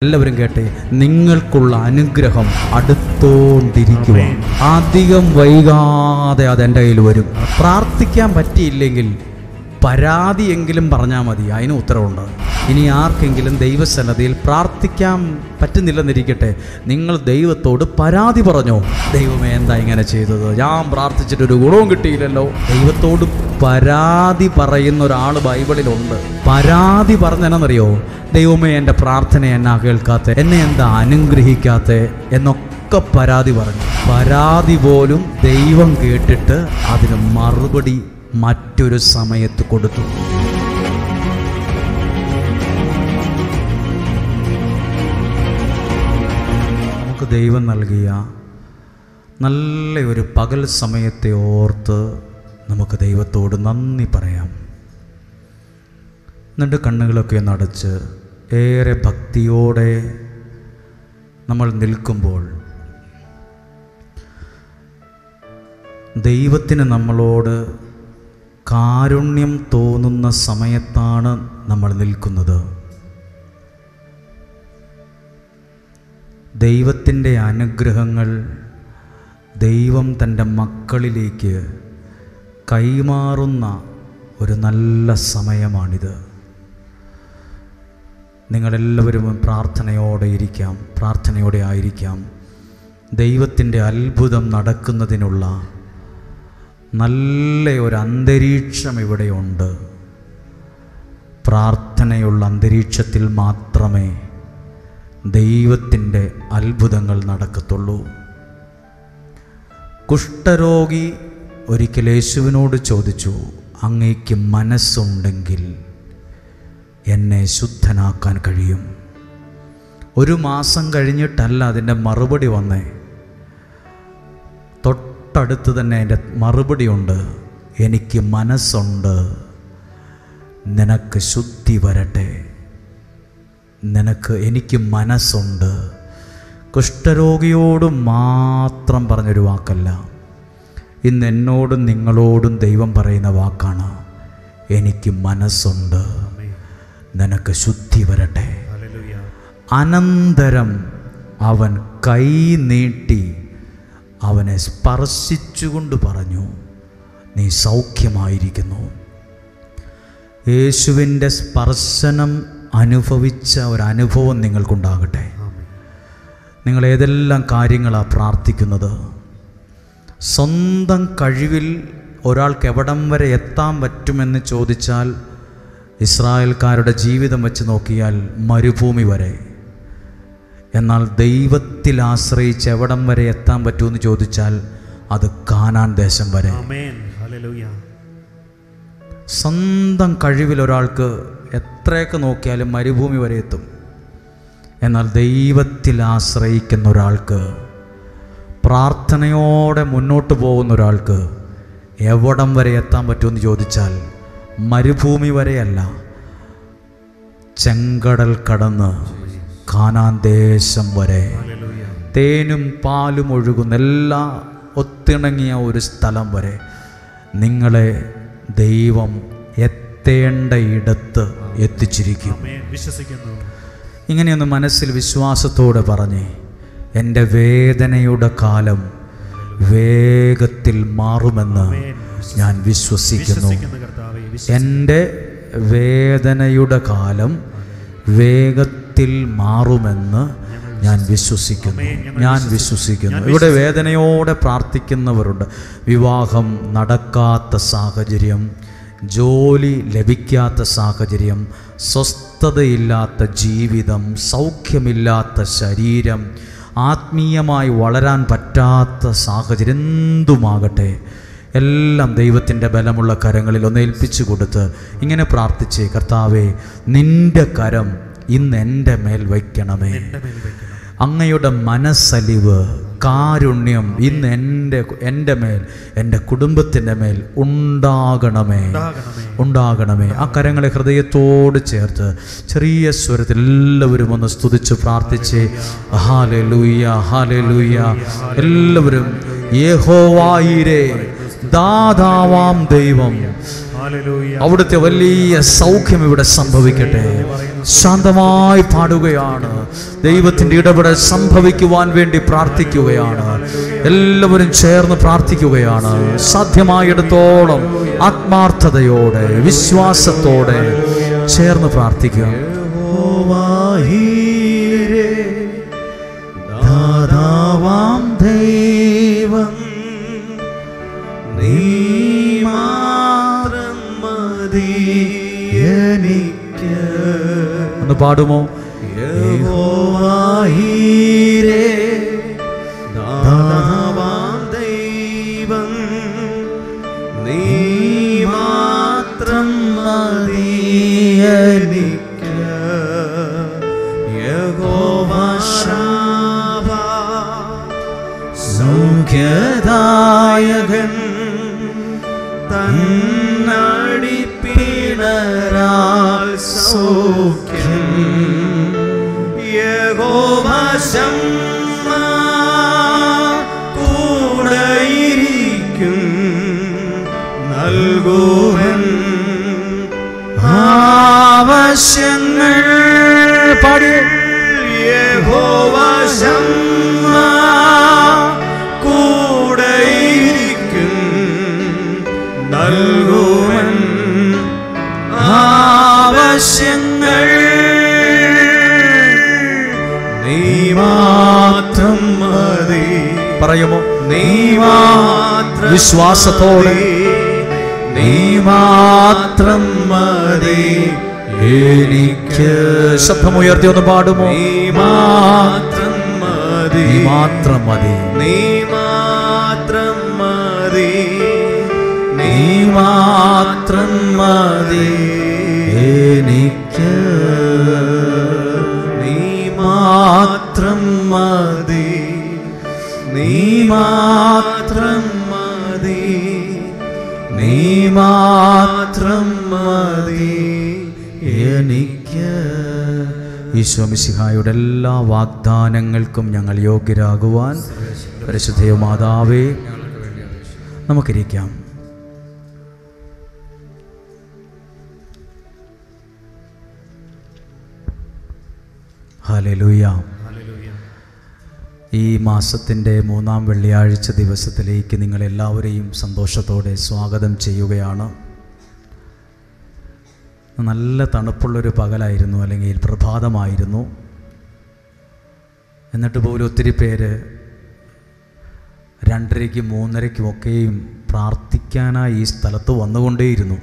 എല്ലാവരും കേട്ടെ, നിങ്ങൾക്കുള്ള അനുഗ്രഹം അടുത്തോണ്ടിരിക്കുക. അധികം വൈകാതെ അതെൻ്റെ കയ്യിൽ വരും. പ്രാർത്ഥിക്കാൻ പറ്റിയില്ലെങ്കിൽ പരാതിയെങ്കിലും പറഞ്ഞാൽ മതി, അതിന് ഉത്തരവുണ്ട്. ഇനി ആർക്കെങ്കിലും ദൈവസന്നദ്ധിയിൽ പ്രാർത്ഥിക്കാൻ പറ്റുന്നില്ലെന്നിരിക്കട്ടെ, നിങ്ങൾ ദൈവത്തോട് പരാതി പറഞ്ഞോ. ദൈവമേ, എന്താ ഇങ്ങനെ ചെയ്തത്? ഞാൻ പ്രാർത്ഥിച്ചിട്ടൊരു ഗുണവും കിട്ടിയില്ലല്ലോ. ദൈവത്തോട് പരാതി പറയുന്ന ഒരാൾ ബൈബിളിലുണ്ട്. പരാതി പറഞ്ഞെന്നറിയോ? ദൈവമേ, എൻ്റെ പ്രാർത്ഥന എന്നാ കേൾക്കാത്ത, എന്നെ എന്താ അനുഗ്രഹിക്കാത്ത എന്നൊക്കെ പരാതി പറഞ്ഞു. പരാതി പോലും ദൈവം കേട്ടിട്ട് അതിന് മറുപടി മറ്റൊരു സമയത്ത് കൊടുത്തു. നമുക്ക് ദൈവം നൽകിയ നല്ല ഒരു പകൽ സമയത്തെ ഓർത്ത് നമുക്ക് ദൈവത്തോട് നന്ദി പറയാം. എന്നിട്ട് കണ്ണുകളൊക്കെ നടച്ച് ഏറെ ഭക്തിയോടെ നമ്മൾ നിൽക്കുമ്പോൾ ദൈവത്തിന് നമ്മളോട് കാരുണ്യം തോന്നുന്ന സമയത്താണ് നമ്മൾ നിൽക്കുന്നത്. ദൈവത്തിൻ്റെ അനുഗ്രഹങ്ങൾ ദൈവം തൻ്റെ മക്കളിലേക്ക് കൈമാറുന്ന ഒരു നല്ല സമയമാണിത്. നിങ്ങളെല്ലാവരും പ്രാർത്ഥനയോടെ ആയിരിക്കാം. ദൈവത്തിൻ്റെ അത്ഭുതം നടക്കുന്നതിനുള്ള നല്ല ഒരു അന്തരീക്ഷം ഇവിടെയുണ്ട്. പ്രാർത്ഥനയുള്ള അന്തരീക്ഷത്തിൽ മാത്രമേ ദൈവത്തിൻ്റെ അത്ഭുതങ്ങൾ നടക്കത്തുള്ളൂ. കുഷ്ഠരോഗി ഒരിക്കൽ യേശുവിനോട് ചോദിച്ചു, അങ്ങേക്ക് മനസ്സുണ്ടെങ്കിൽ എന്നെ ശുദ്ധനാക്കാൻ കഴിയും. 1 മാസം കഴിഞ്ഞിട്ടല്ല അതിൻ്റെ മറുപടി വന്നേ. തൊട്ടടുത്ത് തന്നെ അതിൻ്റെ മറുപടിയുണ്ട്, എനിക്ക് മനസ്സുണ്ട്, നിനക്ക് ശുദ്ധി വരട്ടെ. എനിക്ക് മനസ്സുണ്ട്. കുഷ്ഠരോഗിയോട് മാത്രം പറഞ്ഞൊരു വാക്കല്ല, ഇന്ന് എന്നോടും നിങ്ങളോടും ദൈവം പറയുന്ന വാക്കാണ്, എനിക്ക് മനസ്സുണ്ട്, നിനക്ക് ശുദ്ധി വരട്ടെ. അനന്തരം അവൻ കൈ നീട്ടി അവനെ സ്പർശിച്ചുകൊണ്ട് പറഞ്ഞു, നീ സൗഖ്യമായിരിക്കുന്നു. യേശുവിൻ്റെ സ്പർശനം അനുഭവിച്ച ഒരനുഭവം നിങ്ങൾക്കുണ്ടാകട്ടെ. നിങ്ങൾ ഏതെല്ലാം കാര്യങ്ങളാണ് പ്രാർത്ഥിക്കുന്നത്? സ്വന്തം കഴിവിൽ ഒരാൾക്ക് എവിടം വരെ എത്താൻ പറ്റുമെന്ന് ചോദിച്ചാൽ ഇസ്രായേൽക്കാരുടെ ജീവിതം വെച്ച് നോക്കിയാൽ മരുഭൂമി വരെ. എന്നാൽ ദൈവത്തിൽ ആശ്രയിച്ച് എവിടം വരെ എത്താൻ പറ്റുമെന്ന് ചോദിച്ചാൽ അത് കാനാൻ ദേശം വരെ. സ്വന്തം കഴിവിൽ ഒരാൾക്ക് എത്രയൊക്കെ നോക്കിയാലും മരുഭൂമി വരെ എത്തും. എന്നാൽ ദൈവത്തിൽ ആശ്രയിക്കുന്ന ഒരാൾക്ക്, പ്രാർത്ഥനയോടെ മുന്നോട്ട് പോകുന്ന ഒരാൾക്ക് എവിടം വരെ എത്താൻ പറ്റുമെന്ന് ചോദിച്ചാൽ മരുഭൂമി വരെയല്ല, ചെങ്കടൽ കടന്ന് കാനാൻ ദേശം വരെ, തേനും പാലും ഒഴുകുന്ന എല്ലാ ഒത്തിണങ്ങിയ ഒരു സ്ഥലം വരെ നിങ്ങളെ ദൈവം എത്തേണ്ട ഇടത്ത് എത്തിച്ചിരിക്കും. ഇങ്ങനെയൊന്ന് മനസ്സിൽ വിശ്വാസത്തോടെ പറഞ്ഞേ, എൻ്റെ വേദനയുടെ കാലം വേഗത്തിൽ മാറുമെന്ന് ഞാൻ വിശ്വസിക്കുന്നു. എൻ്റെ വേദനയുടെ കാലം വേഗത്തിൽ മാറുമെന്ന് ഞാൻ വിശ്വസിക്കുന്നു. ഇവിടെ വേദനയോടെ പ്രാർത്ഥിക്കുന്നവരുണ്ട്. വിവാഹം നടക്കാത്ത സാഹചര്യം, ജോലി ലഭിക്കാത്ത സാഹചര്യം, സ്വസ്ഥതയില്ലാത്ത ജീവിതം, സൗഖ്യമില്ലാത്ത ശരീരം, ആത്മീയമായി വളരാൻ പറ്റാത്ത സാഹചര്യം, എന്തുമാകട്ടെ എല്ലാം ദൈവത്തിൻ്റെ ബലമുള്ള കരങ്ങളിൽ ഒന്ന് ഏൽപ്പിച്ചു കൊടുത്ത് ഇങ്ങനെ പ്രാർത്ഥിച്ചേ, കർത്താവേ, നിൻ്റെ കരം ഇന്ന് എൻ്റെ മേൽ വയ്ക്കണമേ. അങ്ങയുടെ മനസ്സലിവ്, കാരുണ്യം ഇന്ന് എൻ്റെ മേൽ, എൻ്റെ കുടുംബത്തിൻ്റെ മേൽ ഉണ്ടാകണമേ. ആ കരങ്ങളെ ഹൃദയത്തോട് ചേർത്ത് ചെറിയ സ്വരത്തിൽ എല്ലാവരും ഒന്ന് സ്തുതിച്ച് പ്രാർത്ഥിച്ചേ. Hallelujah, hallelujah. എല്ലാവരും യഹോവായിരേ, ദാതാവാം ദൈവം, അവിടുത്തെ വലിയ സൗഖ്യം ഇവിടെ സംഭവിക്കട്ടെ. ശാന്തമായി പാടുകയാണ്. ദൈവത്തിൻ്റെ ഇടപെടൽ സംഭവിക്കുവാൻ വേണ്ടി പ്രാർത്ഥിക്കുകയാണ്. എല്ലാവരും ചേർന്ന് പ്രാർത്ഥിക്കുകയാണ്. സാധ്യമായിടത്തോളം ആത്മാർത്ഥതയോടെ വിശ്വാസത്തോടെ ചേർന്ന് പ്രാർത്ഥിക്കുക. ദാതാവാം ദൈവം നീ മാത്രം മതി എനിക്ക്. ഒന്ന് പാടുമോ? യഹോവയീരേ ദാതാവാം ദൈവം നീ മാത്രം മതി എനിക്ക്. യഹോവ ശാബ സൗഖ്യദായകൻ തന്നടിപ്പിണരാൽ സൗഖ്യം. യഹോവ ശമ്മ കൂടെയിരിക്കും നൽകുവൻ ആവശ്യങ്ങൾ. പാടി. യഹോവ ശമ്മ കൂടെയിരിക്കും നൽകുവൻ ആവശ്യങ്ങൾ. നീ മാത്രം മതി. പറയുമോ? നീ മാത്രം. വിശ്വാസത്തോടെ നീ മാത്രം മതി എനിക്ക്. ശബ്ദമുയർത്തി ഒന്ന് പാടുമോ? നീ മാത്രം മതി. നീ മാത്രം മതി. നീ മാത്രം മതി. നീ മാത്രം മതി എനിക്ക്. നീ മാത്രം മതി. നീ മാത്രം മതി. നീ മാത്രം മതി എനിക്ക്. ഈശോ മിശിഹായുടെ എല്ലാ വാഗ്ദാനങ്ങൾക്കും ഞങ്ങൾ യോഗ്യരാകുവാൻ പരിശുദ്ധ മാതാവേ നമുക്കിരിക്കാം. ഹല്ലേലൂയ. ഈ മാസത്തിൻ്റെ 3-ാം വെള്ളിയാഴ്ച ദിവസത്തിലേക്ക് നിങ്ങളെല്ലാവരെയും സന്തോഷത്തോടെ സ്വാഗതം ചെയ്യുകയാണ്. നല്ല തണുപ്പുള്ളൊരു പകലായിരുന്നു, അല്ലെങ്കിൽ പ്രഭാതമായിരുന്നു. എന്നിട്ട് പോലും ഒത്തിരി പേര് 2:30-ക്കും 3:30-ക്കും ഒക്കെയും പ്രാർത്ഥിക്കാനായി ഈ സ്ഥലത്ത് വന്നുകൊണ്ടേയിരുന്നു.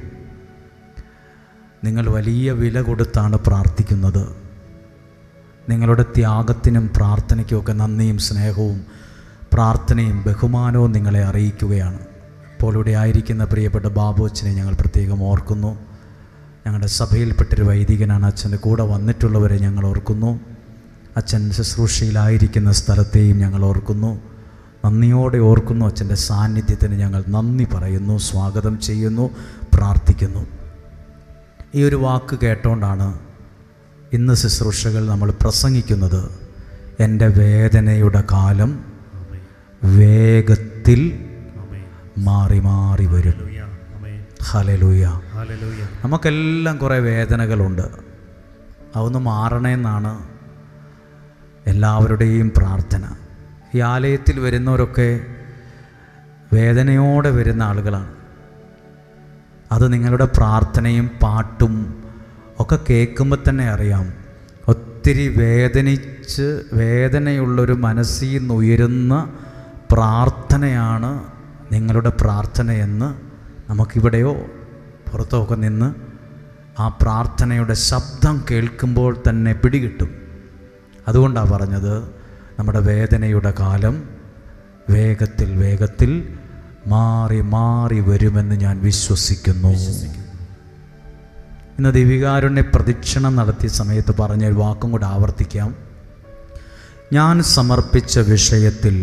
നിങ്ങൾ വലിയ വില കൊടുത്താണ് പ്രാർത്ഥിക്കുന്നത്. നിങ്ങളുടെ ത്യാഗത്തിനും പ്രാർത്ഥനയ്ക്കുമൊക്കെ നന്ദിയും സ്നേഹവും പ്രാർത്ഥനയും ബഹുമാനവും നിങ്ങളെ അറിയിക്കുകയാണ്. ഇപ്പോൾ ഇവിടെ ആയിരിക്കുന്ന പ്രിയപ്പെട്ട ബാബുച്ചനെ ഞങ്ങൾ പ്രത്യേകം ഓർക്കുന്നു. ഞങ്ങളുടെ സഭയിൽപ്പെട്ടൊരു വൈദികനാണ്. അച്ഛൻ്റെ കൂടെ വന്നിട്ടുള്ളവരെ ഞങ്ങൾ ഓർക്കുന്നു. അച്ഛൻ ശുശ്രൂഷയിലായിരിക്കുന്ന സ്ഥലത്തെയും ഞങ്ങൾ ഓർക്കുന്നു. നന്ദിയോടെ ഓർക്കുന്നു. അച്ഛൻ്റെ സാന്നിധ്യത്തിന് ഞങ്ങൾ നന്ദി പറയുന്നു, സ്വാഗതം ചെയ്യുന്നു, പ്രാർത്ഥിക്കുന്നു. ഈ ഒരു വാക്ക് കേട്ടോണ്ടാണ് ഇന്ന് ശുശ്രൂഷകൾ നമ്മൾ പ്രസംഗിക്കുന്നത്. എൻ്റെ വേദനയുടെ കാലം വേഗത്തിൽ മാറി മാറി വരും. ഹല്ലേലൂയ. നമുക്കെല്ലാം കുറേ വേദനകളുണ്ട്. അതൊന്ന് മാറണമെന്നാണ് എല്ലാവരുടെയും പ്രാർത്ഥന. ഈ ആലയത്തിൽ വരുന്നവരൊക്കെ വേദനയോടെ വരുന്ന ആളുകളാണ്. അത് നിങ്ങളുടെ പ്രാർത്ഥനയും പാട്ടും ഒക്കെ കേൾക്കുമ്പോൾ തന്നെ അറിയാം. ഒത്തിരി വേദനയുള്ളൊരു മനസ്സിൽ നിന്ന് ഉയരുന്ന പ്രാർത്ഥനയാണ് നിങ്ങളുടെ പ്രാർത്ഥനയെന്ന് നമുക്കിവിടെയോ പുറത്തൊക്കെ നിന്ന് ആ പ്രാർത്ഥനയുടെ ശബ്ദം കേൾക്കുമ്പോൾ തന്നെ പിടികിട്ടും. അതുകൊണ്ടാണ് പറഞ്ഞത്, നമ്മുടെ വേദനയുടെ കാലം വേഗത്തിൽ വേഗത്തിൽ മാറി മാറി വരുമെന്ന് ഞാൻ വിശ്വസിക്കുന്നു. ഇന്ന് ദിവികാരുണ്യ പ്രദക്ഷിണം നടത്തിയ സമയത്ത് പറഞ്ഞ ഒരു വാക്കും കൂടെ ആവർത്തിക്കാം. ഞാൻ സമർപ്പിച്ച വിഷയത്തിൽ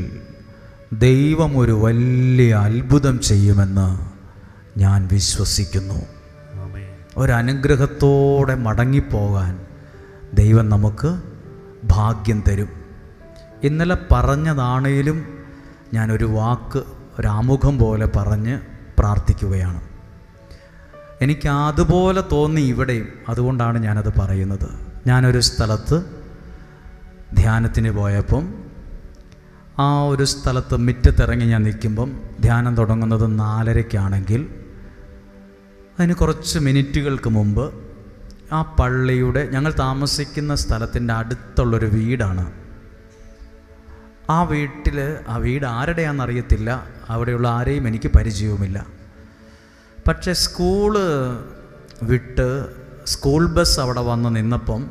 ദൈവം ഒരു വലിയ അത്ഭുതം ചെയ്യുമെന്ന് ഞാൻ വിശ്വസിക്കുന്നു. ഒരനുഗ്രഹത്തോടെ മടങ്ങിപ്പോകാൻ ദൈവം നമുക്ക് ഭാഗ്യം തരും. ഇന്നലെ പറഞ്ഞതാണേലും ഞാനൊരു വാക്ക്, ഒരാമുഖം പോലെ പറഞ്ഞ് പ്രാർത്ഥിക്കുകയാണ്. എനിക്ക് അതുപോലെ തോന്നി ഇവിടെയും. അതുകൊണ്ടാണ് ഞാനത് പറയുന്നത്. ഞാനൊരു സ്ഥലത്ത് ധ്യാനത്തിന് പോയപ്പം ആ ഒരു സ്ഥലത്ത് മുറ്റത്തിറങ്ങി ഞാൻ നിൽക്കുമ്പം ധ്യാനം തുടങ്ങുന്നത് 4:30-ക്കാണെങ്കിൽ അതിന് കുറച്ച് മിനിറ്റുകൾക്ക് മുമ്പ് ആ പള്ളിയുടെ, ഞങ്ങൾ താമസിക്കുന്ന സ്ഥലത്തിൻ്റെ അടുത്തുള്ളൊരു വീടാണ്. ആ വീട് ആരുടെയാണെന്നറിയത്തില്ല, അവിടെയുള്ള ആരെയും എനിക്ക് പരിചയവുമില്ല. പക്ഷേ സ്കൂള് വിട്ട് സ്കൂൾ ബസ് അവിടെ വന്ന് നിന്നപ്പം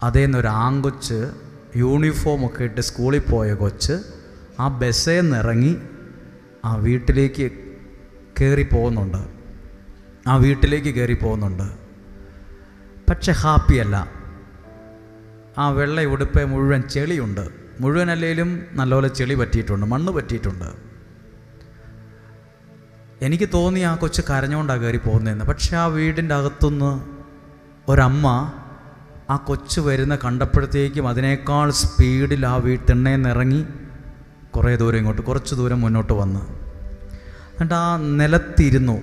അതേന്നൊരു ആങ്കൊച്ച് യൂണിഫോമൊക്കെ ഇട്ട് സ്കൂളിൽ പോയ കൊച്ച് ആ ബസ്സിൽ നിന്നിറങ്ങി ആ വീട്ടിലേക്ക് കയറി പോകുന്നുണ്ട്. പക്ഷെ ഹാപ്പിയല്ല. ആ വെള്ള ഉടുപ്പ് മുഴുവൻ ചെളിയുണ്ട്. മുഴുവനല്ലേലും നല്ലപോലെ ചെളി പറ്റിയിട്ടുണ്ട്, മണ്ണ് പറ്റിയിട്ടുണ്ട്. എനിക്ക് തോന്നി ആ കൊച്ച് കരഞ്ഞുകൊണ്ടാണ് കയറി പോകുന്നതെന്ന്. പക്ഷെ ആ വീടിൻ്റെ അകത്തുനിന്ന് ഒരമ്മ ആ കൊച്ച് വരുന്ന കണ്ടപ്പോഴത്തേക്കും അതിനേക്കാൾ സ്പീഡിൽ ആ തിണ്ണയിൽ ഇറങ്ങി കുറച്ച് ദൂരം മുന്നോട്ട് വന്ന് എന്നിട്ട് ആ നിലത്തിരുന്നു.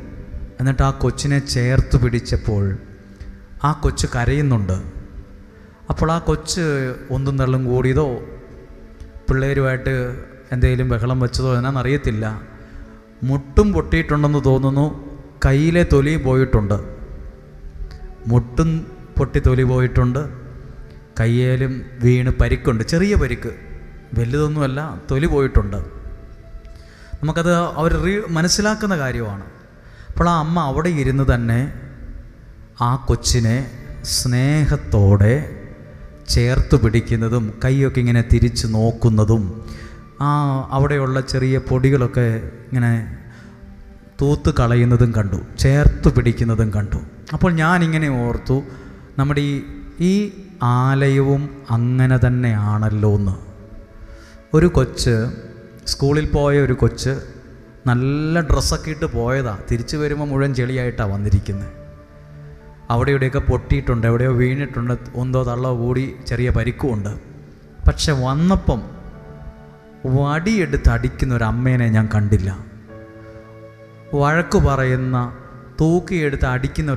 എന്നിട്ട് ആ കൊച്ചിനെ ചേർത്ത് പിടിച്ചപ്പോൾ ആ കൊച്ച് കരയുന്നുണ്ട്. അപ്പോൾ ആ കൊച്ച് ഒന്നും തള്ളും കൂടിയതോ പിള്ളേരുമായിട്ട് എന്തെങ്കിലും ബഹളം വെച്ചതോ എന്നാണെന്നറിയത്തില്ല. മുട്ടും പൊട്ടിയിട്ടുണ്ടെന്ന് തോന്നുന്നു. കയ്യിലെ തൊലി പോയിട്ടുണ്ട്. മുട്ടും പൊട്ടി തൊലി പോയിട്ടുണ്ട്. കയ്യേലും വീണ് പരിക്കുണ്ട്, ചെറിയ പരിക്ക്, വലുതൊന്നുമല്ല, തൊലി പോയിട്ടുണ്ട്. നമുക്കത് അവർ മനസ്സിലാക്കുന്ന കാര്യമാണ്. അപ്പോൾ ആ അമ്മ അവിടെ ഇരുന്ന് തന്നെ ആ കൊച്ചിനെ സ്നേഹത്തോടെ ചേർത്ത് പിടിക്കുന്നതും കൈയൊക്കെ ഇങ്ങനെ തിരിച്ച് നോക്കുന്നതും അവിടെയുള്ള ചെറിയ പൊടികളൊക്കെ ഇങ്ങനെ തൂത്ത് കളയുന്നതും കണ്ടു, ചേർത്ത് പിടിക്കുന്നതും കണ്ടു. അപ്പോൾ ഞാനിങ്ങനെ ഓർത്തു, നമ്മുടെ ഈ ആലയവും അങ്ങനെ തന്നെയാണല്ലോ എന്ന്. ഒരു കൊച്ച്, സ്കൂളിൽ പോയ ഒരു കൊച്ച് നല്ല ഡ്രസ്സൊക്കെ ഇട്ട് പോയതാ, തിരിച്ചു വരുമ്പോൾ മുഴുവൻ ചെളിയായിട്ടാണ് വന്നിരിക്കുന്നത്. അവിടെ ഇവിടെയൊക്കെ പൊട്ടിയിട്ടുണ്ട്, എവിടെയോ വീണിട്ടുണ്ട്, ഒന്നോ തള്ളോ കൂടി ചെറിയ പരിക്കുമുണ്ട്. പക്ഷെ വന്നപ്പം വടിയെടുത്ത് അടിക്കുന്ന ഒരു അമ്മേനെ ഞാൻ കണ്ടില്ല. വഴക്ക് പറയുന്ന, തൂക്കിയെടുത്ത് അടിക്കുന്ന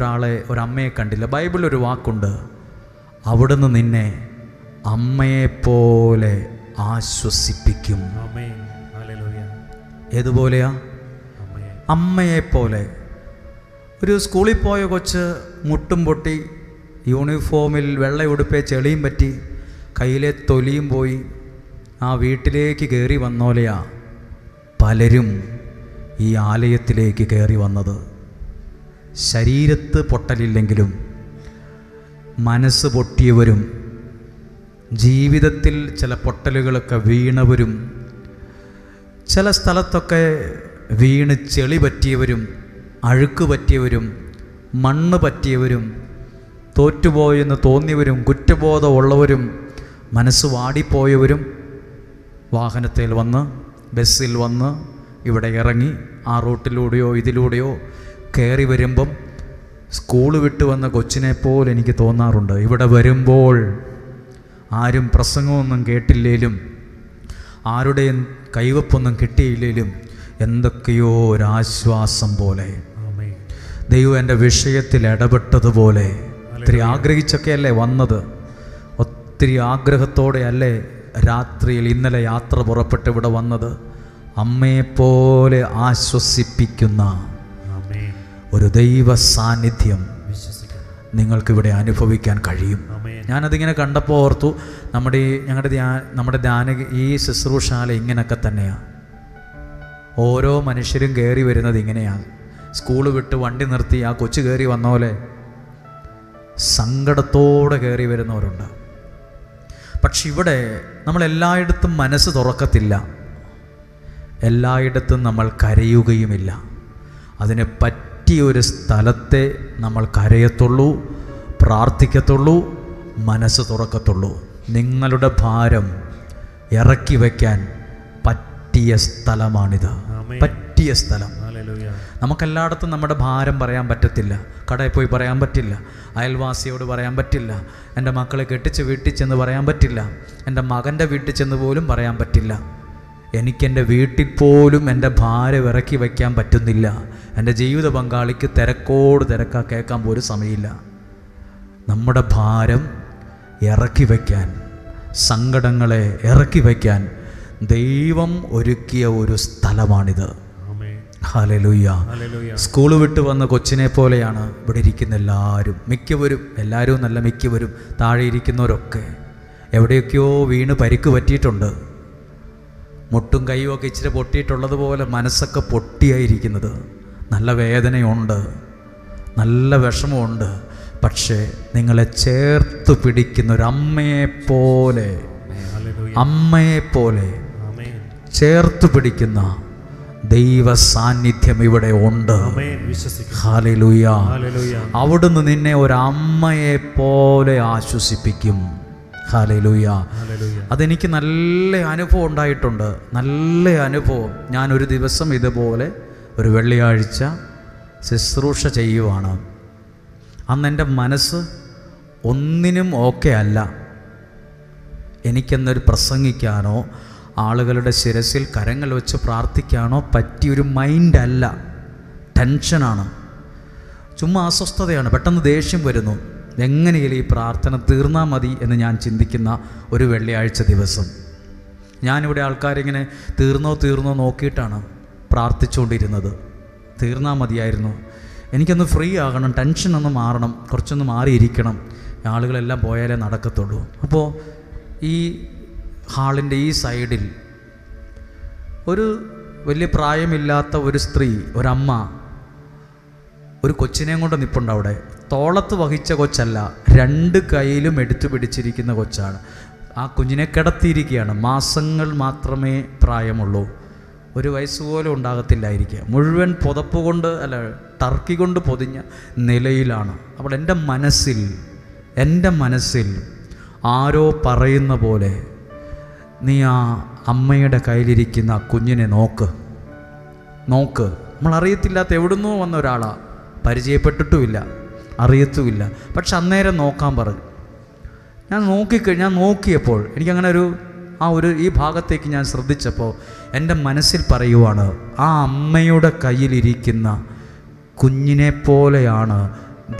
ഒരമ്മയെ കണ്ടില്ല. ബൈബിളിലൊരു വാക്കുണ്ട്, അവിടുന്ന് നിന്നെ അമ്മയെപ്പോലെ ആശ്വസിപ്പിക്കും. ഏതുപോലെയാ? അമ്മയെപ്പോലെ. ഒരു സ്കൂളിൽ പോയ കൊച്ച് മുട്ടും പൊട്ടി, യൂണിഫോമിൽ വെള്ള ഉടുപ്പേ ചെളിയും പറ്റി, കയ്യിലെ തൊലിയും പോയി ആ വീട്ടിലേക്ക് കയറി വന്നോലെയാ പലരും ഈ ആലയത്തിലേക്ക് കയറി വന്നത്. ശരീരത്ത് പൊട്ടലില്ലെങ്കിലും മനസ്സ് പൊട്ടിയവരും ജീവിതത്തിൽ ചില പൊട്ടലുകളൊക്കെ വീണവരും ചില സ്ഥലത്തൊക്കെ വീണ് ചെളി പറ്റിയവരും അഴുക്ക് പറ്റിയവരും മണ്ണ് പറ്റിയവരും തോറ്റുപോയെന്ന് തോന്നിയവരും കുറ്റബോധമുള്ളവരും മനസ്സ് വാടിപ്പോയവരും വാഹനത്തിൽ വന്ന് ബസ്സിൽ വന്ന് ഇവിടെ ഇറങ്ങി ആ റൂട്ടിലൂടെയോ ഇതിലൂടെയോ കയറി വരുമ്പം സ്കൂൾ വിട്ട് വന്ന കൊച്ചിനെപ്പോലെ എനിക്ക് തോന്നാറുണ്ട്. ഇവിടെ വരുമ്പോൾ ആരും പ്രസംഗമൊന്നും കേട്ടില്ലേലും ആരുടെയും കൈവപ്പൊന്നും കിട്ടിയില്ലേലും എന്തൊക്കെയോ ഒരാശ്വാസം പോലെ ദൈവം എൻ്റെ വിഷയത്തിൽ ഇടപെട്ടതുപോലെ ഒത്തിരി ആഗ്രഹിച്ചൊക്കെയല്ലേ വന്നത്, ഒത്തിരി ആഗ്രഹത്തോടെ അല്ലേ രാത്രിയിൽ ഇന്നലെ യാത്ര പുറപ്പെട്ട് ഇവിടെ വന്നത്. അമ്മയെപ്പോലെ ആശ്വസിപ്പിക്കുന്ന ഒരു ദൈവ സാന്നിധ്യം നിങ്ങൾക്കിവിടെ അനുഭവിക്കാൻ കഴിയും. ഞാനതിങ്ങനെ കണ്ടപ്പോൾ ഓർത്തു, നമ്മുടെ ധ്യാന ഈ ശുശ്രൂഷാല ഇങ്ങനെയൊക്കെ തന്നെയാണ്. ഓരോ മനുഷ്യരും കയറി വരുന്നത് ഇങ്ങനെയാണ്. സ്കൂൾ വിട്ട് വണ്ടി നിർത്തി ആ കൊച്ചു കയറി വന്ന പോലെ സങ്കടത്തോടെ കയറി വരുന്നവരുണ്ട്. പക്ഷെ ഇവിടെ നമ്മളെല്ലായിടത്തും മനസ്സ് തുറക്കത്തില്ല, എല്ലായിടത്തും നമ്മൾ കരയുകയുമില്ല. അതിന് പറ്റിയൊരു സ്ഥലത്തെ നമ്മൾ കരയത്തുള്ളൂ, പ്രാർത്ഥിക്കത്തുള്ളൂ, മനസ്സ് തുറക്കത്തുള്ളൂ. നിങ്ങളുടെ ഭാരം ഇറക്കി വയ്ക്കാൻ പറ്റിയ സ്ഥലമാണിത്, പറ്റിയ സ്ഥലം. നമുക്കെല്ലായിടത്തും നമ്മുടെ ഭാരം പറയാൻ പറ്റത്തില്ല, കടയിൽ പോയി പറയാൻ പറ്റില്ല, അയൽവാസിയോട് പറയാൻ പറ്റില്ല, എൻ്റെ മക്കളെ കെട്ടിച്ച് വീട്ടിൽ ചെന്ന് പറയാൻ പറ്റില്ല, എൻ്റെ മകൻ്റെ വീട്ടിൽ ചെന്ന് പോലും പറയാൻ പറ്റില്ല. എനിക്കെൻ്റെ വീട്ടിൽ പോലും എൻ്റെ ഭാരം ഇറക്കി വയ്ക്കാൻ പറ്റുന്നില്ല. എൻ്റെ ജീവിത പങ്കാളിക്ക് തിരക്കോട് തിരക്കാ കേൾക്കാൻ പോലും സമയമില്ല. നമ്മുടെ ഭാരം ഇറക്കി വയ്ക്കാൻ, സങ്കടങ്ങളെ ഇറക്കി വയ്ക്കാൻ ദൈവം ഒരുക്കിയ ഒരു സ്ഥലമാണിത്. ഹല്ലേലൂയ. സ്കൂൾ വിട്ട് വന്ന കൊച്ചിനെ പോലെയാണ് ഇവിടെ ഇരിക്കുന്ന എല്ലാവരും. മിക്കവരും, എല്ലാവരും നല്ല മിക്കവരും, താഴെ ഇരിക്കുന്നവരൊക്കെ എവിടെയൊക്കെയോ വീണ് പരിക്ക് പറ്റിയിട്ടുണ്ട്. മുട്ടും കൈയും ഒക്കെ ഇച്ചിരി പൊട്ടിയിട്ടുള്ളതുപോലെ മനസ്സൊക്കെ പൊട്ടിയായിരിക്കുന്നത്. നല്ല വേദനയുണ്ട്, നല്ല വിഷമമുണ്ട്. പക്ഷേ നിങ്ങളെ ചേർത്ത് പിടിക്കുന്ന ഒരു അമ്മയെപ്പോലെ, അമ്മയെപ്പോലെ ചേർത്ത് പിടിക്കുന്ന ദൈവ സാന്നിധ്യം ഇവിടെ ഉണ്ട്. ഹല്ലേലൂയ. അവിടുന്ന് നിന്നെ ഒരമ്മയെ പോലെ ആശ്വസിപ്പിക്കും. ഹല്ലേലൂയ. അതെനിക്ക് നല്ല അനുഭവം ഉണ്ടായിട്ടുണ്ട്, നല്ല അനുഭവം. ഞാനൊരു ദിവസം ഇതുപോലെ ഒരു വെള്ളിയാഴ്ച ശുശ്രൂഷ ചെയ്യുവാണ്. അന്ന് എൻ്റെ മനസ്സ് ഒന്നിനും ഓക്കെ അല്ല. എനിക്കെന്നൊരു പ്രസംഗിക്കാനോ ആളുകളുടെ ശിരസിൽ കരങ്ങൾ വെച്ച് പ്രാർത്ഥിക്കാനോ പറ്റിയൊരു മൈൻഡല്ല. ടെൻഷനാണ്, ചുമ്മാ അസ്വസ്ഥതയാണ്. പെട്ടെന്ന് ദേഷ്യം വരുന്നു. എങ്ങനെയെങ്കിലും ഈ പ്രാർത്ഥന തീർന്നാൽ മതി എന്ന് ഞാൻ ചിന്തിക്കുന്ന ഒരു വെള്ളിയാഴ്ച ദിവസം. ഞാനിവിടെ ആൾക്കാരിങ്ങനെ തീർന്നോ നോക്കിയിട്ടാണ് പ്രാർത്ഥിച്ചുകൊണ്ടിരുന്നത്. തീർന്നാൽ മതിയായിരുന്നു. എനിക്കൊന്ന് ഫ്രീ ആകണം, ടെൻഷനൊന്ന് മാറണം, കുറച്ചൊന്ന് മാറിയിരിക്കണം. ആളുകളെല്ലാം പോയാലേ നടക്കത്തുള്ളൂ. അപ്പോൾ ഈ ഹാളിൻ്റെ ഈ സൈഡിൽ ഒരു വലിയ പ്രായമില്ലാത്ത ഒരു സ്ത്രീ, ഒരമ്മ, ഒരു കൊച്ചിനെയും കൊണ്ട് നിൽപ്പുണ്ട് അവിടെ. തോളത്ത് വഹിച്ച കൊച്ചല്ല, 2 കൈയിലും എടുത്തു പിടിച്ചിരിക്കുന്ന കൊച്ചാണ്. ആ കുഞ്ഞിനെ കിടത്തിയിരിക്കുകയാണ്. മാസങ്ങൾ മാത്രമേ പ്രായമുള്ളൂ, 1 വയസ്സ് പോലും ഉണ്ടാകത്തില്ലായിരിക്കുക. മുഴുവൻ പുതപ്പ് കൊണ്ട്, അല്ല ടർക്കി കൊണ്ട് പൊതിഞ്ഞ നിലയിലാണ്. അപ്പോൾ എൻ്റെ മനസ്സിൽ ആരോ പറയുന്ന പോലെ, നീ ആ അമ്മയുടെ കയ്യിലിരിക്കുന്ന ആ കുഞ്ഞിനെ നോക്ക്. നമ്മളറിയത്തില്ലാത്ത എവിടുന്നോ വന്ന ഒരാളാണ്, പരിചയപ്പെട്ടിട്ടുമില്ല, അറിയത്തുമില്ല. പക്ഷെ അന്നേരം നോക്കാൻ പറഞ്ഞു. ഞാൻ നോക്കിയപ്പോൾ എനിക്കങ്ങനെ ഈ ഭാഗത്തേക്ക് ഞാൻ ശ്രദ്ധിച്ചപ്പോൾ എൻ്റെ മനസ്സിൽ പറയുവാണ്, ആ അമ്മയുടെ കയ്യിലിരിക്കുന്ന കുഞ്ഞിനെ പോലെയാണ്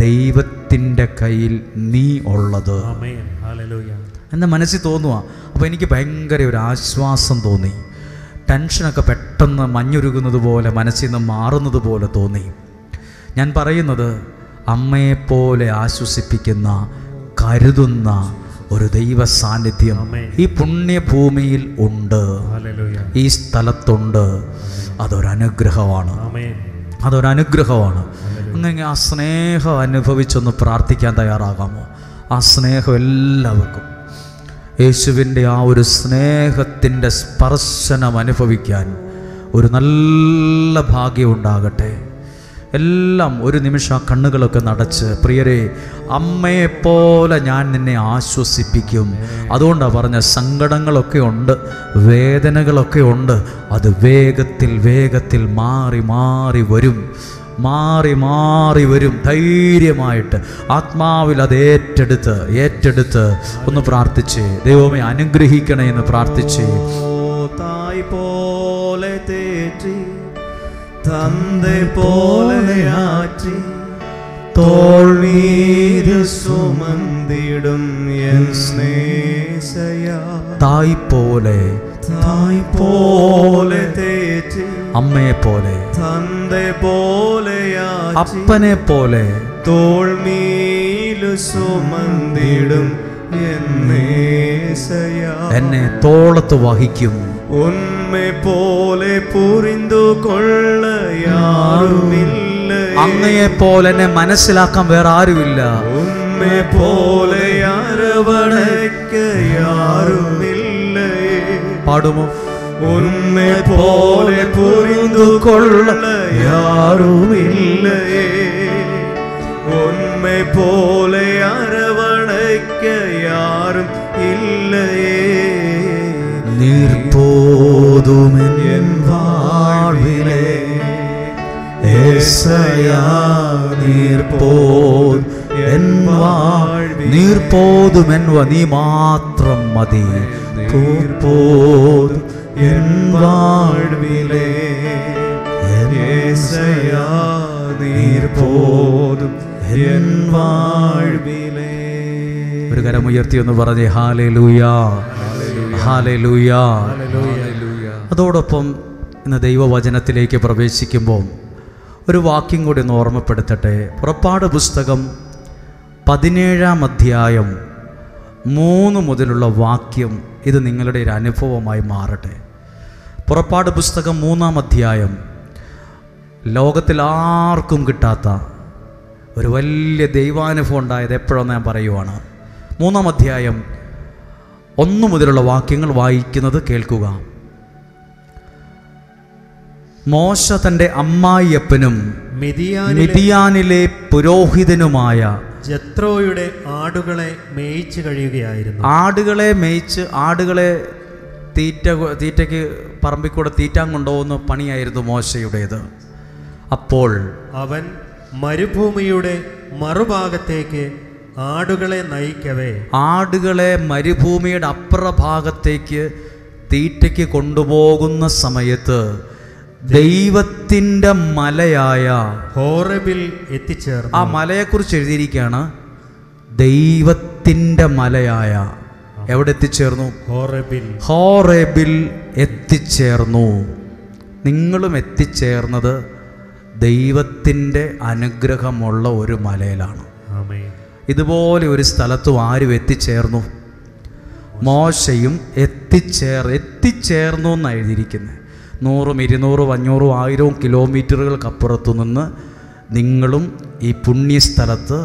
ദൈവത്തിൻ്റെ കയ്യിൽ നീ ഉള്ളത്. എൻ്റെ മനസ്സിൽ തോന്നുക. അപ്പോൾ എനിക്ക് ഭയങ്കര ഒരു ആശ്വാസം തോന്നി. ടെൻഷനൊക്കെ പെട്ടെന്ന് മഞ്ഞുരുകുന്നത് പോലെ, മനസ്സിൽ നിന്ന് മാറുന്നത് പോലെ തോന്നി. ഞാൻ പറയുന്നത്, അമ്മയെപ്പോലെ ആശ്വസിപ്പിക്കുന്ന, കരുതുന്ന ഒരു ദൈവ സാന്നിധ്യം ഈ പുണ്യഭൂമിയിൽ ഉണ്ട്, ഈ സ്ഥലത്തുണ്ട്. അതൊരനുഗ്രഹമാണ്. അങ്ങനെ ആ സ്നേഹം അനുഭവിച്ചൊന്ന് പ്രാർത്ഥിക്കാൻ തയ്യാറാകാമോ? ആ സ്നേഹം എല്ലാവർക്കും, യേശുവിൻ്റെ ആ ഒരു സ്നേഹത്തിൻ്റെ സ്പർശനം അനുഭവിക്കാൻ ഒരു നല്ല ഭാഗ്യം ഉണ്ടാകട്ടെ. എല്ലാം ഒരു നിമിഷം ആ കണ്ണുകളൊക്കെ നടച്ച്, പ്രിയരെ, അമ്മയെപ്പോലെ ഞാൻ നിന്നെ ആശ്വസിപ്പിക്കും. അതുകൊണ്ടാണ് പറഞ്ഞ, സങ്കടങ്ങളൊക്കെ ഉണ്ട്, വേദനകളൊക്കെ ഉണ്ട്. അത് വേഗത്തിൽ മാറി വരും. ധൈര്യമായിട്ട് ആത്മാവിൽ അത് ഏറ്റെടുത്ത് ഒന്ന് പ്രാർത്ഥിച്ച്, ദൈവമേ അനുഗ്രഹിക്കണേ എന്ന് പ്രാർത്ഥിച്ച്. തായ് പോലെ തേറ്റി, തന്തെ പോലെ ആറ്റി, തോൾ മീത് സുമന്തിടും എൻ സ്നേഹയാ. തായ് പോലെ തേറ്റി, അമ്മയെ പോലെ, തന്തെ പോലെ ആറ്റി, അപ്പനെ പോലെ, തോൾ മീല് സുമന്തിടും എന്നെ തോളത്ത് വഹിക്കും. ഉന്മെ പോലെ പുരിന്തു കൊള്ള യാരുമില്ല, അങ്ങയെ പോലെ എന്നെ മനസ്സിലാക്കാൻ വേറെ ആരുമില്ല. ഉന്മെ പോലെ അരവണയ്ക്ക യാരുമില്ല. പാടുമോ? ഉന്മെ പോലെ പുരിന്തു കൊള്ള യാരുമില്ല, ഉന്മെ പോലെ അരവണയ്ക്ക യാരും ഇല്ലയേ. നീർപ്പോതുമെൻ വാഴ്വിലെ യേശയ്യാ, നീർപ്പോതുമെൻ നീ മാത്രം മതി. എൻ വാഴ്വിലെ യേശയ്യാ നീർ പോതും എൻ വാഴ്വിലേ. ഒരു കരമുയർത്തി ഒന്ന് പറഞ്ഞേ ഹല്ലേലൂയാ, ഹല്ലേലൂയാ. അതോടൊപ്പം ഇന്ന് ദൈവവചനത്തിലേക്ക് പ്രവേശിക്കുമ്പോൾ ഒരു വാക്യം കൂടി ഒന്ന് ഓർമ്മപ്പെടുത്തട്ടെ. പുറപ്പാട് പുസ്തകം 17-ാം അധ്യായം 3 മുതലുള്ള വാക്യം ഇത് നിങ്ങളുടെ ഒരു അനുഭവമായി മാറട്ടെ. പുറപ്പാട് പുസ്തകം 3-ാം അധ്യായം ലോകത്തിൽ ആർക്കും കിട്ടാത്ത ഒരു വലിയ ദൈവാനുഭവം ഉണ്ടായത് എപ്പോഴെന്ന് ഞാൻ പറയുവാണ്. 3-ാം അധ്യായം 1 മുതലുള്ള വാക്യങ്ങൾ വായിക്കുന്നത് കേൾക്കുക. മോശ തൻ്റെ അമ്മായിയപ്പനും മിദിയാനിലെ പുരോഹിതനുമായ ജത്രോയുടെ ആടുകളെ മേയിച്ചു കഴിയുകയായിരുന്നു. ആടുകളെ മേയിച്ച് ആടുകളെ തീറ്റയ്ക്ക് പറമ്പിക്കൂടെ തീറ്റാൻ കൊണ്ടുപോകുന്ന പണിയായിരുന്നു മോശയുടേത്. അപ്പോൾ അവൻ മരുഭൂമിയുടെ മറുഭാഗത്തേക്ക് ആടുകളെ നയിക്കവേ, ആടുകളെ മരുഭൂമിയുടെ അപ്പുറഭാഗത്തേക്ക് തീറ്റയ്ക്ക് കൊണ്ടുപോകുന്ന സമയത്ത് ദൈവത്തിൻ്റെ മലയായ ഹോറബിൽ എത്തിച്ചേർന്നു. ആ മലയെക്കുറിച്ച് എഴുതിയിരിക്കുകയാണ്, ദൈവത്തിൻ്റെ മലയായ. എവിടെ എത്തിച്ചേർന്നു? ഹോറബിൽ എത്തിച്ചേർന്നു. നിങ്ങളും എത്തിച്ചേർന്നത് ദൈവത്തിൻ്റെ അനുഗ്രഹമുള്ള ഒരു മലയിലാണ്. ഇതുപോലെ ഒരു സ്ഥലത്തും ആരും എത്തിച്ചേർന്നു? മോശയും എത്തിച്ചേർന്നു എന്നാണ് എഴുതിയിരിക്കുന്നത്. 100, 200, 500, 1000 കിലോമീറ്ററുകൾക്കപ്പുറത്തു നിന്ന് നിങ്ങളും ഈ പുണ്യസ്ഥലത്ത്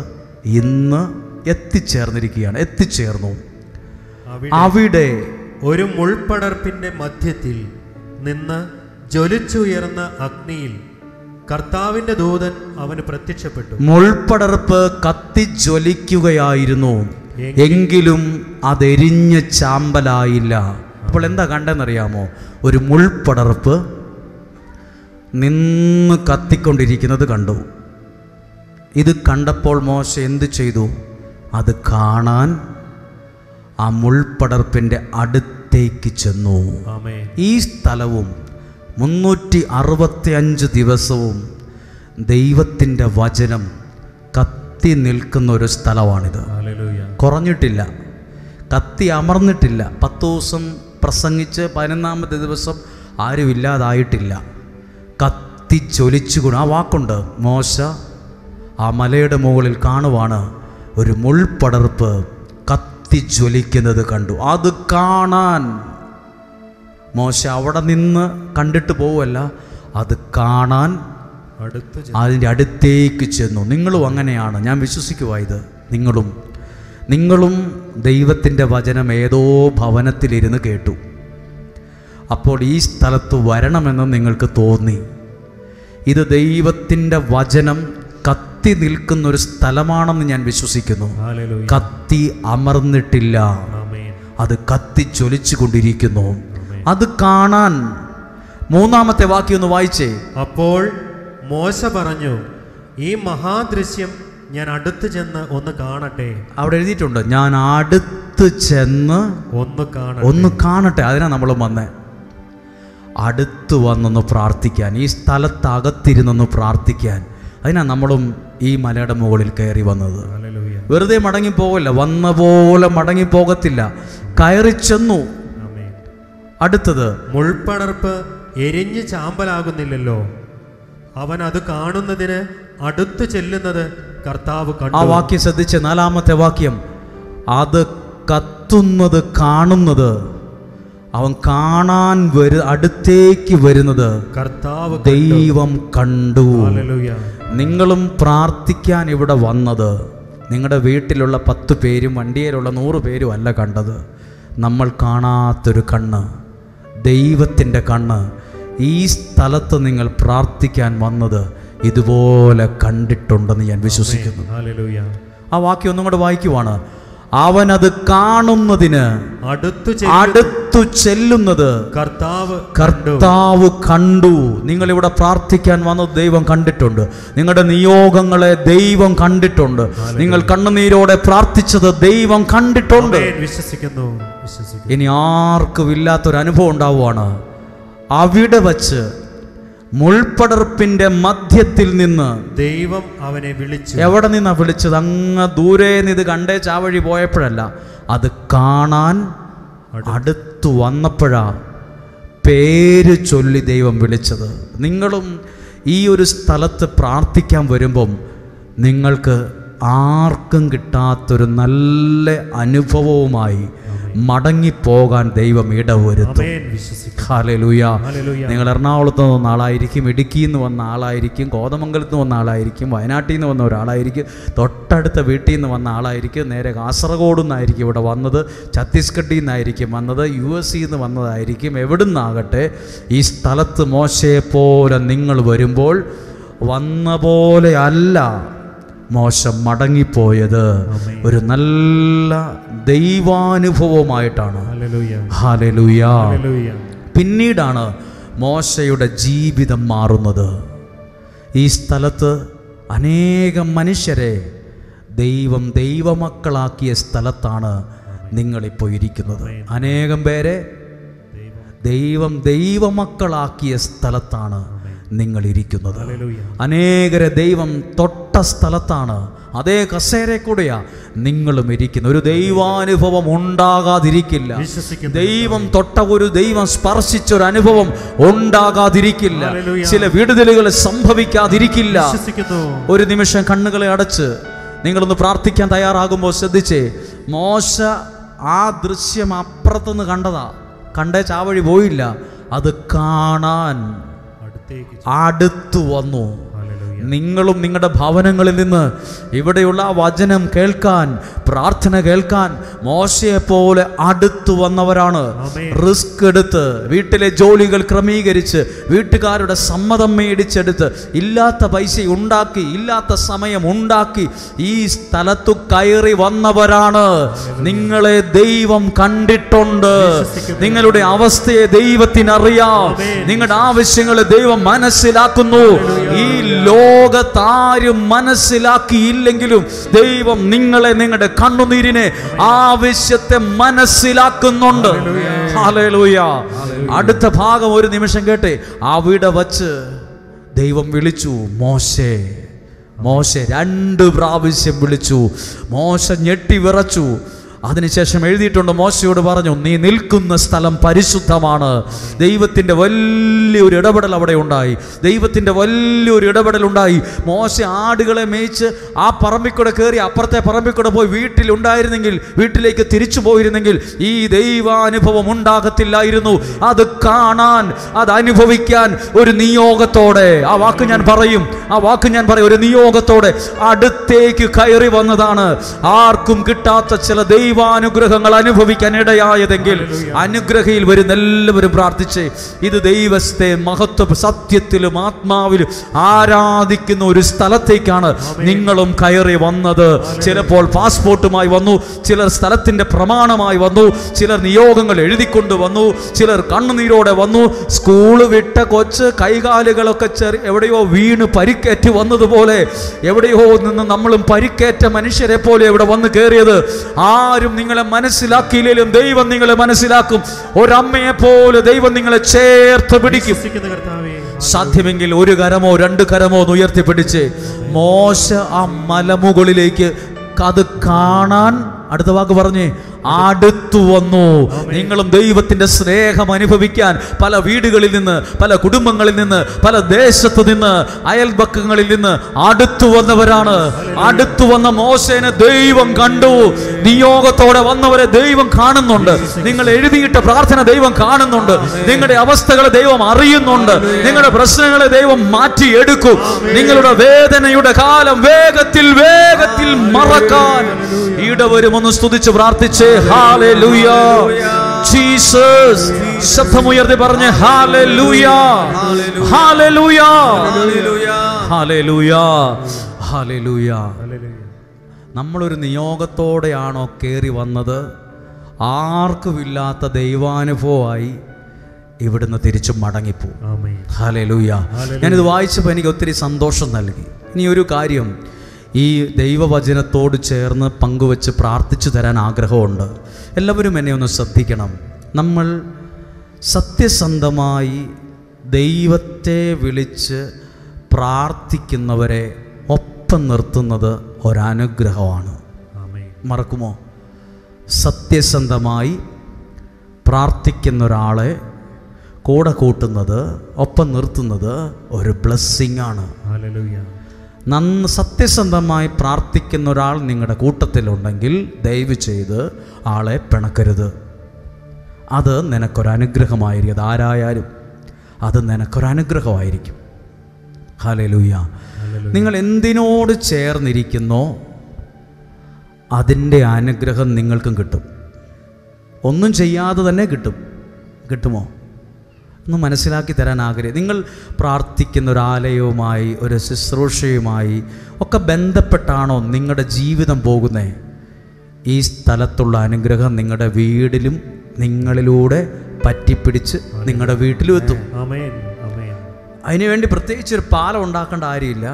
ഇന്ന് എത്തിച്ചേർന്നു. അവിടെ ഒരു മുൾപടർപ്പിന്റെ മധ്യത്തിൽ നിന്ന് ജ്വലിച്ചുയർന്ന അഗ്നിയിൽ കർത്താവിന്റെ ദൂതൻ അവന് പ്രത്യക്ഷപ്പെട്ടു. മുൾപടർപ്പ് കത്തിജ്വലിക്കുകയായിരുന്നു, എങ്കിലും അതെരിഞ്ഞ ചാമ്പലായില്ല. അപ്പോൾ എന്താ കണ്ടെന്നറിയാമോ? ഒരു മുൾപടർപ്പ് നിന്ന് കത്തിക്കൊണ്ടിരിക്കുന്നത് കണ്ടു. ഇത് കണ്ടപ്പോൾ മോശ എന്ത് ചെയ്തു? അത് കാണാൻ ആ മുൾപടർപ്പിൻ്റെ അടുത്തേക്ക് ചെന്നു. ഈ സ്ഥലവും 365 ദിവസവും ദൈവത്തിൻ്റെ വചനം കത്തി നിൽക്കുന്ന ഒരു സ്ഥലമാണിത്. കുറഞ്ഞിട്ടില്ല, കത്തി അമർന്നിട്ടില്ല. 10 ദിവസം പ്രസംഗിച്ച് 11ാമത്തെ ദിവസം ആരുമില്ലാതായിട്ടില്ല. കത്തി ജ്വലിച്ചുകൊണ്ട് ആ വാക്കുണ്ട്. മോശ ആ മലയുടെ മുകളിൽ കാണുവാണ് ഒരു മുൾപടർപ്പ് കത്തി ജ്വലിക്കുന്നത് കണ്ടു. അത് കാണാൻ മോശ അവിടെ നിന്ന് കണ്ടിട്ട് പോവല്ല, അത് കാണാൻ അതിൻ്റെ അടുത്തേക്ക് ചെന്നു. നിങ്ങളും അങ്ങനെയാണ്, ഞാൻ വിശ്വസിക്കുക. ഇത് നിങ്ങളും ദൈവത്തിൻ്റെ വചനം ഏതോ ഭവനത്തിലിരുന്ന് കേട്ടു. അപ്പോൾ ഈ സ്ഥലത്ത് വരണമെന്ന് നിങ്ങൾക്ക് തോന്നി. ഇത് ദൈവത്തിൻ്റെ വചനം കത്തി നിൽക്കുന്നൊരു സ്ഥലമാണെന്ന് ഞാൻ വിശ്വസിക്കുന്നു. കത്തി അമർന്നിട്ടില്ല, അത് കത്തി ജ്വലിച്ചു കൊണ്ടിരിക്കുന്നു. അത് കാണാൻ 3-ാമത്തെ വാക്യം ഒന്ന് വായിച്ചേ. അപ്പോൾ മോശ പറഞ്ഞു, ഈ മഹാദൃശ്യം ഞാൻ അടുത്ത് ചെന്ന് ഒന്ന് കാണട്ടെ. അവിടെ എഴുതിയിട്ടുണ്ട്, ഞാൻ അടുത്ത് ചെന്ന് ഒന്ന് കാണട്ടെ. അതിനാ നമ്മൾ വന്നേ, അടുത്ത് വന്നൊന്ന് പ്രാർത്ഥിക്കാൻ, ഈ സ്ഥലത്തകത്തിരുന്നൊന്ന് പ്രാർത്ഥിക്കാൻ. അതിനാ നമ്മളും ഈ മലയുടെ മുകളിൽ കയറി വന്നത്. വെറുതെ മടങ്ങിപ്പോകല്ല, വന്ന പോലെ മടങ്ങിപ്പോകത്തില്ല, കയറി ചെന്നു. അടുത്തത്, മുൾപടർപ്പ് എരിഞ്ഞ് ചാമ്പലാകുന്നില്ലല്ലോ, അവൻ അത് കാണുന്നതിന് അടുത്ത് ചെല്ലുന്നത് കർത്താവ് കണ്ടു. ആ വാക്യം ശ്രദ്ധിച്ച്, 4-ാമത്തെ വാക്യം, അത് കത്തുന്നത് കാണുന്നത്, അവൻ കാണാൻ അടുത്തേക്ക് വരുന്നത് കർത്താവ് ദൈവം കണ്ടു. നിങ്ങളും പ്രാർത്ഥിക്കാൻ ഇവിടെ വന്നത് നിങ്ങളുടെ വീട്ടിലുള്ള 10 പേരും വണ്ടിയിലുള്ള 100 പേരും അല്ല കണ്ടത്. നമ്മൾ കാണാത്തൊരു കണ്ണ്, ദൈവത്തിൻ്റെ കണ്ണ്. ഈ സ്ഥലത്ത് നിങ്ങൾ പ്രാർത്ഥിക്കാൻ വന്നത് ഇതുപോലെ കണ്ടിട്ടുണ്ടെന്ന് ഞാൻ വിശ്വസിക്കുന്നു. ആ വാക്യം ഒന്നും കൂടെ വായിക്കുവാണ്. അവനത് കാണുന്നതിന് അടുത്തു ചെല്ലുന്നത് കർത്താവ് കണ്ടു. നിങ്ങളിവിടെ പ്രാർത്ഥിക്കാൻ വന്നത് ദൈവം കണ്ടിട്ടുണ്ട്. നിങ്ങളുടെ നിയോഗങ്ങളെ ദൈവം കണ്ടിട്ടുണ്ട്. നിങ്ങൾ കണ്ണുനീരോടെ പ്രാർത്ഥിച്ചത് ദൈവം കണ്ടിട്ടുണ്ട്. വിശ്വസിക്കുന്നു. ഇനി ആർക്കും ഇല്ലാത്തൊരു അനുഭവം ഉണ്ടാവുകയാണ്. അവിടെ വച്ച് മുൾപടർപ്പിന്റെ മധ്യത്തിൽ നിന്ന് ദൈവം അവനെ വിളിച്ചു. എവിടെ നിന്നാ വിളിച്ചത്? അങ്ങ് ദൂരെ നിന്ന് ഇത് കണ്ടേ ചാവഴി പോയപ്പോഴല്ല, അത് കാണാൻ അടുത്തു വന്നപ്പോഴാ പേര് ചൊല്ലി ദൈവം വിളിച്ചത്. നിങ്ങളും ഈ ഒരു സ്ഥലത്ത് പ്രാർത്ഥിക്കാൻ വരുമ്പം നിങ്ങൾക്ക് ആർക്കും കിട്ടാത്തൊരു നല്ല അനുഭവവുമായി മടങ്ങിപ്പോകാൻ ദൈവം ഇടവരുത്തും. ഹല്ലേലൂയ. നിങ്ങൾ എറണാകുളത്ത് നിന്ന് വന്ന ആളായിരിക്കും, ഇടുക്കിയിൽ നിന്ന് വന്ന ആളായിരിക്കും, കോതമംഗലത്ത് നിന്ന് വന്ന ആളായിരിക്കും, വയനാട്ടിൽ നിന്ന് വന്ന ഒരാളായിരിക്കും, തൊട്ടടുത്ത വീട്ടിൽ നിന്ന് വന്ന ആളായിരിക്കും, നേരെ കാസർഗോഡ് നിന്നായിരിക്കും ഇവിടെ വന്നത്, ഛത്തീസ്ഗഡിൽ നിന്നായിരിക്കും വന്നത്, US നിന്ന് വന്നതായിരിക്കും. എവിടുന്നാകട്ടെ, ഈ സ്ഥലത്ത് മോശയെപ്പോലെ നിങ്ങൾ വരുമ്പോൾ വന്ന പോലെ അല്ല മോശ മടങ്ങിപ്പോയത്, ഒരു നല്ല ദൈവാനുഭവമായിട്ടാണ്. ഹല്ലേലൂയ. പിന്നീടാണ് മോശയുടെ ജീവിതം മാറുന്നത്. ഈ സ്ഥലത്ത് അനേകം മനുഷ്യരെ ദൈവം ദൈവമക്കളാക്കിയ സ്ഥലത്താണ് നിങ്ങളിപ്പോൾ ഇരിക്കുന്നത്. അനേകം പേരെ ദൈവം ദൈവമക്കളാക്കിയ സ്ഥലത്താണ് നിങ്ങളിരിക്കുന്നത്. അനേകരെ ദൈവം തൊട്ട സ്ഥലത്താണ്, അതേ കസേര കൂടെയാ നിങ്ങളും ഇരിക്കുന്നത്. ഒരു ദൈവാനുഭവം ഉണ്ടാകാതിരിക്കില്ല. ദൈവം തൊട്ട ഒരു ദൈവം സ്പർശിച്ച ഒരു അനുഭവം ഉണ്ടാകാതിരിക്കില്ല. ചില വിടുതലുകൾ സംഭവിക്കാതിരിക്കില്ല. ഒരു നിമിഷം കണ്ണുകളെ അടച്ച് നിങ്ങളൊന്ന് പ്രാർത്ഥിക്കാൻ തയ്യാറാകുമ്പോൾ ശ്രദ്ധിച്ചേ. മോശ ആ ദൃശ്യം അപ്പുറത്തുനിന്ന് കണ്ടതാ, കണ്ടേ ചാവഴി പോയില്ല, അത് കാണാൻ അടുത്തു വന്നു. നിങ്ങളും നിങ്ങളുടെ ഭവനങ്ങളിൽ നിന്ന് ഇവിടെയുള്ള വചനം കേൾക്കാൻ, പ്രാർത്ഥന കേൾക്കാൻ മോശയെപ്പോലെ അടുത്തു വന്നവരാണ്. റിസ്ക് എടുത്ത് വീട്ടിലെ ജോലികൾ ക്രമീകരിച്ച് വീട്ടുകാരുടെ സമ്മതം മേടിച്ചെടുത്ത് ഇല്ലാത്ത പൈസ ഉണ്ടാക്കി, ഇല്ലാത്ത സമയം ഉണ്ടാക്കി ഈ സ്ഥലത്തു കയറി വന്നവരാണ്. നിങ്ങളെ ദൈവം കണ്ടിട്ടുണ്ട്. നിങ്ങളുടെ അവസ്ഥയെ ദൈവത്തിനറിയാം. നിങ്ങളുടെ ആവശ്യങ്ങളെ ദൈവം മനസ്സിലാക്കുന്നു. ഈ ലോകത്താരും മനസ്സിലാക്കിയില്ലെങ്കിലും ദൈവം നിങ്ങളെ, നിങ്ങളുടെ കണ്ണുനീരിനെ, ആവശ്യത്തെ മനസ്സിലാക്കുന്നുണ്ട്. ഹല്ലേലൂയ. അടുത്ത ഭാഗം ഒരു നിമിഷം കേട്ടെ. അവിടെ വച്ച് ദൈവം വിളിച്ചു, മോശേ. മോശ 2 പ്രാവശ്യം വിളിച്ചു. മോശ ഞെട്ടി വിറച്ചു. അതിനുശേഷം എഴുതിയിട്ടുണ്ട്, മോശയോട് പറഞ്ഞു, നീ നിൽക്കുന്ന സ്ഥലം പരിശുദ്ധമാണ്. ദൈവത്തിൻ്റെ വലിയൊരു ഇടപെടൽ അവിടെ ഉണ്ടായി. ദൈവത്തിൻ്റെ വലിയൊരു ഇടപെടൽ ഉണ്ടായി. മോശ ആടുകളെ മേയിച്ച് ആ പറമ്പിക്കൂടെ കയറി അപ്പുറത്തെ പറമ്പിക്കൂടെ പോയി വീട്ടിലുണ്ടായിരുന്നെങ്കിൽ, വീട്ടിലേക്ക് തിരിച്ചു പോയിരുന്നെങ്കിൽ ഈ ദൈവാനുഭവം ഉണ്ടാകത്തില്ലായിരുന്നു. അത് കാണാൻ, അത് അനുഭവിക്കാൻ ഒരു നിയോഗത്തോടെ, ആ വാക്ക് ഞാൻ പറയും, ഒരു നിയോഗത്തോടെ അടുത്തേക്ക് കയറി വന്നതാണ്. ആർക്കും കിട്ടാത്ത ചില ദൈവാനുഗ്രഹങ്ങൾ അനുഭവിക്കാൻ ഇടയായതെങ്കിൽ അനുഗ്രഹയിൽ വരുന്ന എല്ലാവരും പ്രാർത്ഥിച്ച്, ഇത് ദൈവത്തെ മഹത്വ സത്യത്തിലും ആത്മാവിലും ആരാധിക്കുന്ന ഒരു സ്ഥലത്തേക്കാണ് നിങ്ങളും കയറി വന്നത്. ചിലപ്പോൾ പാസ്പോർട്ടുമായി വന്നു, ചിലർ സ്ഥലത്തിന്റെ പ്രമാണമായി വന്നു, ചിലർ നിയോഗങ്ങൾ എഴുതിക്കൊണ്ട് വന്നു, ചിലർ കണ്ണുനീരോടെ വന്നു. സ്കൂള് വിട്ട കൊച്ച് കൈകാലുകളൊക്കെ എവിടെയോ വീണ് പരിക്കേറ്റ് വന്നതുപോലെ എവിടെയോ നിന്ന് നമ്മളും പരിക്കേറ്റ മനുഷ്യരെ പോലെ ഇവിടെ വന്ന് കയറിയത്. ആരും നിങ്ങളെ മനസ്സിലാക്കിയില്ലെങ്കിലും ദൈവം നിങ്ങളെ മനസ്സിലാക്കും. ഒരമ്മയെ പോലെ ദൈവം നിങ്ങളെ ചേർത്ത് പിടിക്കും. സാധ്യമെങ്കിൽ 1 കരമോ 2 കരമോ ഉയർത്തിപ്പിടിച്ച് മോശ ആ മലമുകളിലേക്ക് അത് കാണാൻ, അടുത്ത വാക്ക് പറഞ്ഞേ, അടുത്തു വന്നു. നിങ്ങളും ദൈവത്തിന്റെ സ്നേഹം അനുഭവിക്കാൻ പല വീടുകളിൽ നിന്ന്, പല കുടുംബങ്ങളിൽ നിന്ന്, പല ദേശത്തു നിന്ന്, അയൽപക്കങ്ങളിൽ നിന്ന് അടുത്തു വന്നവരാണ്. അടുത്തു വന്ന മോശേനെ ദൈവം കണ്ടു. നിയോഗത്തോടെ വന്നവരെ ദൈവം കാണുന്നുണ്ട്. നിങ്ങൾ എഴുതിയിട്ട പ്രാർത്ഥന ദൈവം കാണുന്നുണ്ട്. നിങ്ങളുടെ അവസ്ഥകളെ ദൈവം അറിയുന്നുണ്ട്. നിങ്ങളുടെ പ്രശ്നങ്ങളെ ദൈവം മാറ്റിയെടുക്കും. നിങ്ങളുടെ വേദനയുടെ കാലം വേഗത്തിൽ വേഗത്തിൽ മറക്കാൻ ഇടവരുമെന്ന് സ്തുതിച്ച് പ്രാർത്ഥിച്ച് ഹല്ലേലൂയ. ജീസസ്. ശബ്ദമുയർത്തി പറഞ്ഞ് ഹല്ലേലൂയ, ഹല്ലേലൂയ, ഹല്ലേലൂയ, ഹല്ലേലൂയ. നമ്മളൊരു നിയോഗത്തോടെയാണോ കയറി വന്നത്? ആർക്കുമില്ലാത്ത ദൈവാനുഭവമായി ഇവിടുന്ന് തിരിച്ചു മടങ്ങിപ്പോ. ഹല്ലേലൂയ. ഞാനിത് വായിച്ചപ്പോൾ എനിക്ക് ഒത്തിരി സന്തോഷം നൽകി. ഇനി ഒരു കാര്യം ഈ ദൈവവചനത്തോട് ചേർന്ന് പങ്കുവെച്ച് പ്രാർത്ഥിച്ചു തരാൻ ആഗ്രഹമുണ്ട്. എല്ലാവരും എന്നെ ഒന്ന് ശ്രദ്ധിക്കണം. നമ്മൾ സത്യസന്ധമായി ദൈവത്തെ വിളിച്ച് പ്രാർത്ഥിക്കുന്നവരെ ഒപ്പം നിർത്തുന്നത് ഒരനുഗ്രഹമാണ്. മറക്കുമോ? സത്യസന്ധമായി പ്രാർത്ഥിക്കുന്ന ഒരാളെ കൂടെ കൂട്ടുന്നത്, ഒപ്പം നിർത്തുന്നത് ഒരു ബ്ലെസ്സിങ് ആണ്. സത്യസന്ധമായി പ്രാർത്ഥിക്കുന്ന ഒരാൾ നിങ്ങളുടെ കൂട്ടത്തിലുണ്ടെങ്കിൽ ദയവ് ചെയ്ത് ആളെ പിണക്കരുത്. അത് നിനക്കൊരനുഗ്രഹമായിരിക്കും. അത് ആരായാലും അത് നിനക്കൊരനുഗ്രഹമായിരിക്കും. ഹല്ലേലൂയ. നിങ്ങൾ എന്തിനോട് ചേർന്നിരിക്കുന്നോ അതിൻ്റെ അനുഗ്രഹം നിങ്ങൾക്കും കിട്ടും. ഒന്നും ചെയ്യാതെ തന്നെ കിട്ടും. കിട്ടുമോ? ഒന്ന് മനസ്സിലാക്കി തരാൻ ആഗ്രഹം. നിങ്ങൾ പ്രാർത്ഥിക്കുന്ന ഒരു ആലയവുമായി, ഒരു ശുശ്രൂഷയുമായി ഒക്കെ ബന്ധപ്പെട്ടാണോ നിങ്ങളുടെ ജീവിതം പോകുന്നത്? ഈ സ്ഥലത്തുള്ള അനുഗ്രഹം നിങ്ങളുടെ വീടിലും നിങ്ങളിലൂടെ പറ്റിപ്പിടിച്ച് നിങ്ങളുടെ വീട്ടിലും എത്തും. അതിനുവേണ്ടി പ്രത്യേകിച്ചൊരു പാലം ഉണ്ടാക്കേണ്ട കാര്യമില്ല.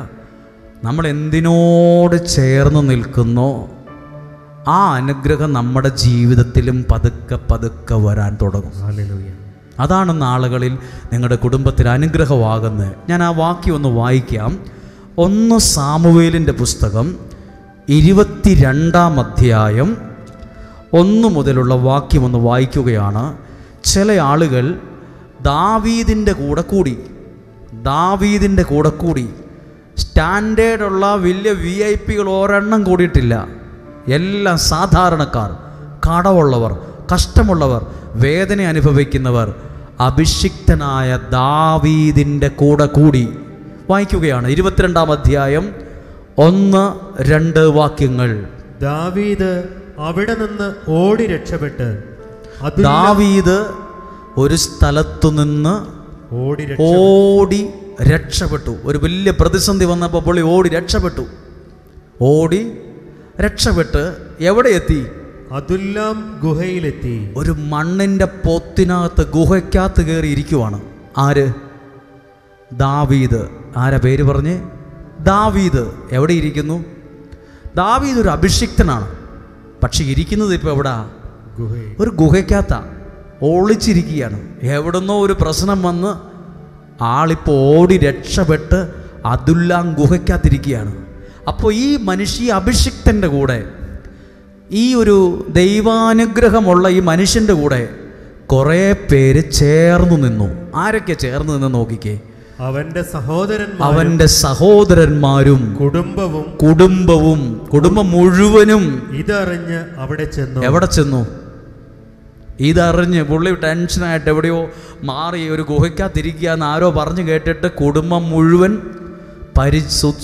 നമ്മൾ എന്തിനോട് ചേർന്ന് നിൽക്കുന്നോ ആ അനുഗ്രഹം നമ്മുടെ ജീവിതത്തിലും പതുക്കെ പതുക്കെ വരാൻ തുടങ്ങും. അതാണ് നാളുകളിൽ നിങ്ങളുടെ കുടുംബത്തിൽ അനുഗ്രഹമാകുന്നത്. ഞാൻ ആ വാക്യം ഒന്ന് വായിക്കാം. 1 സാമുവേലിൻ്റെ പുസ്തകം 22-ാം അധ്യായം 1 മുതലുള്ള വാക്യം ഒന്ന് വായിക്കുകയാണ്. ചില ആളുകൾ ദാവീദിൻ്റെ കൂടെ കൂടി സ്റ്റാൻഡേർഡുള്ള വലിയ VIP-കൾ ഒരെണ്ണം കൂടിയിട്ടില്ല. എല്ലാം സാധാരണക്കാർ, കടമുള്ളവർ, കഷ്ടമുള്ളവർ, വേദന അനുഭവിക്കുന്നവർ അഭിഷിക്തനായ ദാവീദിൻ്റെ കൂടെ കൂടി. വായിക്കുകയാണ് 22-ാം അധ്യായം 1-2 വാക്യങ്ങൾ. ദാവീദ് അവിടെ നിന്ന് ഓടി രക്ഷപ്പെട്ട്. ദാവീദ് ഒരു സ്ഥലത്തു നിന്ന് ഓടി രക്ഷപ്പെട്ടു. ഒരു വലിയ പ്രതിസന്ധി വന്നപ്പോൾ പുള്ളി ഓടി രക്ഷപ്പെട്ട് എവിടെ എത്തി? അദുല്ലാം ഗുഹയിലെത്തി. ഒരു മണ്ണിൻ്റെ പൊത്തിനകത്ത് ഗുഹയ്ക്കകത്ത് കയറി ഇരിക്കുവാണ്. ആര്? ദാവീദ്. ആരാ പേര് പറഞ്ഞ്? ദാവീദ്. എവിടെ ഇരിക്കുന്നു? ദാവീദ് ഒരു അഭിഷിക്തനാണ്. പക്ഷെ ഇരിക്കുന്നത് ഇപ്പോൾ എവിടാ? ഒരു ഗുഹയ്ക്കകത്താ, ഒളിച്ചിരിക്കുകയാണ്. എവിടുന്നോ ഒരു പ്രശ്നം വന്ന് ആളിപ്പോൾ ഓടി രക്ഷപ്പെട്ട് അദുല്ലാം ഗുഹയ്ക്കകത്തിരിക്കുകയാണ്. അപ്പോൾ ഈ അഭിഷിക്തൻ്റെ കൂടെ, ഈ ഒരു ദൈവാനുഗ്രഹമുള്ള ഈ മനുഷ്യൻ്റെ കൂടെ കുറേ പേര് ചേർന്നു നിന്നു. ആരൊക്കെ ചേർന്ന് നിന്ന് നോക്കിക്കേ? അവന്റെ സഹോദരന്മാരും കുടുംബം മുഴുവനും ഇതറിഞ്ഞ് അവിടെ ചെന്നു. എവിടെ ചെന്നു? ഇതറിഞ്ഞ് പുള്ളി ടെൻഷനായിട്ട് എവിടെയോ മാറി ഒരു ഗുഹയ്ക്കകത്തിരിക്കുക എന്ന് ആരോ പറഞ്ഞു കേട്ടിട്ട് കുടുംബം മുഴുവൻ,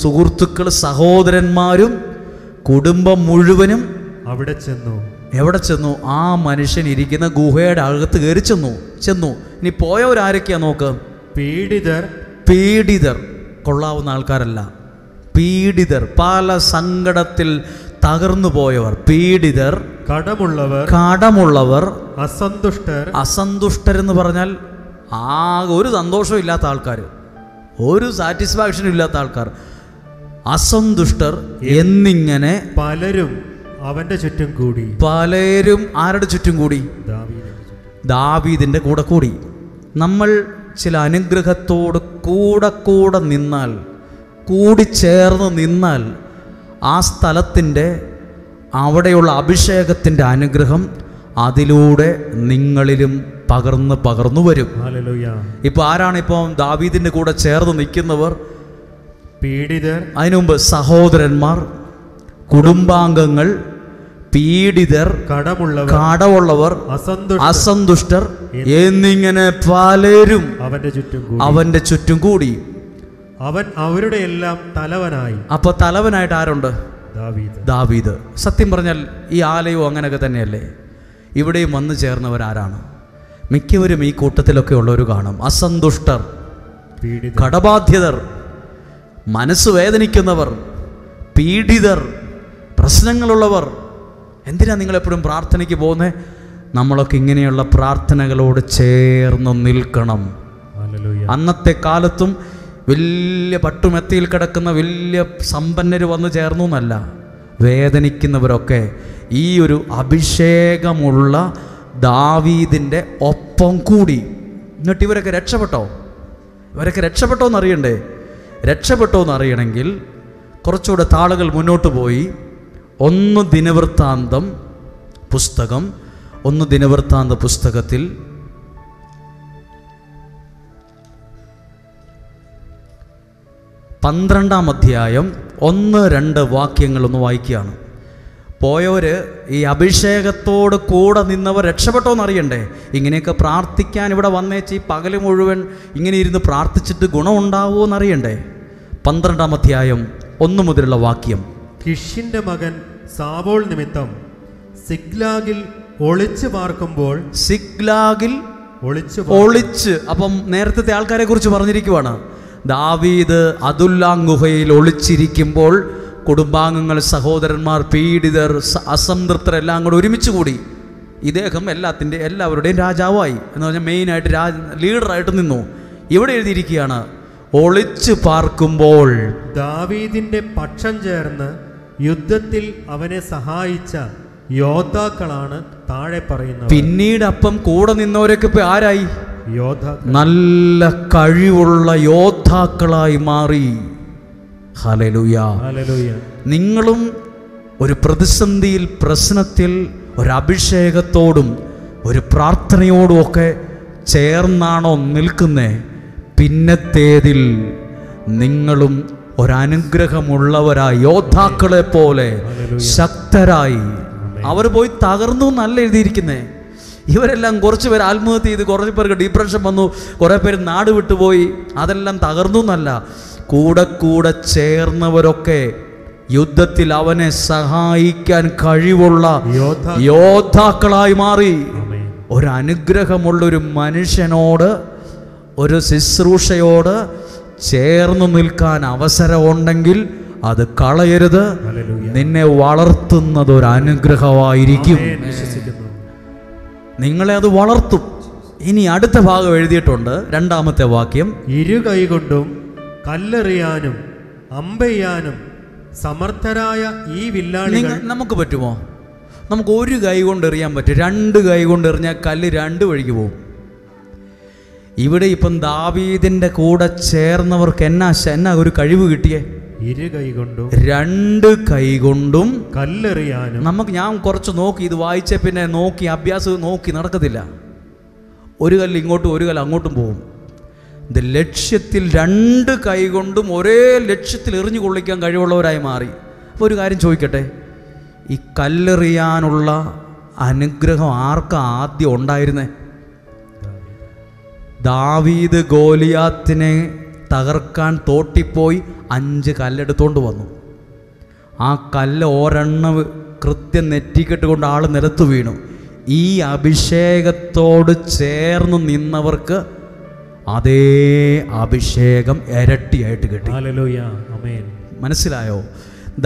സുഹൃത്തുക്കൾ, സഹോദരന്മാരും കുടുംബം മുഴുവനും അവിടെ ചെന്നു. എവിടെ ചെന്നു? ആ മനുഷ്യൻ ഇരിക്കുന്ന ഗുഹയുടെ അകത്ത് കയറി ചെന്നു. ഇനി പോയവരാരൊക്കെയാ നോക്ക്? പീഡിതർ. കൊള്ളാവുന്ന ആൾക്കാരല്ല. പീഡിതർ, പല സങ്കടത്തിൽ തകർന്നു പോയവർ. പീഡിതർ, കടമുള്ളവർ, അസന്തുഷ്ടർ എന്ന് പറഞ്ഞാൽ ഒരു സന്തോഷവും ഇല്ലാത്ത ആൾക്കാർ, ഒരു സാറ്റിസ്ഫാക്ഷനും ഇല്ലാത്ത ആൾക്കാർ, അസന്തുഷ്ടർ എന്നിങ്ങനെ പലരും അവന്റെ ചുറ്റും കൂടി. പലരും ആരുടെ ചുറ്റും കൂടി? ദാവീദിന്റെ കൂടെ കൂടി. നമ്മൾ ചില അനുഗ്രഹത്തോട് കൂടെ നിന്നാൽ, കൂടിച്ചേർന്ന് നിന്നാൽ ആ സ്ഥലത്തിൻ്റെ അവിടെയുള്ള അഭിഷേകത്തിൻ്റെ അനുഗ്രഹം അതിലൂടെ നിങ്ങളിലും പകർന്നു വരും. ഇപ്പോൾ ആരാണിപ്പോൾ ദാവീദിൻ്റെ കൂടെ ചേർന്ന് നിൽക്കുന്നവർ? പീഡിതർ. അതിനു മുമ്പ് സഹോദരന്മാർ, കുടുംബാംഗങ്ങൾ, പീഡിതർ, കടമുള്ളവർ, അസന്തുഷ്ടർ എന്നിങ്ങനെ പലരും അവന്റെ ചുറ്റും കൂടി. അവൻ അവരുടെ എല്ലാം തലവനായി. അപ്പൊ തലവനായിട്ട് ആരുണ്ട്? ദാവീദ്. സത്യം പറഞ്ഞാൽ ഈ ആലയവും അങ്ങനെയൊക്കെ തന്നെയല്ലേ? ഇവിടെയും വന്നു ചേർന്നവരാരാണ്? മിക്കവരും ഈ കൂട്ടത്തിലൊക്കെ ഉള്ളവർ കാണും. അസന്തുഷ്ടർ, കടബാധ്യതർ, മനസ്സ് വേദനിക്കുന്നവർ, പീഡിതർ, പ്രശ്നങ്ങളുള്ളവർ. എന്തിനാ നിങ്ങളെപ്പോഴും പ്രാർത്ഥനയ്ക്ക് പോകുന്നത്? നമ്മളൊക്കെ ഇങ്ങനെയുള്ള പ്രാർത്ഥനകളോട് ചേർന്ന് നിൽക്കണം. അന്നത്തെ കാലത്തും വലിയ പട്ടുമെത്തിയിൽ കിടക്കുന്ന വലിയ സമ്പന്നർ വന്നു ചേർന്നു എന്നല്ല, വേദനിക്കുന്നവരൊക്കെ ഈ ഒരു അഭിഷേകമുള്ള ദാവീദിൻ്റെ ഒപ്പം കൂടി. എന്നിട്ട് ഇവരൊക്കെ രക്ഷപ്പെട്ടോ? ഇവരൊക്കെ രക്ഷപ്പെട്ടോ എന്നറിയണ്ടേ? രക്ഷപ്പെട്ടോ എന്നറിയണമെങ്കിൽ കുറച്ചുകൂടെ താളുകൾ മുന്നോട്ട് പോയി 1 ദിനവൃത്താന്തം പുസ്തകത്തിൽ 12-ാം അധ്യായം 1-2 വാക്യങ്ങളൊന്ന് വായിക്കുകയാണ്. പോയവർ ഈ അഭിഷേകത്തോട് കൂടെ നിന്നവർ രക്ഷപ്പെട്ടോ എന്നറിയണ്ടേ? ഇങ്ങനെയൊക്കെ പ്രാർത്ഥിക്കാൻ ഇവിടെ വന്നേച്ച് ഈ പകല് മുഴുവൻ ഇങ്ങനെ ഇരുന്ന് പ്രാർത്ഥിച്ചിട്ട് ഗുണമുണ്ടാവുമോ എന്നറിയണ്ടേ? 12-ാം അധ്യായം 1 മുതലുള്ള വാക്യം. കിഷിന്റെ മകൻ സാവോൾ നിമിത്തം സിഗ്ലാഗിൽ ഒളിച്ചു പാർക്കുമ്പോൾ ഒളിച്ച് അപ്പം നേരത്തെ ആൾക്കാരെ കുറിച്ച് പറഞ്ഞിരിക്കുവാണ്. ദാവീദ് അദുല്ലാം ഗുഹയിൽ ഒളിച്ചിരിക്കുമ്പോൾ കുടുംബാംഗങ്ങൾ, സഹോദരന്മാർ, പീഡിതർ, അസംതൃപ്തർ എല്ലാം കൂടെ ഒരുമിച്ച് കൂടി ഇദ്ദേഹം എല്ലാവരുടെയും രാജാവായി എന്ന് പറഞ്ഞാൽ മെയിനായിട്ട് ലീഡറായിട്ട് നിന്നു. ഇവിടെ എഴുതിയിരിക്കുകയാണ്, ഒളിച്ചു പാർക്കുമ്പോൾ ദാവീദിന്റെ പക്ഷം ചേർന്ന് യുദ്ധത്തിൽ അവനെ സഹായിച്ച യോദ്ധാക്കളാണ് താഴെ പറയുന്നത്. പിന്നീട് അപ്പം കൂടെ നിന്നവരൊക്കെ ഇപ്പൊ ആരായി? നല്ല കഴിവുള്ള യോദ്ധാക്കളായി മാറി. ഹല്ലേലൂയ. നിങ്ങളും ഒരു പ്രതിസന്ധിയിൽ, പ്രശ്നത്തിൽ, ഒരഭിഷേകത്തോടും ഒരു പ്രാർത്ഥനയോടും ഒക്കെ ചേർന്നാണോ നിൽക്കുന്നേ? പിന്നത്തേതിൽ നിങ്ങളും ഒരനുഗ്രഹമുള്ളവരായി, യോദ്ധാക്കളെ പോലെ ശക്തരായി. അവർ പോയി തകർന്നു എന്നല്ല എഴുതിയിരിക്കുന്നേ. ഇവരെല്ലാം കുറച്ച് പേര് ആത്മഹത്യ ചെയ്ത്, കുറച്ച് പേർക്ക് ഡിപ്രഷൻ വന്നു, കുറേ പേര് നാട് വിട്ടുപോയി, അതെല്ലാം തകർന്നു എന്നല്ല. കൂടെ ചേർന്നവരൊക്കെ യുദ്ധത്തിൽ അവനെ സഹായിക്കാൻ കഴിവുള്ള യോദ്ധാക്കളായി മാറി. ഒരനുഗ്രഹമുള്ളൊരു മനുഷ്യനോട്, ഒരു ശുശ്രൂഷയോട് ചേർന്ന് നിൽക്കാൻ അവസരമുണ്ടെങ്കിൽ അത് കളയരുത്. നിന്നെ വളർത്തുന്നത് ഒരു അനുഗ്രഹമായിരിക്കും. നിങ്ങളെ അത് വളർത്തും. ഇനി അടുത്ത ഭാഗം എഴുതിയിട്ടുണ്ട്, 2-ാമത്തെ വാക്യം. ഇരു കൈകൊണ്ടും കല്ലെറിയാനും അമ്പെയ്യാനും സമർത്ഥരായ ഈ വില്ലാളികൾ. നമുക്ക് പറ്റുമോ? നമുക്ക് ഒരു കൈ കൊണ്ട് എറിയാൻ പറ്റും. 2 കൈ കൊണ്ട് എറിഞ്ഞാൽ കല്ല് 2 വഴിക്ക് പോകും. ഇവിടെ ഇപ്പം ദാവീദിന്റെ കൂടെ ചേർന്നവർക്ക് എന്നാ ഒരു കഴിവ് കിട്ടിയേ? 2 കൈ കൊണ്ടും കല്ലെറിയാനും. ഞാൻ കുറച്ച് നോക്കി, ഇത് വായിച്ച പിന്നെ നോക്കി, അഭ്യാസം നോക്കി നടക്കത്തില്ല. ഒരു കല്ല് ഇങ്ങോട്ടും ഒരു കല്ല് അങ്ങോട്ടും പോകും. ഇത് ലക്ഷ്യത്തിൽ 2 കൈ കൊണ്ടും ഒരേ ലക്ഷ്യത്തിൽ എറിഞ്ഞു കൊള്ളിക്കാൻ കഴിവുള്ളവരായി മാറി. അപ്പോൾ ഒരു കാര്യം ചോദിക്കട്ടെ, ഈ കല്ലെറിയാനുള്ള അനുഗ്രഹം ആർക്കാ ആദ്യം ഉണ്ടായിരുന്നേ? ദാവീദ് ഗോലിയാത്തിനെ തകർക്കാൻ തോട്ടിപ്പോയി 5 കല്ലെടുത്തോണ്ട് വന്നു. ആ കല്ല് ഒരെണ്ണം കൃത്യം നെറ്റിക്കെട്ടുകൊണ്ട് ആൾ നിലത്ത് വീണു. ഈ അഭിഷേകത്തോട് ചേർന്ന് നിന്നവർക്ക് അതേ അഭിഷേകം ഇരട്ടിയായിട്ട് കിട്ടി. മനസ്സിലായോ?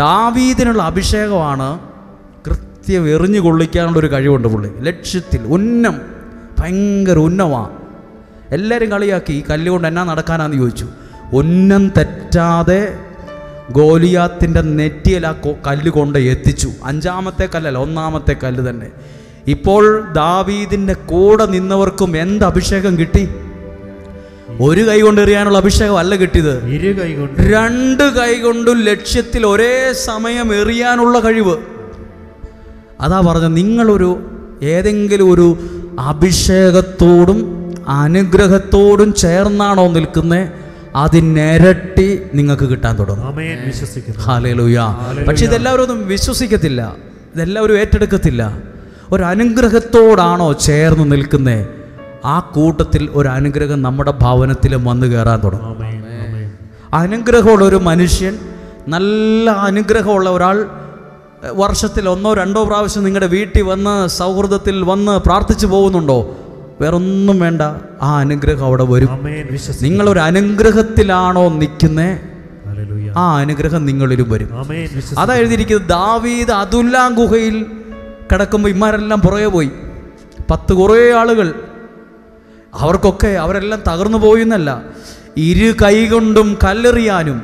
ദാവീദിനുള്ള അഭിഷേകമാണ് കൃത്യം എറിഞ്ഞു കൊള്ളിക്കാനുള്ളൊരു കഴിവുണ്ട് പുള്ളി. ലക്ഷ്യത്തിൽ ഭയങ്കര ഉന്നമാണ്. എല്ലാവരും കളിയാക്കി, ഈ കല്ലുകൊണ്ട് എന്നാ നടക്കാനാന്ന് ചോദിച്ചു. ഉന്നം തെറ്റാതെ ഗോലിയാത്തിൻ്റെ നെറ്റിയിൽ ആ കല്ല് കൊണ്ട് എത്തിച്ചു. 5-ാമത്തെ കല്ലല്ല, 1-ാമത്തെ കല്ല് തന്നെ. ഇപ്പോൾ ദാവീദിൻ്റെ കൂടെ നിന്നവർക്കും എന്ത് അഭിഷേകം കിട്ടി? ഒരു കൈ കൊണ്ട് എറിയാനുള്ള അഭിഷേകം അല്ല കിട്ടിയത്, 2 കൈ കൊണ്ടും ലക്ഷ്യത്തിൽ ഒരേ സമയം എറിയാനുള്ള കഴിവ്. അതാ പറഞ്ഞ, നിങ്ങളൊരു ഏതെങ്കിലും ഒരു അഭിഷേകത്തോടും അനുഗ്രഹത്തോടും ചേർന്നാണോ നിൽക്കുന്നേ, അതിനിരട്ടി നിങ്ങൾക്ക് കിട്ടാൻ തുടങ്ങും. ഹല്ലേലൂയ. പക്ഷെ ഇതെല്ലാവരും ഒന്നും വിശ്വസിക്കത്തില്ല, ഇതെല്ലാവരും ഏറ്റെടുക്കത്തില്ല. ഒരു അനുഗ്രഹത്തോടാണോ ചേർന്ന് നിൽക്കുന്നേ, ആ കൂട്ടത്തിൽ ഒരു അനുഗ്രഹം നമ്മുടെ ഭവനത്തിലും വന്നു കയറാൻ തുടങ്ങും. അനുഗ്രഹമുള്ള ഒരു മനുഷ്യൻ, നല്ല അനുഗ്രഹമുള്ള ഒരാൾ വർഷത്തിൽ 1-2 പ്രാവശ്യം നിങ്ങളുടെ വീട്ടിൽ വന്ന് സൗഹൃദത്തിൽ വന്ന് പ്രാർത്ഥിച്ചു പോകുന്നുണ്ടോ? വേറൊന്നും വേണ്ട, ആ അനുഗ്രഹം അവിടെ വരും. നിങ്ങളൊരു അനുഗ്രഹത്തിലാണോ നിൽക്കുന്നേ, ആ അനുഗ്രഹം നിങ്ങളിലും വരും. അതാ എഴുതിയിരിക്കുന്നത്. ദാവീദ് അദുല്ലാം ഗുഹയിൽ കിടക്കുമ്പോൾ ഇമാരെല്ലാം പുറകെ പോയി. 10 കുറേ ആളുകൾ, അവരെല്ലാം തകർന്നു പോയെന്നല്ല, 2 കൈ കൊണ്ടും കല്ലെറിയാനും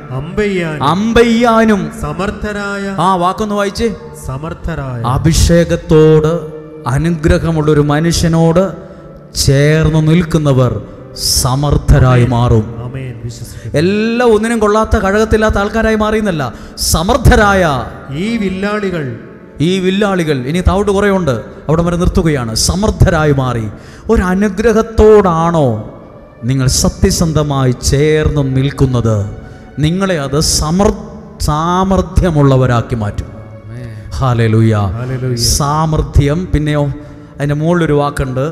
അമ്പെയ്യാനും സമർത്ഥരായ. ആ വാക്കൊന്ന് വായിച്ചേ. സമർത്ഥരായ. അഭിഷേകത്തോട്, അനുഗ്രഹമുള്ളൊരു മനുഷ്യനോട് ചേർന്ന് നിൽക്കുന്നവർ സമർത്ഥരായി മാറും. എല്ലാം ഒന്നിനും കൊള്ളാത്ത കഴകത്തില്ലാത്ത ആൾക്കാരായി മാറിയെന്നല്ല, സമർത്ഥരായ ഈ വില്ലാളികൾ ഇനി താവോട്ട് കുറേ ഉണ്ട്, അവിടെ വരെ നിർത്തുകയാണ്. സമർത്ഥരായി മാറി. ഒരു അനുഗ്രഹത്തോടാണോ നിങ്ങൾ സത്യസന്ധമായി ചേർന്ന് നിൽക്കുന്നത്? നിങ്ങളെ അത് സാമർഥ്യമുള്ളവരാക്കി മാറ്റും. ഹല്ലേലൂയ. സാമർഥ്യം. പിന്നെയോ അതിൻ്റെ മുകളിലൊരു വാക്കുണ്ട്,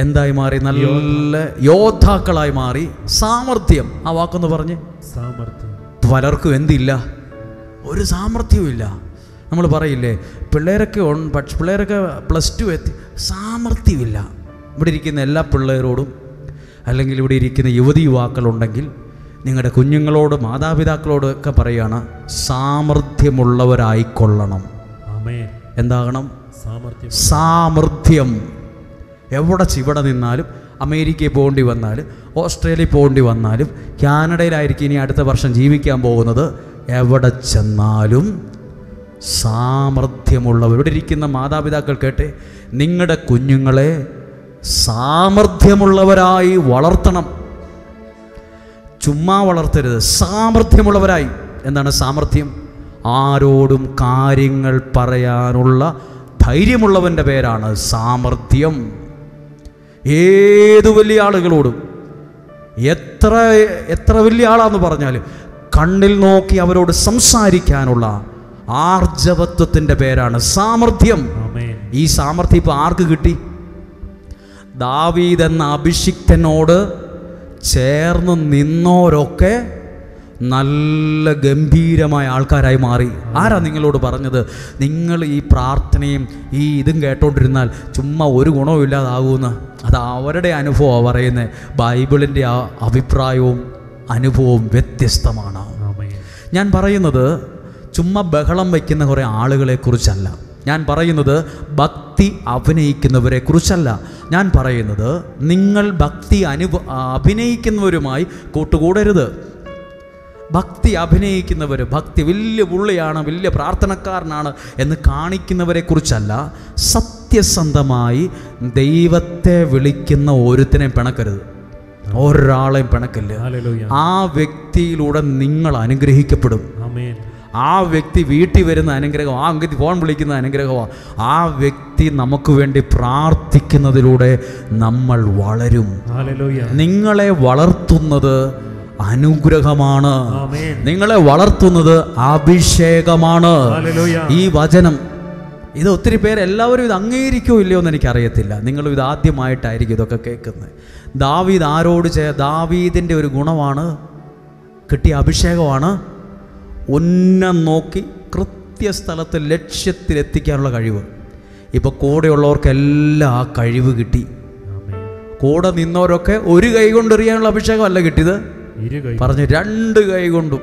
എന്തായി മാറി? നല്ല യോദ്ധാക്കളായി മാറി. സാമർഥ്യം. ആ വാക്കൊന്ന് പറഞ്ഞ്. പലർക്കും എന്തില്ല? ഒരു സാമർഥ്യവും ഇല്ല. നമ്മൾ പറയില്ലേ, പിള്ളേരൊക്കെ +2 എത്തി, സാമർഥ്യമില്ല. ഇവിടെ ഇരിക്കുന്ന എല്ലാ പിള്ളേരോടും അല്ലെങ്കിൽ ഇവിടെ ഇരിക്കുന്ന യുവതി യുവാക്കളുണ്ടെങ്കിൽ നിങ്ങളുടെ കുഞ്ഞുങ്ങളോട് മാതാപിതാക്കളോട് ഒക്കെ പറയുകയാണ്, സാമർഥ്യമുള്ളവരായിക്കൊള്ളണം. എന്താകണം? സാമർഥ്യം. എവിടെ നിന്നാലും, അമേരിക്കയിൽ പോകേണ്ടി വന്നാലും, ഓസ്ട്രേലിയയിൽ പോകേണ്ടി വന്നാലും, കാനഡയിലായിരിക്കും ഇനി അടുത്ത വർഷം ജീവിക്കാൻ പോകുന്നത്, എവിടെ ചെന്നാലും സാമർഥ്യമുള്ളവർ. ഇവിടെ ഇരിക്കുന്ന മാതാപിതാക്കൾ കേട്ടെ, നിങ്ങളുടെ കുഞ്ഞുങ്ങളെ സാമർഥ്യമുള്ളവരായി വളർത്തണം. ചുമ്മാ വളർത്തരുത്, സാമർഥ്യമുള്ളവരായി. എന്താണ് സാമർഥ്യം? ആരോടും കാര്യങ്ങൾ പറയാനുള്ള ധൈര്യമുള്ളവൻ്റെ പേരാണ് സാമർഥ്യം. ഏതു വലിയ ആളുകളോടും, എത്ര വലിയ ആളാന്ന് പറഞ്ഞാലും കണ്ണിൽ നോക്കി അവരോട് സംസാരിക്കാനുള്ള ആർജവത്വത്തിൻ്റെ പേരാണ് സാമർഥ്യം. ഈ സാമർഥ്യം ഇപ്പോൾ ആർക്ക് കിട്ടി? ദാവീദ് എന്ന അഭിഷിക്തനോട് ചേർന്ന് നിന്നോരൊക്കെ നല്ല ഗംഭീരമായ ആൾക്കാരായി മാറി. ആരാ നിങ്ങളോട് പറഞ്ഞത് നിങ്ങൾ ഈ പ്രാർത്ഥനയും ഈ ഇതും കേട്ടോണ്ടിരുന്നാൽ ചുമ്മാ ഒരു ഗുണവും ഇല്ലാതാകുമെന്ന്? അത് അവരുടെ അനുഭവമാണ് പറയുന്നത്. ബൈബിളിൻ്റെ ആ അഭിപ്രായവും അനുഭവവും വ്യത്യസ്തമാണ്. ഞാൻ പറയുന്നത് ചുമ്മാ ബഹളം വയ്ക്കുന്ന കുറേ ആളുകളെ കുറിച്ചല്ല. ഞാൻ പറയുന്നത് ഭക്തി അഭിനയിക്കുന്നവരെ കുറിച്ചല്ല. ഞാൻ പറയുന്നത് നിങ്ങൾ ഭക്തി അഭിനയിക്കുന്നവരുമായി കൂട്ടുകൂടരുത്. ഭക്തി അഭിനയിക്കുന്നവർ, ഭക്തി വലിയ പുള്ളിയാണ്, വലിയ പ്രാർത്ഥനക്കാരനാണ് എന്ന് കാണിക്കുന്നവരെ കുറിച്ചല്ല. സത്യസന്ധമായി ദൈവത്തെ വിളിക്കുന്ന ഒരുത്തിനെയും പിണക്കരുത്, ഒരാളെയും പിണക്കല്ല. ആ വ്യക്തിയിലൂടെ നിങ്ങൾ അനുഗ്രഹിക്കപ്പെടും. ആ വ്യക്തി വീട്ടിൽ വരുന്ന അനുഗ്രഹം, ആ വ്യക്തി ഫോൺ വിളിക്കുന്ന അനുഗ്രഹമാണ്. ആ വ്യക്തി നമുക്ക് വേണ്ടി പ്രാർത്ഥിക്കുന്നതിലൂടെ നമ്മൾ വളരും. നിങ്ങളെ വളർത്തുന്നത് അനുഗ്രഹമാണ്. നിങ്ങളെ വളർത്തുന്നത് അഭിഷേകമാണ്. ഈ വചനം ഇത് ഒത്തിരി പേര് എല്ലാവരും ഇത് അംഗീകരിക്കോ ഇല്ലയോ എന്ന് എനിക്കറിയത്തില്ല. നിങ്ങളും ഇത് ആദ്യമായിട്ടായിരിക്കും ഇതൊക്കെ കേൾക്കുന്നത്. ദാവീദ് ആരോട് ദാവീദിൻ്റെ ഒരു ഗുണമാണ്, കിട്ടിയ അഭിഷേകമാണ്, ഉന്നം നോക്കി കൃത്യസ്ഥലത്ത് ലക്ഷ്യത്തിലെത്തിക്കാനുള്ള കഴിവ്. ഇപ്പോൾ കൂടെയുള്ളവർക്കെല്ലാം ആ കഴിവ് കിട്ടി. കൂടെ നിന്നവരൊക്കെ ഒരു കൈ കൊണ്ട് എറിയാനുള്ള അഭിഷേകമല്ല കിട്ടിയത്, പറഞ്ഞു 2 കൈ കൊണ്ടും.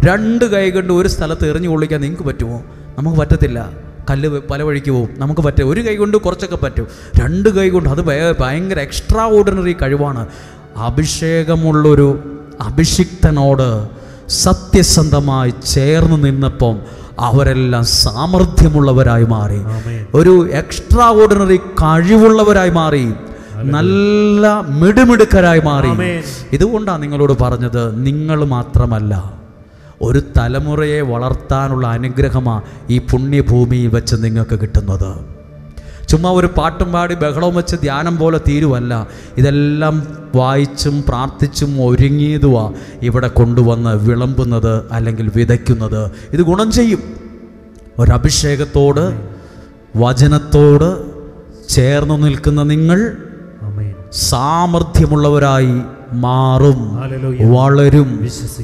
2 കൈ കൊണ്ട് ഒരു സ്ഥലത്ത് എറിഞ്ഞു കൊള്ളിക്കാൻ നിങ്ങൾക്ക് പറ്റുമോ? നമുക്ക് പറ്റത്തില്ല. കല്ല് പല വഴിക്ക് പോകും. നമുക്ക് പറ്റും. ഒരു കൈ കൊണ്ട് കുറച്ചൊക്കെ പറ്റും. 2 കൈ കൊണ്ട് അത് ഭയങ്കര എക്സ്ട്രാ ഓർഡിനറി കഴിവാണ്. അഭിഷേകമുള്ളൊരു അഭിഷിക്തനോട് സത്യസന്ധമായി ചേർന്ന് നിന്നപ്പം അവരെല്ലാം സാമർഥ്യമുള്ളവരായി മാറി. ഒരു എക്സ്ട്രാ ഓർഡിനറി കഴിവുള്ളവരായി മാറി. നല്ല മിടുമിടുക്കരായി മാറി. ഇതുകൊണ്ടാണ് നിങ്ങളോട് പറഞ്ഞത്, നിങ്ങൾ മാത്രമല്ല, ഒരു തലമുറയെ വളർത്താനുള്ള അനുഗ്രഹമാണ് ഈ പുണ്യഭൂമിയിൽ വെച്ച് നിങ്ങൾക്ക് കിട്ടുന്നത്. ചുമ്മാ ഒരു പാട്ടും പാടി ബഹളവും വെച്ച് ധ്യാനം പോലെ തീരുവല്ല. ഇതെല്ലാം വായിച്ചും പ്രാർത്ഥിച്ചും ഒരുങ്ങിയതുവാ ഇവിടെ കൊണ്ടുവന്ന് വിളമ്പുന്നത് അല്ലെങ്കിൽ വിതയ്ക്കുന്നത്. ഇത് ഗുണം ചെയ്യും. ഒരഭിഷേകത്തോട് വചനത്തോട് ചേർന്ന് നിൽക്കുന്ന നിങ്ങൾ സാമർഥ്യമുള്ളവരായി മാറും, വളരും,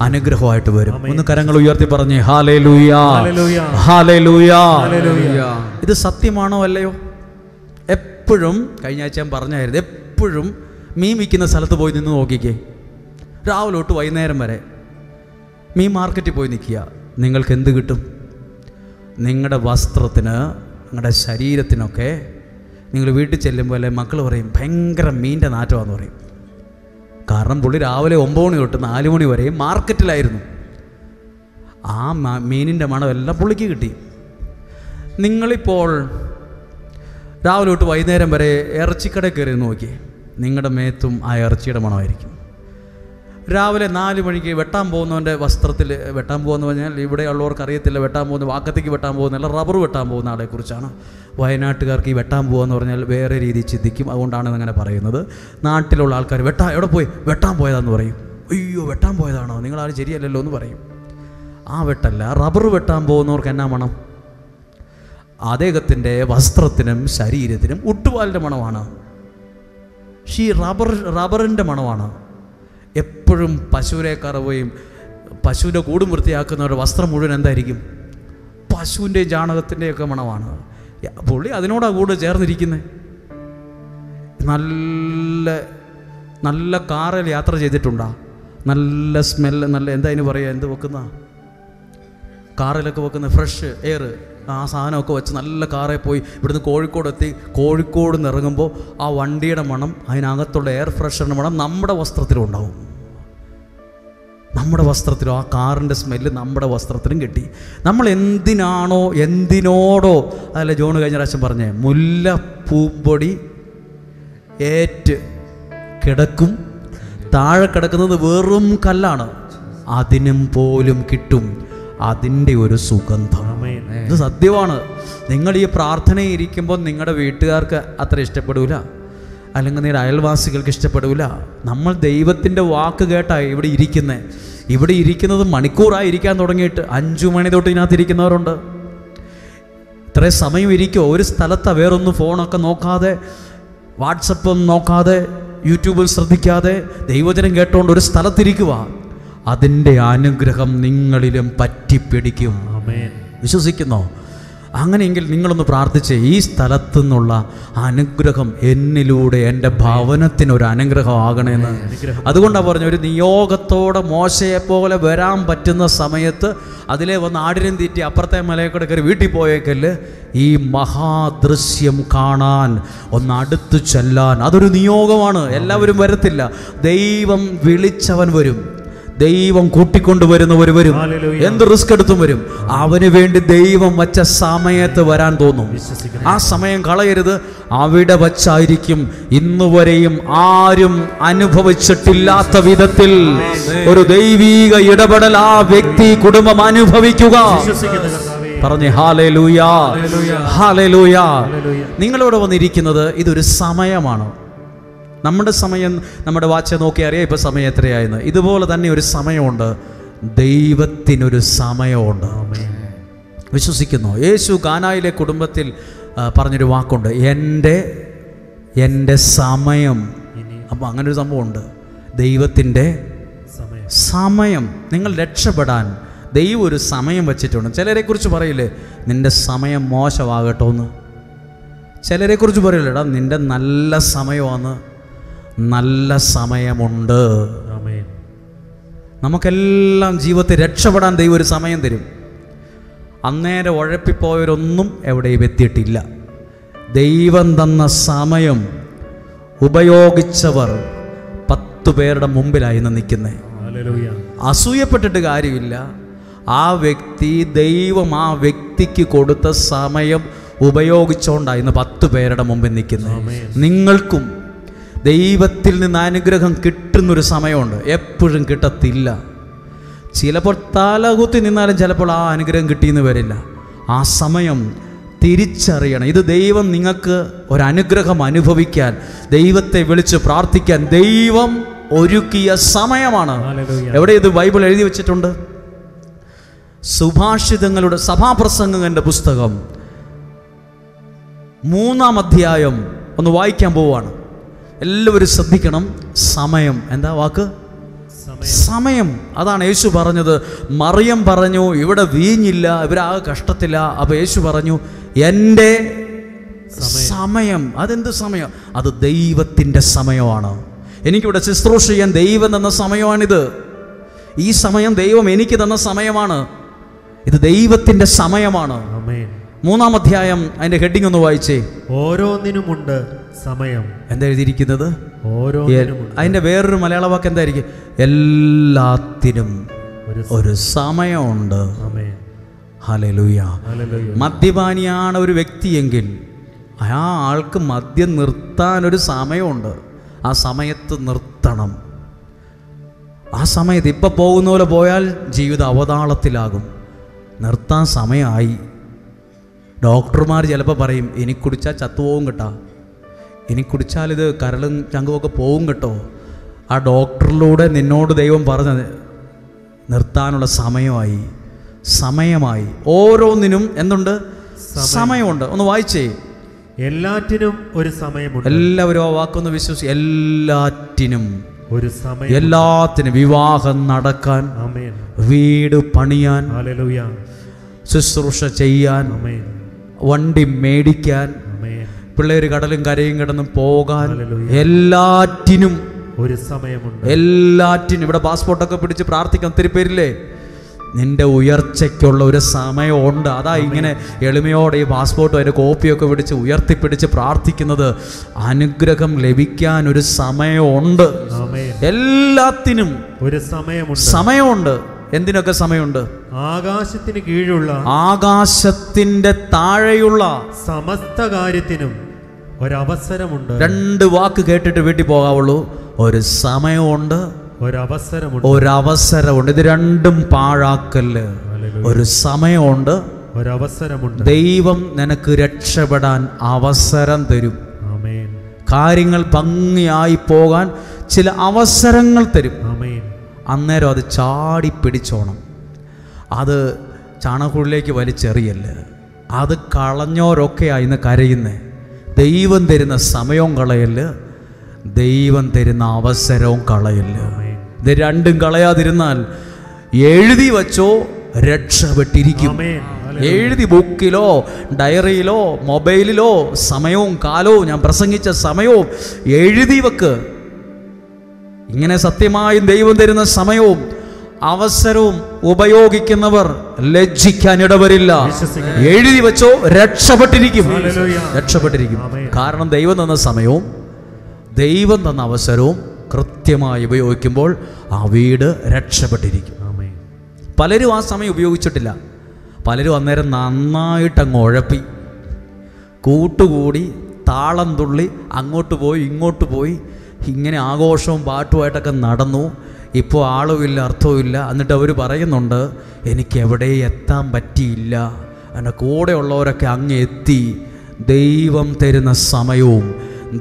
അനുഗ്രഹമായിട്ട് വരും. ഒന്ന് കരങ്ങൾ ഉയർത്തി പറഞ്ഞേ ഹല്ലേലൂയ, ഹല്ലേലൂയ. ഇത് സത്യമാണോ അല്ലയോ? എപ്പോഴും കഴിഞ്ഞ ആഴ്ച ഞാൻ പറഞ്ഞായിരുന്നു, എപ്പോഴും മീൻ വിൽക്കുന്ന സ്ഥലത്ത് പോയി നിന്ന് നോക്കിക്കേ. രാവിലെ തൊട്ട് വൈകുന്നേരം വരെ മീൻ മാർക്കറ്റിൽ പോയി നിൽക്കുക. നിങ്ങൾക്ക് എന്ത് കിട്ടും? നിങ്ങളുടെ വസ്ത്രത്തിന്, നിങ്ങളുടെ ശരീരത്തിനൊക്കെ നിങ്ങൾ വീട്ടിൽ ചെല്ലുമ്പോൾ അല്ലെ മക്കൾ പറയും ഭയങ്കര മീൻ്റെ നാറ്റമാണെന്ന് പറയും. കാരണം പുള്ളി രാവിലെ 9 മണി തൊട്ട് 4 മണി വരെയും മാർക്കറ്റിലായിരുന്നു. ആ മീനിൻ്റെ മണം എല്ലാം പുള്ളിക്ക് കിട്ടി. നിങ്ങളിപ്പോൾ രാവിലെ തൊട്ട് വൈകുന്നേരം വരെ ഇറച്ചിക്കടയിൽ കയറി നോക്കി, നിങ്ങളുടെ മേത്തും ആ ഇറച്ചിയുടെ മണമായിരിക്കും. രാവിലെ 4 മണിക്ക് വെട്ടാൻ പോകുന്നവൻ്റെ വസ്ത്രത്തിൽ, വെട്ടാൻ പോകുന്ന പറഞ്ഞാൽ ഇവിടെ ഉള്ളവർക്ക് അറിയത്തില്ല, വെട്ടാൻ പോകുന്ന വാക്കത്തേക്ക് വെട്ടാൻ പോകുന്നല്ല, റബ്ബർ വെട്ടാൻ പോകുന്ന ആളെക്കുറിച്ചാണ്. വയനാട്ടുകാർക്ക് ഈ വെട്ടാൻ പോകുകയെന്ന് പറഞ്ഞാൽ വേറെ രീതിയിൽ ചിന്തിക്കും, അതുകൊണ്ടാണ് അങ്ങനെ പറയുന്നത്. നാട്ടിലുള്ള ആൾക്കാർ എവിടെ പോയി, വെട്ടാൻ പോയതാന്ന് പറയും. അയ്യോ വെട്ടാൻ പോയതാണോ, നിങ്ങളാരും ശരിയല്ലല്ലോ എന്ന് പറയും. ആ വെട്ടല്ല, റബ്ബർ വെട്ടാൻ പോകുന്നവർക്ക് എന്നാ മണം? അദ്ദേഹത്തിൻ്റെ വസ്ത്രത്തിനും ശരീരത്തിനും ഉട്ടുപാലിൻ്റെ മണമാണ്. റബ്ബറിൻ്റെ മണമാണ്. എപ്പോഴും പശുവിനെ കറവുകയും പശുവിൻ്റെ കൂടും വൃത്തിയാക്കുന്നവരുടെ വസ്ത്രം മുഴുവൻ എന്തായിരിക്കും? പശുവിൻ്റെയും ചാണകത്തിൻ്റെയൊക്കെ മണമാണ്. പുള്ളി അതിനോടാ കൂടെ ചേർന്നിരിക്കുന്നത്. നല്ല നല്ല കാറിൽ യാത്ര ചെയ്തിട്ടുണ്ടോ? നല്ല സ്മെല്ല്, നല്ല എന്താ അതിന് പറയുക, എന്ത് വെക്കുന്ന കാറിലൊക്കെ വെക്കുന്ന ഫ്രഷ് എയർ, ആ സാധനമൊക്കെ വെച്ച് നല്ല കാറിൽ പോയി ഇവിടുന്ന് കോഴിക്കോട് എത്തി, കോഴിക്കോട് നിന്ന് ഇറങ്ങുമ്പോൾ ആ വണ്ടിയുടെ മണം, അതിനകത്തുള്ള എയർ ഫ്രഷറിൻ്റെ മണം നമ്മുടെ വസ്ത്രത്തിലും ഉണ്ടാവും. നമ്മുടെ വസ്ത്രത്തിലും ആ കാറിൻ്റെ സ്മെല്ല് നമ്മുടെ വസ്ത്രത്തിലും കിട്ടി. നമ്മൾ എന്തിനോടോ അതല്ല ജോൺ കഴിഞ്ഞ പ്രാവശ്യം പറഞ്ഞേ, മുല്ലപ്പൂമ്പൊടി ഏറ്റ് കിടക്കും, താഴെ കിടക്കുന്നത് വെറും കല്ലാണ്, അതിനും പോലും കിട്ടും അതിൻ്റെ ഒരു സുഗന്ധം. ഇത് സത്യമാണ്. നിങ്ങൾ ഈ പ്രാർത്ഥനയിൽ ഇരിക്കുമ്പോൾ നിങ്ങളുടെ വീട്ടുകാർക്ക് അത്ര ഇഷ്ടപ്പെടില്ല, അല്ലെങ്കിൽ നിങ്ങളുടെ അയൽവാസികൾക്ക് ഇഷ്ടപ്പെടില്ല. നമ്മൾ ദൈവത്തിൻ്റെ വാക്ക് കേട്ടായി ഇവിടെ ഇരിക്കുന്നത് മണിക്കൂറായി ഇരിക്കാൻ തുടങ്ങിയിട്ട് 5 മണി തൊട്ട് ഇതിനകത്ത് ഇരിക്കുന്നവരുണ്ട്. ഇത്രയും സമയം ഇരിക്കുമോ ഒരു സ്ഥലത്താണ്, വേറൊന്നും ഫോണൊക്കെ നോക്കാതെ, വാട്സപ്പൊന്നും നോക്കാതെ, യൂട്യൂബിൽ ശ്രദ്ധിക്കാതെ ദൈവവചനം കേട്ടുകൊണ്ട് ഒരു സ്ഥലത്തിരിക്കുക. അതിൻ്റെ അനുഗ്രഹം നിങ്ങളിലും പറ്റിപ്പിടിക്കും. വിശ്വസിക്കുന്നോ? അങ്ങനെയെങ്കിൽ നിങ്ങളൊന്ന് പ്രാർത്ഥിച്ചേ, ഈ സ്ഥലത്തു നിന്നുള്ള അനുഗ്രഹം എന്നിലൂടെ എൻ്റെ ഭവനത്തിനൊരു അനുഗ്രഹം ആകണമെന്ന്. അതുകൊണ്ടാണ് പറഞ്ഞു, ഒരു നിയോഗത്തോടെ മോശയെപ്പോലെ വരാൻ പറ്റുന്ന സമയത്ത് അതിലെ വന്ന് ആടിനും തീറ്റി അപ്പുറത്തെ മലയെക്കൂടെ കയറി വീട്ടിൽ പോയേക്കല്ല്. ഈ മഹാദൃശ്യം കാണാൻ, ഒന്ന് അടുത്ത് ചെല്ലാൻ, അതൊരു നിയോഗമാണ്. എല്ലാവരും വരത്തില്ല. ദൈവം വിളിച്ചവൻ വരും, ദൈവം കൂട്ടിക്കൊണ്ടുവരുന്നവർ വരും, എന്ത് റിസ്ക് എടുത്തും വരും. അവന് വേണ്ടി ദൈവം വച്ച സമയത്ത് വരാൻ തോന്നും. ആ സമയം കളയരുത്. അവിടെ വച്ചായിരിക്കും ഇന്നുവരെയും ആരും അനുഭവിച്ചിട്ടില്ലാത്ത വിധത്തിൽ ഒരു ദൈവീക ഇടപെടൽ ആ വ്യക്തി, കുടുംബം അനുഭവിക്കുക. പറഞ്ഞേ ഹല്ലേലൂയ, ഹല്ലേലൂയ. നിങ്ങളിവിടെ വന്നിരിക്കുന്നത് ഇതൊരു സമയമാണ്. നമ്മുടെ സമയം, നമ്മുടെ വാച്ച് നോക്കി അറിയാം ഇപ്പോൾ സമയം എത്രയായെന്ന്. ഇതുപോലെ തന്നെ ഒരു സമയമുണ്ട്, ദൈവത്തിനൊരു സമയമുണ്ട്. വിശ്വസിക്കുന്നു? യേശു കാനായിലെ കുടുംബത്തിൽ പറഞ്ഞൊരു വാക്കുണ്ട്, എൻ്റെ സമയം. അപ്പോൾ അങ്ങനെ ഒരു സംഭവമുണ്ട്, ദൈവത്തിൻ്റെ സമയം. നിങ്ങൾ രക്ഷപ്പെടാൻ ദൈവം ഒരു സമയം വച്ചിട്ടുണ്ട്. ചിലരെക്കുറിച്ച് പറയില്ലേ, നിൻ്റെ സമയം മോശമാകട്ടോ എന്ന്. ചിലരെക്കുറിച്ച് പറയില്ലേടാ, നിൻ്റെ നല്ല സമയമാണ്. നല്ല സമയമുണ്ട്. നമുക്കെല്ലാം ജീവിതത്തിൽ രക്ഷപ്പെടാൻ ദൈവം ഒരു സമയം തരും. അന്നേരം ഉഴപ്പിപ്പോയവരൊന്നും എവിടെയും എത്തിയിട്ടില്ല. ദൈവം തന്ന സമയം ഉപയോഗിച്ചവർ 10 പേരുടെ മുമ്പിലായി നിൽക്കുന്നത്. അസൂയപ്പെട്ടിട്ട് കാര്യമില്ല. ആ വ്യക്തി, ദൈവം ആ വ്യക്തിക്ക് കൊടുത്ത സമയം ഉപയോഗിച്ചുകൊണ്ടായിരുന്നു 10 പേരുടെ മുമ്പിൽ നിൽക്കുന്നത്. നിങ്ങൾക്കും ദൈവത്തിൽ നിന്ന് അനുഗ്രഹം കിട്ടുന്നൊരു സമയമുണ്ട്. എപ്പോഴും കിട്ടത്തില്ല. ചിലപ്പോൾ തലകുത്തി നിന്നാലും ചിലപ്പോൾ ആ അനുഗ്രഹം കിട്ടിയെന്ന് വരില്ല. ആ സമയം തിരിച്ചറിയണം. ഇത് ദൈവം നിങ്ങൾക്ക് ഒരനുഗ്രഹം അനുഭവിക്കാൻ, ദൈവത്തെ വിളിച്ച് പ്രാർത്ഥിക്കാൻ ദൈവം ഒരുക്കിയ സമയമാണ്. എവിടെ ഇത് ബൈബിൾ എഴുതി വെച്ചിട്ടുണ്ട്? സുഭാഷിതങ്ങളുടെ സഭാപ്രസംഗങ്ങളുടെ പുസ്തകം 3-ാം അധ്യായം ഒന്ന് വായിക്കാൻ പോവാണ്. എല്ലാവരും ശ്രദ്ധിക്കണം. സമയം, എന്താ വാക്ക്? സമയം. അതാണ് യേശു പറഞ്ഞത്. മറിയം പറഞ്ഞു, ഇവിടെ വീഞ്ഞില്ല, ഇവരാകെ കഷ്ടത്തില്ല. അപ്പോൾ യേശു പറഞ്ഞു, എൻ്റെ സമയം. അതെന്ത് സമയം? അത് ദൈവത്തിൻ്റെ സമയമാണ്. എനിക്കിവിടെ ശുശ്രൂഷ ചെയ്യാൻ ദൈവം തന്ന സമയമാണിത്. ഈ സമയം ദൈവം എനിക്ക് തന്ന സമയമാണ്. ഇത് ദൈവത്തിൻ്റെ സമയമാണ്. 3-ാം അധ്യായം അതിൻ്റെ ഹെഡിങ് ഒന്ന് വായിച്ചേ. ഓരോന്നിനുമുണ്ട് സമയം. എന്താ എഴുതിയിരിക്കുന്നത്? അതിൻ്റെ വേറൊരു മലയാള വാക്ക് എന്തായിരിക്കും? എല്ലാത്തിനും ഒരു സമയമുണ്ട്. ഹല്ലേലൂയ. മദ്യപാനിയാണ് ഒരു വ്യക്തിയെങ്കിൽ ആ ആൾക്ക് മദ്യം നിർത്താനൊരു സമയമുണ്ട്. ആ സമയത്ത് നിർത്തണം. ആ സമയത്ത് ഇപ്പം പോകുന്ന പോലെ പോയാൽ ജീവിതം അവതാളത്തിലാകും. നിർത്താൻ സമയമായി. ഡോക്ടർമാർ ചിലപ്പോൾ പറയും ഇനി കുടിച്ചാൽ ചത്തുപോകും കേട്ടോ, ഇനി കുടിച്ചാൽ ഇത് കരളും ചങ്കുമൊക്കെ പോവും കേട്ടോ. ആ ഡോക്ടറിലൂടെ നിന്നോട് ദൈവം പറഞ്ഞത് നിർത്താനുള്ള സമയമായി. ഓരോന്നിനും എന്തുണ്ട്? സമയമുണ്ട്. ഒന്ന് വായിച്ചേ. എല്ലാറ്റിനും ഒരു സമയമുണ്ട്. എല്ലാവരും ആ വാക്കൊന്ന് വിശ്വസിച്ച്. എല്ലാറ്റിനും ഒരു സമയം. എല്ലാത്തിനും. വിവാഹം നടക്കാൻ, വീട് പണിയാൻ, ശുശ്രൂഷ ചെയ്യാൻ, വണ്ടി മേടിക്കാൻ, പിള്ളേർ കടലും കരയും കിടന്നും പോകാൻ, എല്ലാറ്റിനും ഒരു സമയമുണ്ട്. എല്ലാറ്റിനും. ഇവിടെ പാസ്പോർട്ടൊക്കെ പിടിച്ച് പ്രാർത്ഥിക്കാൻ ഒത്തിരി പേരില്ലേ? നിന്റെ ഉയർച്ചയ്ക്കുള്ള ഒരു സമയമുണ്ട്. അതാ ഇങ്ങനെ എളിമയോടെ ഈ പാസ്പോർട്ടും അതിൻ്റെ കോപ്പിയൊക്കെ പിടിച്ച് ഉയർത്തിപ്പിടിച്ച് പ്രാർത്ഥിക്കുന്നത്. അനുഗ്രഹം ലഭിക്കാൻ ഒരു സമയമുണ്ട്. എല്ലാത്തിനും ഒരു സമയമുണ്ട്. എന്തിനൊക്കെ സമയമുണ്ട്? ആകാശത്തിന് കീഴുള്ള, ആകാശത്തിന്റെ താഴെയുള്ള സമസ്ത കാര്യത്തിനും ഒരവസരമുണ്ട്. 2 വാക്ക് കേട്ടിട്ട് വീട്ടിൽ പോകാവുള്ളൂ. ഒരു സമയമുണ്ട്, ഒരവസരമുണ്ട്. ഇത് രണ്ടും പാഴാക്കല്ല്. ഒരു സമയമുണ്ട്, ഒരവസരമുണ്ട്. ദൈവം നിനക്ക് രക്ഷപ്പെടാൻ അവസരം തരും. കാര്യങ്ങൾ ഭംഗിയായി പോകാൻ ചില അവസരങ്ങൾ തരും. അന്നേരം അത് ചാടി പിടിച്ചോണം. അത് ചാണകക്കുഴിലേക്ക് വലിച്ചെറിയല്ല. അത് കളഞ്ഞോരൊക്കെയാ ഇന്ന് കരയുന്നേ. ദൈവം തരുന്ന സമയവും കളയല്ല, ദൈവം തരുന്ന അവസരവും കളയല്ല. ഇത് രണ്ടും കളയാതിരുന്നാൽ എഴുതി വച്ചോ, രക്ഷപ്പെട്ടിരിക്കും. എഴുതി ബുക്കിലോ ഡയറിയിലോ മൊബൈലിലോ സമയവും കാലവും, ഞാൻ പ്രസംഗിച്ച സമയവും എഴുതി വെക്ക്. ഇങ്ങനെ സത്യമായും ദൈവം തരുന്ന സമയവും അവസരവും ഉപയോഗിക്കുന്നവർ ലജ്ജിക്കാൻ ഇടവരില്ല. എഴുതി വെച്ചോ, രക്ഷപ്പെട്ടിരിക്കും. കാരണം ദൈവം തന്ന സമയവും ദൈവം തന്ന അവസരവും കൃത്യമായി ഉപയോഗിക്കുമ്പോൾ ആ വീട് രക്ഷപ്പെട്ടിരിക്കും. പലരും ആ സമയം ഉപയോഗിച്ചിട്ടില്ല. പലരും അന്നേരം നന്നായിട്ടങ്ങ് ഉഴപ്പി, കൂട്ടുകൂടി, താളം തുള്ളി, അങ്ങോട്ട് പോയി ഇങ്ങോട്ട് പോയി, ഇങ്ങനെ ആഘോഷവും പാട്ടുമായിട്ടൊക്കെ നടന്നു. ഇപ്പോൾ ആളുമില്ല, അർത്ഥവുമില്ല. എന്നിട്ട് അവർ പറയുന്നുണ്ട് എനിക്ക് എവിടെ എത്താൻ പറ്റിയില്ല, എൻ്റെ കൂടെയുള്ളവരൊക്കെ അങ്ങ് എത്തി. ദൈവം തരുന്ന സമയവും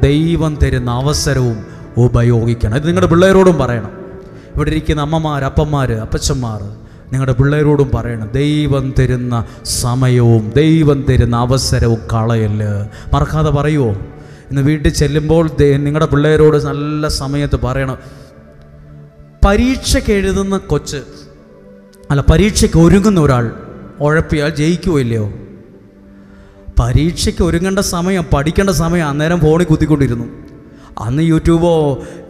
ദൈവം തരുന്ന അവസരവും ഉപയോഗിക്കണം. ഇത് നിങ്ങളുടെ പിള്ളേരോടും പറയണം. ഇവിടെ ഇരിക്കുന്ന അമ്മമാർ, അപ്പന്മാർ, അപ്പച്ചന്മാർ, നിങ്ങളുടെ പിള്ളേരോടും പറയണം. ദൈവം തരുന്ന സമയവും ദൈവം തരുന്ന അവസരവും കളയല്. മറക്കാതെ പറയുമോ? ഇന്ന് വീട്ടിൽ ചെല്ലുമ്പോൾ നിങ്ങളുടെ പിള്ളേരോട് നല്ല സമയത്ത് പറയണം. പരീക്ഷയ്ക്ക് എഴുതുന്ന കൊച്ച്, അല്ല പരീക്ഷയ്ക്ക് ഒരുങ്ങുന്ന ഒരാൾ ഉഴപ്പിയാൽ ജയിക്കുമോ ഇല്ലയോ? പരീക്ഷയ്ക്ക് ഒരുങ്ങേണ്ട സമയം, പഠിക്കേണ്ട സമയം അന്നേരം ഫോണിൽ കുത്തിക്കൊണ്ടിരുന്നു. അന്ന് യൂട്യൂബോ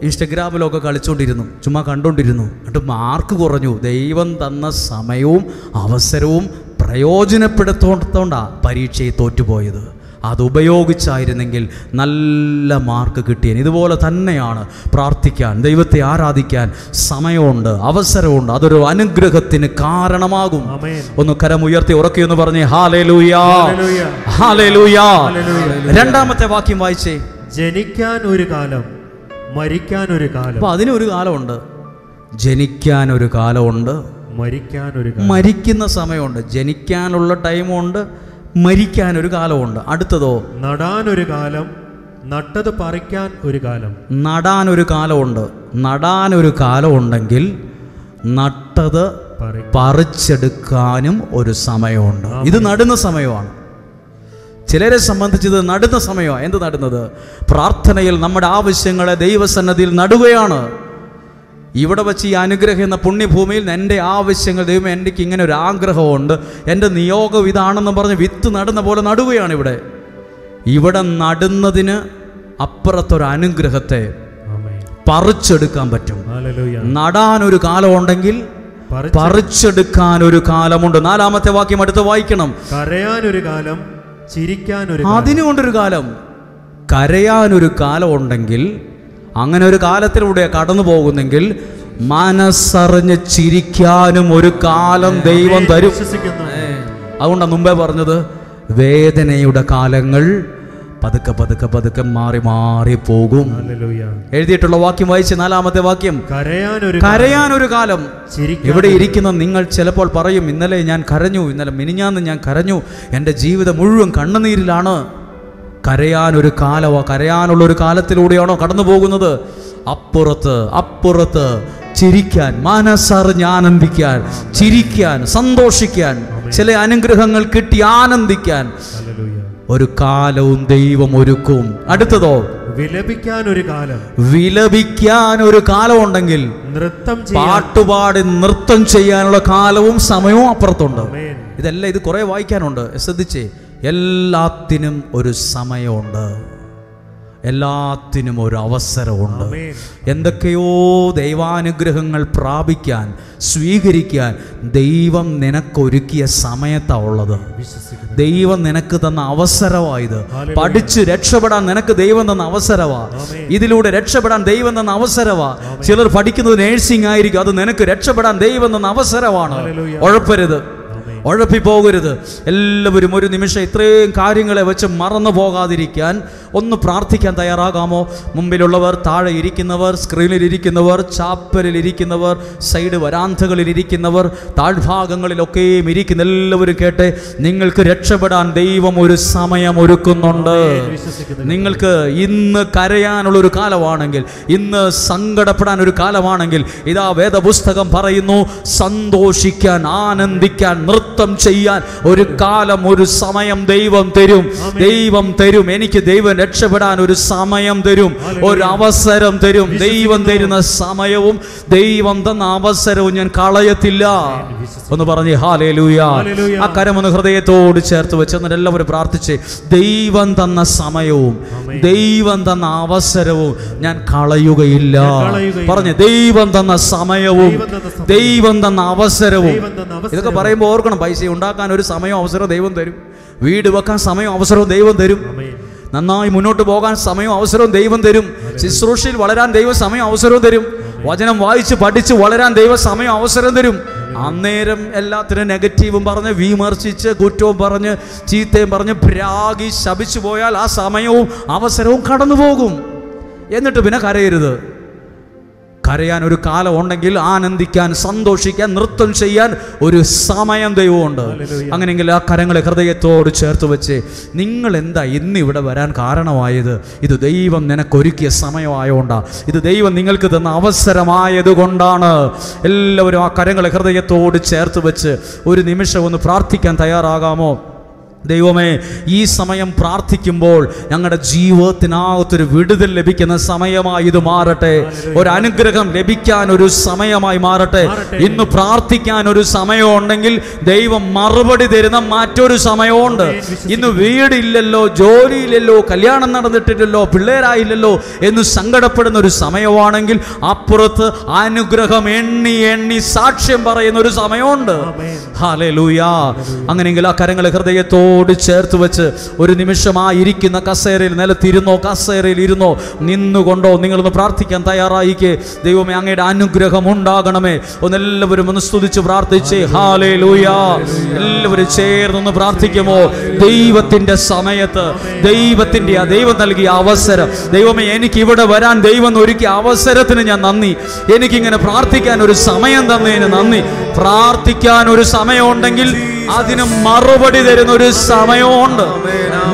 ഇൻസ്റ്റഗ്രാമിലോ ഒക്കെ കളിച്ചുകൊണ്ടിരുന്നു, ചുമ്മാ കണ്ടുകൊണ്ടിരുന്നു. എന്നിട്ട് മാർക്ക് കുറഞ്ഞു. ദൈവം തന്ന സമയവും അവസരവും പ്രയോജനപ്പെടുത്തോണ്ടാണ് പരീക്ഷയെ തോറ്റുപോയത്. അതുപയോഗിച്ചായിരുന്നെങ്കിൽ നല്ല മാർക്ക് കിട്ടിയേനെ. ഇതുപോലെ തന്നെയാണ് പ്രാർത്ഥിക്കാൻ, ദൈവത്തെ ആരാധിക്കാൻ സമയമുണ്ട്, അവസരമുണ്ട്. അതൊരു അനുഗ്രഹത്തിന് കാരണമാകും. ഒന്ന് കരമുയർത്തി ഉറക്കിയെന്ന് പറഞ്ഞേ ഹല്ലേലൂയാ, ഹല്ലേലൂയാ. രണ്ടാമത്തെ വാക്യം വായിച്ചേ. ജനിക്കാൻ ഒരു കാലം, മരിക്കാൻ ഒരു കാലം. അപ്പൊ അതിനൊരു കാലമുണ്ട്. ജനിക്കാൻ ഒരു കാലമുണ്ട്, മരിക്കുന്ന സമയമുണ്ട്. ജനിക്കാനുള്ള ടൈമുണ്ട്, മരിക്കാനൊരു കാലമുണ്ട്. അടുത്തതോ നടാനൊരു കാലം, നട്ടത് പറിക്കാൻ ഒരു കാലം. നടാനൊരു കാലമുണ്ട്. നടാനൊരു കാലമുണ്ടെങ്കിൽ നട്ടത് പറിച്ചെടുക്കാനും ഒരു സമയമുണ്ട്. ഇത് നടുന്ന സമയമാണ്. ചിലരെ സംബന്ധിച്ചത് നടുന്ന സമയമാണ്. എന്ത് നടുന്നത്? പ്രാർത്ഥനയിൽ നമ്മുടെ ആവശ്യങ്ങളെ ദൈവസന്നിധിയിൽ നടുകയാണ്. ഇവിടെ വെച്ച് ഈ അനുഗ്രഹം എന്ന പുണ്യഭൂമിയിൽ എൻ്റെ ആവശ്യങ്ങൾ, ദൈവം എനിക്ക് ഇങ്ങനെ ഒരു ആഗ്രഹമുണ്ട്, എൻ്റെ നിയോഗം ഇതാണെന്ന് പറഞ്ഞ് വിത്ത് നടുന്ന പോലെ നടുകയാണ്. ഇവിടെ നടുന്നതിന് അപ്പുറത്തൊരു അനുഗ്രഹത്തെ പറിച്ചെടുക്കാൻ പറ്റും. നടാനൊരു കാലമുണ്ടെങ്കിൽ പറിച്ചെടുക്കാൻ ഒരു കാലമുണ്ട്. നാലാമത്തെ വാക്യം അടുത്ത് വായിക്കണം. കരയാനൊരു കാലം, ചിരിക്കാനൊരു, അതിനുകൊണ്ടൊരു കാലം. കരയാനൊരു കാലം ഉണ്ടെങ്കിൽ, അങ്ങനെ ഒരു കാലത്തിലൂടെ കടന്നു പോകുന്നെങ്കിൽ മനസ്സറിഞ്ഞ് ചിരിക്കാനും ഒരു കാലം ദൈവം തരും. അതുകൊണ്ടാണ് മുമ്പേ പറഞ്ഞത് വേദനയുടെ കാലങ്ങൾ പതുക്കെ പതുക്കെ പതുക്കെ മാറി മാറി പോകും. ഹല്ലേലൂയ. എഴുതിയിട്ടുള്ള വാക്യം വായിച്ച് 4-ാമത്തെ വാക്യം, കരയാനൊരു കാലം. ഇവിടെ ഇരിക്കുന്ന നിങ്ങൾ ചിലപ്പോൾ പറയും, ഇന്നലെ ഞാൻ കരഞ്ഞു, ഇന്നലെ മിനിഞ്ഞാന്ന് ഞാൻ കരഞ്ഞു, എൻ്റെ ജീവിതം മുഴുവൻ കണ്ണുനീരിലാണ്. കരയാനൊരു കാലമോ, കരയാനുള്ളൊരു കാലത്തിലൂടെയാണോ കടന്നു പോകുന്നത്? അപ്പുറത്ത് ചിരിക്കാൻ, മനസ്സറിഞ്ഞ് ആനന്ദിക്കാൻ, ചിരിക്കാൻ, സന്തോഷിക്കാൻ, ചില അനുഗ്രഹങ്ങൾ കിട്ടി ആനന്ദിക്കാൻ ഒരു കാലവും ദൈവം ഒരുക്കും. അടുത്തതോ, വിലപിക്കാൻ ഒരു കാലം ഉണ്ടെങ്കിൽ പാട്ടുപാടി നൃത്തം ചെയ്യാനുള്ള കാലവും സമയവും അപ്പുറത്തുണ്ട്. ഇത് കുറെ വായിക്കാനുണ്ട്, ശ്രദ്ധിച്ചേ. എല്ലാത്തിനും ഒരു സമയമുണ്ട്, എല്ലാത്തിനും ഒരു അവസരമുണ്ട്. എന്തൊക്കെയോ ദൈവാനുഗ്രഹങ്ങൾ പ്രാപിക്കാൻ, സ്വീകരിക്കാൻ ദൈവം നിനക്കൊരുക്കിയ സമയത്താ ഉള്ളത്. ദൈവം നിനക്ക് തന്ന അവസരമായത്. പഠിച്ച് രക്ഷപ്പെടാൻ നിനക്ക് ദൈവം തന്ന അവസരമാ. ഇതിലൂടെ രക്ഷപ്പെടാൻ ദൈവം തന്ന അവസരമാ. ചിലർ പഠിക്കുന്നത് നേഴ്സിംഗ് ആയിരിക്കും, അത് നിനക്ക് രക്ഷപ്പെടാൻ ദൈവം തന്ന അവസരമാണ്. ഉഴപ്പരുത്, ഉഴപ്പിപ്പോകരുത്. എല്ലാവരും ഒരു നിമിഷം ഇത്രയും കാര്യങ്ങളെ വെച്ച് മറന്നു പോകാതിരിക്കാൻ ഒന്ന് പ്രാർത്ഥിക്കാൻ തയ്യാറാകാമോ? മുമ്പിലുള്ളവർ, താഴെ ഇരിക്കുന്നവർ, സ്ക്രീനിലിരിക്കുന്നവർ, ചാപ്പലിലിരിക്കുന്നവർ, സൈഡ് വരാന്തകളിലിരിക്കുന്നവർ, താഴ്ഭാഗങ്ങളിലൊക്കെയും ഇരിക്കുന്ന എല്ലാവരും കേട്ടെ, നിങ്ങൾക്ക് രക്ഷപ്പെടാൻ ദൈവം ഒരു സമയം ഒരുക്കുന്നുണ്ട്. നിങ്ങൾക്ക് ഇന്ന് കരയാനുള്ളൊരു കാലമാണെങ്കിൽ, ഇന്ന് സങ്കടപ്പെടാൻ ഒരു കാലമാണെങ്കിൽ, ഇതാ വേദപുസ്തകം പറയുന്നു, സന്തോഷിക്കാൻ, ആനന്ദിക്കാൻ, നൃത്തം ചെയ്യാൻ ഒരു കാലം, ഒരു സമയം ദൈവം തരും. ദൈവം തരും. എനിക്ക് ദൈവം രക്ഷപ്പെടാൻ ഒരു സമയം തരും, ഒരു അവസരം തരും. ദൈവം തരുന്ന സമയവും ദൈവം തന്ന അവസരവും ഞാൻ കളയത്തില്ല. ഒന്ന് പറഞ്ഞേ ഹല്ലേലൂയ. ആ കരമൊന്ന് ഹൃദയത്തോട് ചേർത്ത് വെച്ച് എല്ലാവരും പ്രാർത്ഥിച്ചേ. ദൈവം തന്ന സമയവും ദൈവം തന്ന അവസരവും ഞാൻ കളയുകയില്ല. പറഞ്ഞേ, ദൈവം തന്ന സമയവും ദൈവം തന്ന അവസരവും. ഇതൊക്കെ പറയുമ്പോൾ ഓർക്കണം, പൈസ ഉണ്ടാക്കാൻ ഒരു സമയവും അവസരവും ദൈവം തരും. വീട് വെക്കാൻ സമയവും അവസരവും ദൈവം തരും. നന്നായി മുന്നോട്ട് പോകാൻ സമയവും അവസരവും ദൈവം തരും. ശുശ്രൂഷയിൽ വളരാൻ ദൈവം സമയവും അവസരവും തരും. വചനം വായിച്ച് പഠിച്ച് വളരാൻ ദൈവം സമയവും അവസരം തരും. അന്നേരം എല്ലാത്തിനും നെഗറ്റീവും പറഞ്ഞ്, വിമർശിച്ച്, കുറ്റവും പറഞ്ഞ്, ചീത്തയും പറഞ്ഞ്, ഭ്രാഗി ശപിച്ചു പോയാൽ ആ സമയവും അവസരവും കടന്നു പോകും. എന്നിട്ട് പിന്നെ കരയരുത്. കരയാൻ ഒരു കാലം ഉണ്ടെങ്കിൽ ആനന്ദിക്കാൻ, സന്തോഷിക്കാൻ, നൃത്തം ചെയ്യാൻ ഒരു സമയം ദൈവമുണ്ട്. അങ്ങനെയെങ്കിൽ ആ കരങ്ങളെ ഹൃദയത്തോട് ചേർത്ത് വെച്ച്, നിങ്ങൾ എന്താ ഇന്ന് ഇവിടെ വരാൻ കാരണമായത്? ഇത് ദൈവം നിനക്കൊരുക്കിയ സമയമായോണ്ടാ, ഇത് ദൈവം നിങ്ങൾക്ക് തന്ന അവസരമായത് കൊണ്ടാണ്. എല്ലാവരും ആ കരങ്ങളെ ഹൃദയത്തോട് ചേർത്ത് വെച്ച് ഒരു നിമിഷം ഒന്ന് പ്രാർത്ഥിക്കാൻ തയ്യാറാകാമോ? ദൈവമേ, ഈ സമയം പ്രാർത്ഥിക്കുമ്പോൾ ഞങ്ങളുടെ ജീവിതത്തിനകത്തൊരു വിടുതൽ ലഭിക്കുന്ന സമയമായി ഇത് മാറട്ടെ. ഒരു അനുഗ്രഹം ലഭിക്കാൻ ഒരു സമയമായി മാറട്ടെ. ഇന്ന് പ്രാർത്ഥിക്കാൻ ഒരു സമയം ഉണ്ടെങ്കിൽ ദൈവം മറുപടി തരുന്ന മറ്റൊരു സമയമുണ്ട്. ഇന്ന് വീടില്ലല്ലോ, ജോലിയില്ലല്ലോ, കല്യാണം നടന്നിട്ടില്ലല്ലോ, പിള്ളേരായില്ലല്ലോ എന്ന് സങ്കടപ്പെടുന്ന ഒരു സമയമാണെങ്കിൽ അപ്പുറത്ത് അനുഗ്രഹം എണ്ണി എണ്ണി സാക്ഷ്യം പറയുന്ന ഒരു സമയമുണ്ട്. ഹല്ലേലൂയ. അങ്ങനെയെങ്കിൽ ആ കരങ്ങളെ ഹൃദയത്തോട് ചേർത്ത് വെച്ച് ഒരു നിമിഷം ആ ഇരിക്കുന്ന കസേരയിൽ നിലത്തിരുന്നോ, കസേരയിൽ ഇരുന്നോ, നിന്നുകൊണ്ടോ നിങ്ങളൊന്ന് പ്രാർത്ഥിക്കാൻ തയ്യാറായിക്കേ. ദൈവമേ, അങ്ങയുടെ അനുഗ്രഹം ഉണ്ടാകണമേ. ഒന്നെല്ലാവരും ഒന്ന് സ്തുതിച്ച് പ്രാർത്ഥിച്ചേ. ഹല്ലേലൂയ. എല്ലാവരും ചേർന്നൊന്ന് പ്രാർത്ഥിക്കുമോ? ദൈവത്തിന്റെ സമയത്ത്, ദൈവം നൽകിയ അവസരം. ദൈവമേ, എനിക്ക് ഇവിടെ വരാൻ ദൈവം ഒരുക്കിയ അവസരത്തിന് ഞാൻ നന്ദി. എനിക്കിങ്ങനെ പ്രാർത്ഥിക്കാൻ ഒരു സമയം തന്നതിന് നന്ദി. പ്രാർത്ഥിക്കാൻ ഒരു സമയമുണ്ടെങ്കിൽ അതിന് മറുപടി തരുന്ന ഒരു സമയമുണ്ട്.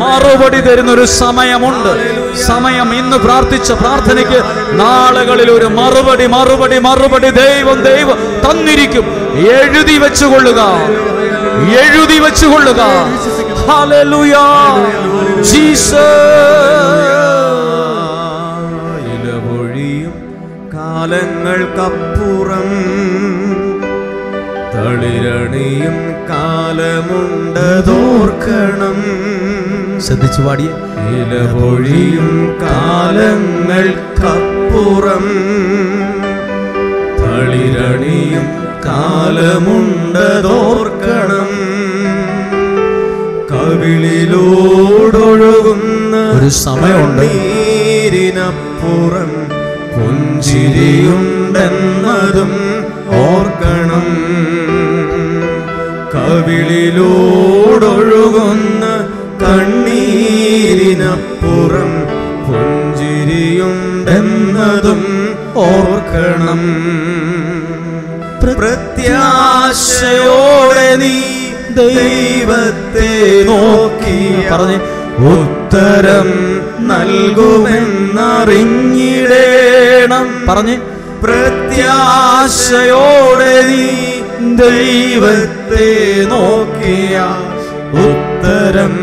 മറുപടി തരുന്ന ഒരു സമയമുണ്ട്. സമയം ഇന്ന് പ്രാർത്ഥിച്ച പ്രാർത്ഥനയ്ക്ക് നാളുകളിൽ ഒരു മറുപടി മറുപടി മറുപടി ദൈവം തന്നിരിക്കും. എഴുതി വെച്ചുകൊള്ളുക, എഴുതി വെച്ചുകൊള്ളുക. ഹല്ലേലൂയ. ജീസസ്. ഇലവൊഴിയും കാലങ്ങൾക്കപ്പുറം തളിരണിയും കാലമുണ്ടതോർക്കണം. ശ്രദ്ധിച്ചു പാടിയ. ഇലപൊഴിയും കാലങ്ങൾക്കപ്പുറം തളിരണിയും കാലമുണ്ടതോർക്കണം. കവിളിലോടൊഴുകുന്ന ഒരു സമയമുണ്ട്. നീരിനപ്പുറം പുഞ്ചിരിയുണ്ടെന്നതും ഓർക്കണം. കവിളിലോടൊഴുകുന്ന കണ്ണീരിനപ്പുറം എന്നതും ഓർക്കണം. പ്രത്യാശയോടെ നീ ദൈവത്തെ നോക്കിയ പറഞ്ഞ് ഉത്തരം നൽകുമെന്നറിഞ്ഞിടേണം. പറഞ്ഞ് പ്രത്യാശയോടെ നീ ദൈവത്തെ നോക്കിയ ഉത്തരം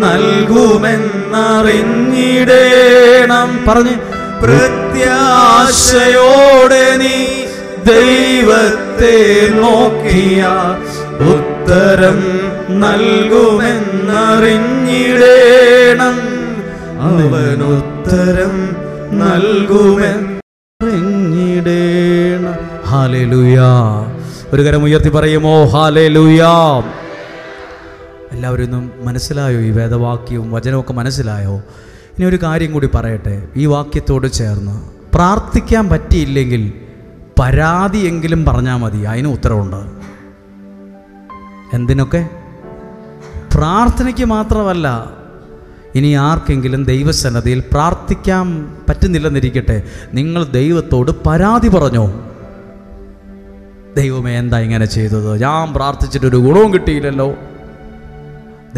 നൽകുമെന്നറിഞ്ഞിടേണം. പറഞ്ഞ് പ്രത്യാശയോടെ നീ ദൈവത്തെ നോക്കിയ ഉത്തരം നൽകുമെന്നറിഞ്ഞിടേണം. അവൻ ഉത്തരം നൽകുമെന്നറിഞ്ഞിടേണം. ഹല്ലേലൂയാ. ഒരു കരം ഉയർത്തി പറയുമോ ഹല്ലേലൂയാ. എല്ലാവരും ഒന്നും മനസ്സിലായോ? ഈ വേദവാക്യവും വചനമൊക്കെ മനസ്സിലായോ? ഇനി ഒരു കാര്യം കൂടി പറയട്ടെ. ഈ വാക്യത്തോട് ചേർന്ന് പ്രാർത്ഥിക്കാൻ പറ്റിയില്ലെങ്കിൽ പരാതിയെങ്കിലും പറഞ്ഞാൽ മതി, അതിന് ഉത്തരവുണ്ട്. എന്തിനൊക്കെ? പ്രാർത്ഥനയ്ക്ക് മാത്രമല്ല. ഇനി ആർക്കെങ്കിലും ദൈവസന്നദ്ധിയിൽ പ്രാർത്ഥിക്കാൻ പറ്റുന്നില്ലെന്നിരിക്കട്ടെ, നിങ്ങൾ ദൈവത്തോട് പരാതി പറഞ്ഞോ? ദൈവമേ, എന്താ ഇങ്ങനെ ചെയ്തത്? ഞാൻ പ്രാർത്ഥിച്ചിട്ടൊരു ഗുണവും കിട്ടിയില്ലല്ലോ.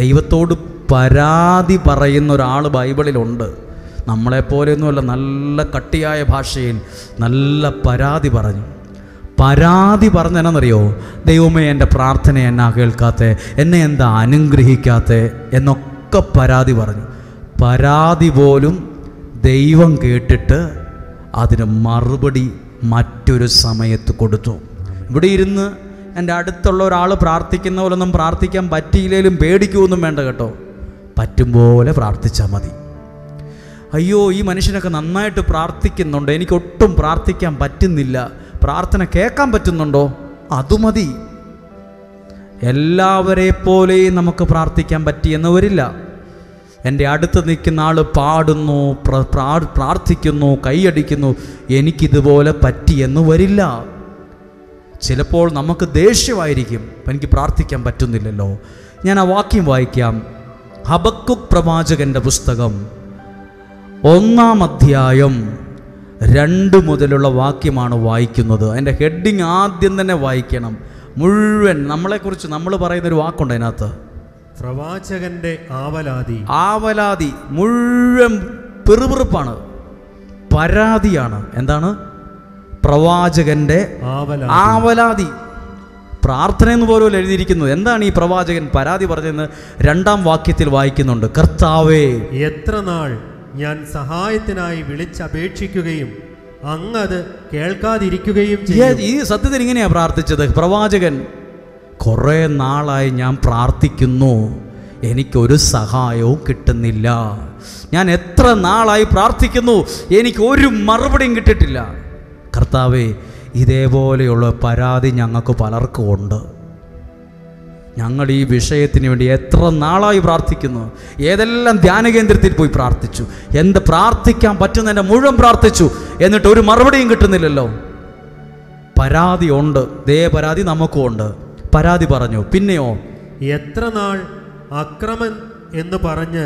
ദൈവത്തോട് പരാതി പറയുന്ന ഒരാൾ ബൈബിളിലുണ്ട്. നമ്മളെപ്പോലെയൊന്നുമല്ല, നല്ല കട്ടിയായ ഭാഷയിൽ നല്ല പരാതി പറഞ്ഞു. പരാതി പറഞ്ഞെന്നറിയോ? ദൈവമേ, എൻ്റെ പ്രാർത്ഥന എന്നാ കേൾക്കാത്തെ, എന്നെ എന്താ അനുഗ്രഹിക്കാത്തെ എന്നൊക്കെ പരാതി പറഞ്ഞു. പരാതി പോലും ദൈവം കേട്ടിട്ട് അതിന് മറുപടി മറ്റൊരു സമയത്ത് കൊടുത്തു. ഇവിടെ ഇരുന്ന് എൻ്റെ അടുത്തുള്ള ഒരാൾ പ്രാർത്ഥിക്കുന്ന പോലൊന്നും പ്രാർത്ഥിക്കാൻ പറ്റിയില്ലെങ്കിലും പേടിക്കുമൊന്നും വേണ്ട കേട്ടോ. പറ്റും പോലെ പ്രാർത്ഥിച്ചാൽ മതി. അയ്യോ, ഈ മനുഷ്യനൊക്കെ നന്നായിട്ട് പ്രാർത്ഥിക്കുന്നുണ്ട്, എനിക്കൊട്ടും പ്രാർത്ഥിക്കാൻ പറ്റുന്നില്ല, പ്രാർത്ഥന കേൾക്കാൻ പറ്റുന്നുണ്ടോ? അതുമതി. എല്ലാവരെ പോലെയും നമുക്ക് പ്രാർത്ഥിക്കാൻ പറ്റിയെന്ന് വരില്ല. എൻ്റെ അടുത്ത് നിൽക്കുന്ന ആൾ പാടുന്നു, പ്രാർത്ഥിക്കുന്നു, കൈയടിക്കുന്നു, എനിക്കിതുപോലെ പറ്റിയെന്ന് വരില്ല. ചിലപ്പോൾ നമുക്ക് ദേഷ്യമായിരിക്കും, എനിക്ക് പ്രാർത്ഥിക്കാൻ പറ്റുന്നില്ലല്ലോ. ഞാൻ ആ വാക്യം വായിക്കാം. ഹബക്കുക്ക് പ്രവാചകൻ്റെ പുസ്തകം 1-ാം അധ്യായം 2 മുതലുള്ള വാക്യമാണ് വായിക്കുന്നത്. അതിൻ്റെ ഹെഡിങ് ആദ്യം തന്നെ വായിക്കണം. മുഴുവൻ നമ്മളെക്കുറിച്ച് നമ്മൾ പറയുന്നൊരു വാക്കുണ്ട് അതിനകത്ത്. പ്രവാചകന്റെ ആവലാതി. ആവലാതി മുഴുവൻ പെറുപെറുപ്പാണ്, പരാതിയാണ്. എന്താണ്? പ്രവാചകന്റെ ആവലാതി. പ്രാർത്ഥന എന്ന് പോലും എഴുതിയിരിക്കുന്നത്. എന്താണ് ഈ പ്രവാചകൻ പരാതി പറഞ്ഞതെന്ന് 2-ാം വാക്യത്തിൽ വായിക്കുന്നുണ്ട്. കർത്താവേ, എത്ര നാൾ ഞാൻ സഹായത്തിനായി വിളിച്ചപേക്ഷിക്കുകയും അങ്ങത് കേൾക്കാതിരിക്കുകയും ചെയ്യും. ഈ സത്യത്തിൽ ഇങ്ങനെയാ പ്രാർത്ഥിച്ചത് പ്രവാചകൻ. കുറേ നാളായി ഞാൻ പ്രാർത്ഥിക്കുന്നു, എനിക്കൊരു സഹായവും കിട്ടുന്നില്ല. ഞാൻ എത്ര നാളായി പ്രാർത്ഥിക്കുന്നു, എനിക്കൊരു മറുപടിയും കിട്ടിയിട്ടില്ല. കർത്താവേ, ഇതേപോലെയുള്ള പരാതി ഞങ്ങൾക്ക് പലർക്കും ഉണ്ട്. ഞങ്ങൾ ഈ വിഷയത്തിന് വേണ്ടി എത്ര നാളായി പ്രാർത്ഥിക്കുന്നു, ഏതെല്ലാം ധ്യാനകേന്ദ്രത്തിൽ പോയി പ്രാർത്ഥിച്ചു, എന്ത് പ്രാർത്ഥിക്കാൻ പറ്റുന്നതിൻ്റെ മുഴുവൻ പ്രാർത്ഥിച്ചു, എന്നിട്ട് ഒരു മറുപടിയും കിട്ടുന്നില്ലല്ലോ. പരാതി ഉണ്ട്, ദേ പരാതി നമുക്കും ഉണ്ട്. പരാതി പറഞ്ഞു. പിന്നെയോ, എത്ര നാൾ അക്രമം എന്ന് പറഞ്ഞ്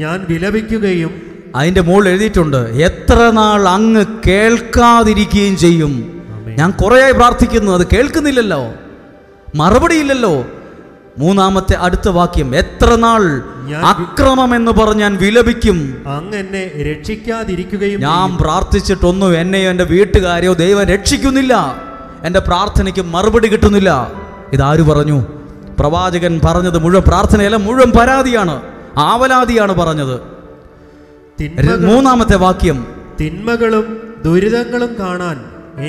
ഞാൻ വിലപിക്കുകയും. അതിൻ്റെ മുകളിൽ എഴുതിയിട്ടുണ്ട്, എത്ര നാൾ അങ്ങ് കേൾക്കാതിരിക്കുകയും ചെയ്യും. ഞാൻ കുറേയായി പ്രാർത്ഥിക്കുന്നു, അത് കേൾക്കുന്നില്ലല്ലോ, മറുപടിയില്ലല്ലോ. 3-ാമത്തെ അടുത്ത വാക്യം, എത്ര നാൾ അക്രമം എന്ന് പറഞ്ഞ് ഞാൻ വിലപിക്കും, അങ്ങ് എന്നെ രക്ഷിക്കാതിരിക്കുകയും. ഞാൻ പ്രാർത്ഥിച്ചിട്ടൊന്നും എന്നെയോ എൻ്റെ വീട്ടുകാരെയോ ദൈവം രക്ഷിക്കുന്നില്ല, എൻ്റെ പ്രാർത്ഥനയ്ക്ക് മറുപടി കിട്ടുന്നില്ല. ഇതാര് പറഞ്ഞു? പ്രവാചകൻ പറഞ്ഞത് മുഴുവൻ പ്രാർത്ഥനയല്ല, മുഴുവൻ പരാതിയാണ്, ആവലാതിയാണ് പറഞ്ഞത്. 3-ാമത്തെ വാക്യം, തിന്മകളും ദുരിതങ്ങളും കാണാൻ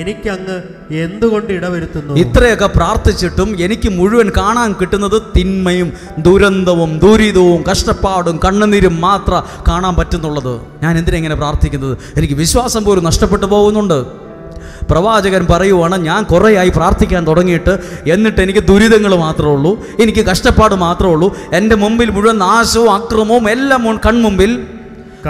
എനിക്കങ്ങ് എന്തുകൊണ്ട് ഇടവരുത്തുന്നു? ഇത്രയൊക്കെ പ്രാർത്ഥിച്ചിട്ടും എനിക്ക് മുഴുവൻ കാണാൻ കിട്ടുന്നത് തിന്മയും ദുരന്തവും ദുരിതവും കഷ്ടപ്പാടും കണ്ണുനീരും മാത്രം കാണാൻ പറ്റുന്നുള്ളത്. ഞാൻ എന്തിനാ ഇങ്ങനെ പ്രാർത്ഥിക്കുന്നത്? എനിക്ക് വിശ്വാസം പോലും നഷ്ടപ്പെട്ടു പോകുന്നുണ്ട്. പ്രവാചകൻ പറയുവാണ്, ഞാൻ കുറേയായി പ്രാർത്ഥിക്കാൻ തുടങ്ങിയിട്ട്, എന്നിട്ട് എനിക്ക് ദുരിതങ്ങൾ മാത്രമേ ഉള്ളൂ, എനിക്ക് കഷ്ടപ്പാട് മാത്രമേ ഉള്ളൂ, എൻ്റെ മുമ്പിൽ മുഴുവൻ നാശവും അക്രമവും എല്ലാം കൺമുമ്പിൽ,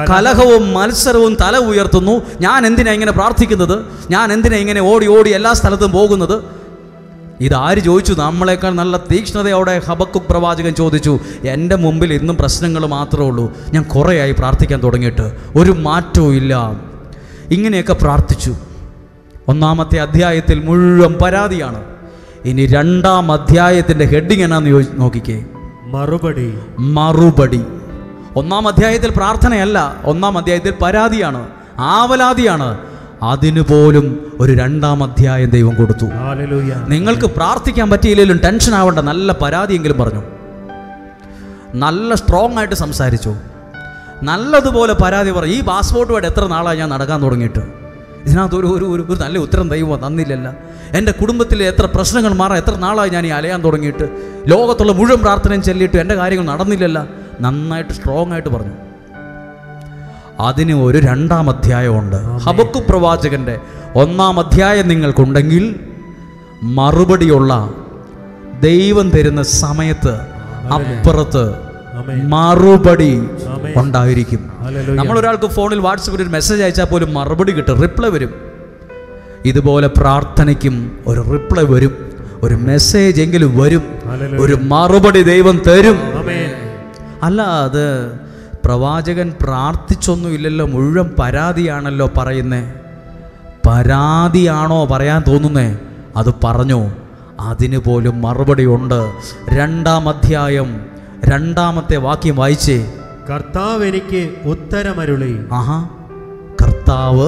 കലഹവും മത്സരവും തല ഉയർത്തുന്നു. ഞാൻ എന്തിനാ ഇങ്ങനെ പ്രാർത്ഥിക്കുന്നത്? ഞാൻ എന്തിനാ ഇങ്ങനെ ഓടി ഓടി എല്ലാ സ്ഥലത്തും പോകുന്നത്? ഇതാര് ചോദിച്ചു? നമ്മളെക്കാൾ നല്ല തീക്ഷ്ണതയോടെ ഹബക്കുക്ക് പ്രവാചകൻ ചോദിച്ചു. എൻ്റെ മുമ്പിൽ ഇന്നും പ്രശ്നങ്ങൾ മാത്രമേ ഉള്ളൂ, ഞാൻ കുറേയായി പ്രാർത്ഥിക്കാൻ തുടങ്ങിയിട്ട് ഒരു മാറ്റവും ഇല്ല. ഇങ്ങനെയൊക്കെ പ്രാർത്ഥിച്ചു. 1-ാമത്തെ അധ്യായത്തിൽ മുഴുവൻ പരാതിയാണ്. ഇനി 2-ാം അധ്യായത്തിൻ്റെ ഹെഡിങ് എന്നാന്ന് നോക്കിക്കേ, മറുപടി. 1-ാം അധ്യായത്തിൽ പ്രാർത്ഥനയല്ല, 1-ാം അധ്യായത്തിൽ പരാതിയാണ്, ആവലാതിയാണ്. അതിനു പോലും ഒരു 2-ാം അധ്യായം ദൈവം കൊടുത്തു. നിങ്ങൾക്ക് പ്രാർത്ഥിക്കാൻ പറ്റിയില്ലെങ്കിലും ടെൻഷൻ ആവണ്ട, നല്ല പരാതിയെങ്കിലും പറഞ്ഞു, നല്ല സ്ട്രോങ് ആയിട്ട് സംസാരിച്ചു, നല്ലതുപോലെ പരാതി പറഞ്ഞു. ഈ പാസ്പോർട്ടുമായിട്ട് എത്ര നാളായി ഞാൻ നടക്കാൻ തുടങ്ങിയിട്ട്, ഇതിനകത്ത് ഒരു നല്ല ഉത്തരം ദൈവം തന്നില്ലല്ല. എൻ്റെ കുടുംബത്തിൽ എത്ര പ്രശ്നങ്ങൾ മാറാൻ എത്ര നാളായി ഞാൻ ഈ അലയാൻ തുടങ്ങിയിട്ട്, ലോകത്തുള്ള മുഴുവൻ പ്രാർത്ഥനയും ചൊല്ലിയിട്ട് എൻ്റെ കാര്യങ്ങൾ നടന്നില്ലല്ല. നന്നായിട്ട് സ്ട്രോങ് ആയിട്ട് പറഞ്ഞു. അതിന് ഒരു 2-ാം അധ്യായമുണ്ട്. ഹബക്കൂക്ക് പ്രവാചകന്റെ 1-ാം അധ്യായം നിങ്ങൾക്കുണ്ടെങ്കിൽ മറുപടിയുള്ള ദൈവം തരുന്ന സമയത്ത് അപ്പുറത്ത് മറുപടി ഉണ്ടായിരിക്കും. നമ്മളൊരാൾക്ക് ഫോണിൽ വാട്സപ്പിൽ ഒരു മെസ്സേജ് അയച്ചാൽ പോലും മറുപടി കിട്ടും, റിപ്ലൈ വരും. ഇതുപോലെ പ്രാർത്ഥനയ്ക്കും ഒരു റിപ്ലൈ വരും, ഒരു മെസ്സേജ് എങ്കിലും വരും, ഒരു മറുപടി ദൈവം തരും. അല്ല, അത് പ്രവാചകൻ പ്രാർത്ഥിച്ചൊന്നുമില്ലല്ലോ, മുഴുവൻ പരാതിയാണല്ലോ പറയുന്നേ. പരാതിയാണോ പറയാൻ തോന്നുന്നേ, അത് പറഞ്ഞോ, അതിന് പോലും മറുപടി ഉണ്ട്. 2-ാം അധ്യായം 2-ാമത്തെ വാക്യം വായിച്ചേ. കർത്താവ് എനിക്ക് ഉത്തരമരുളി. ആഹാ, കർത്താവ്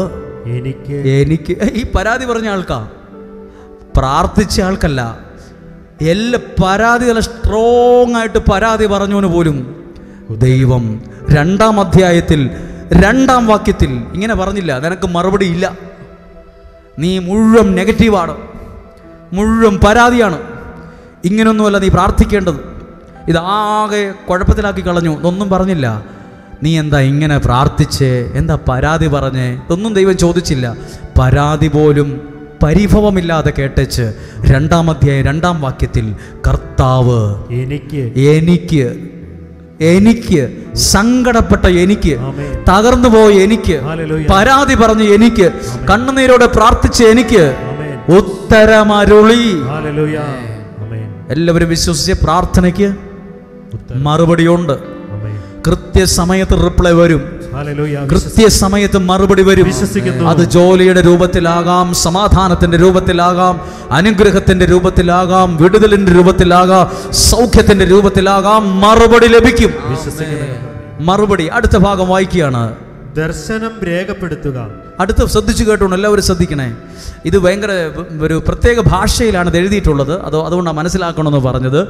എനിക്ക് ഈ പരാതി പറഞ്ഞ ആൾക്കാ, പ്രാർത്ഥിച്ച ആൾക്കല്ല. എല്ലാ പരാതി നല്ല സ്ട്രോങ് ആയിട്ട് പരാതി പറഞ്ഞവന് പോലും ദൈവം 2-ാം അധ്യായത്തിൽ 2-ാം വാക്യത്തിൽ ഇങ്ങനെ പറഞ്ഞില്ല, നിനക്ക് മറുപടി ഇല്ല, നീ മുഴുവൻ നെഗറ്റീവാണ്, മുഴുവൻ പരാതിയാണ്, ഇങ്ങനൊന്നുമല്ല നീ പ്രാർത്ഥിക്കേണ്ടത്, ഇതാകെ കുഴപ്പത്തിലാക്കി കളഞ്ഞു എന്നൊന്നും പറഞ്ഞില്ല. നീ എന്താ ഇങ്ങനെ പ്രാർത്ഥിച്ചേ, എന്താ പരാതി പറഞ്ഞേ, ഇതൊന്നും ദൈവം ചോദിച്ചില്ല. പരാതി പോലും പരിഭവമില്ലാതെ കേട്ടേച്ച് 2-ാം അധ്യായം 2-ാം വാക്യത്തിൽ കർത്താവ് എനിക്ക് സങ്കടപ്പെട്ട എനിക്ക്, തകർന്നു പോയ എനിക്ക്, പരാതി പറഞ്ഞ് എനിക്ക്, കണ്ണുനീരോടെ പ്രാർത്ഥിച്ച എനിക്ക് ഉത്തരമരുളി. എല്ലാവരും വിശ്വസിച്ച പ്രാർത്ഥനയ്ക്ക് മറുപടിയുണ്ട്. കൃത്യസമയത്ത് റിപ്ലൈ വരും, കൃത്യസമയത്ത് മറുപടി വരും. അത് ജോലിയുടെ രൂപത്തിലാകാം, സമാധാനത്തിന്റെ രൂപത്തിലാകാം, അനുഗ്രഹത്തിന്റെ രൂപത്തിലാകാം, വിടുതലിന്റെ രൂപത്തിലാകാം, സൗഖ്യത്തിന്റെ രൂപത്തിലാകാം. മറുപടി ലഭിക്കും. മറുപടി. അടുത്ത ഭാഗം വായിക്കുകയാണ്. ദർശനം രേഖപ്പെടുത്തുക. അടുത്ത് ശ്രദ്ധിച്ചു കേട്ടോണ്ട് എല്ലാവരും ശ്രദ്ധിക്കണേ. ഇത് ഭയങ്കര ഒരു പ്രത്യേക ഭാഷയിലാണ് ഇത് എഴുതിയിട്ടുള്ളത്. അതുകൊണ്ടാണ് മനസ്സിലാക്കണമെന്ന് പറഞ്ഞത്.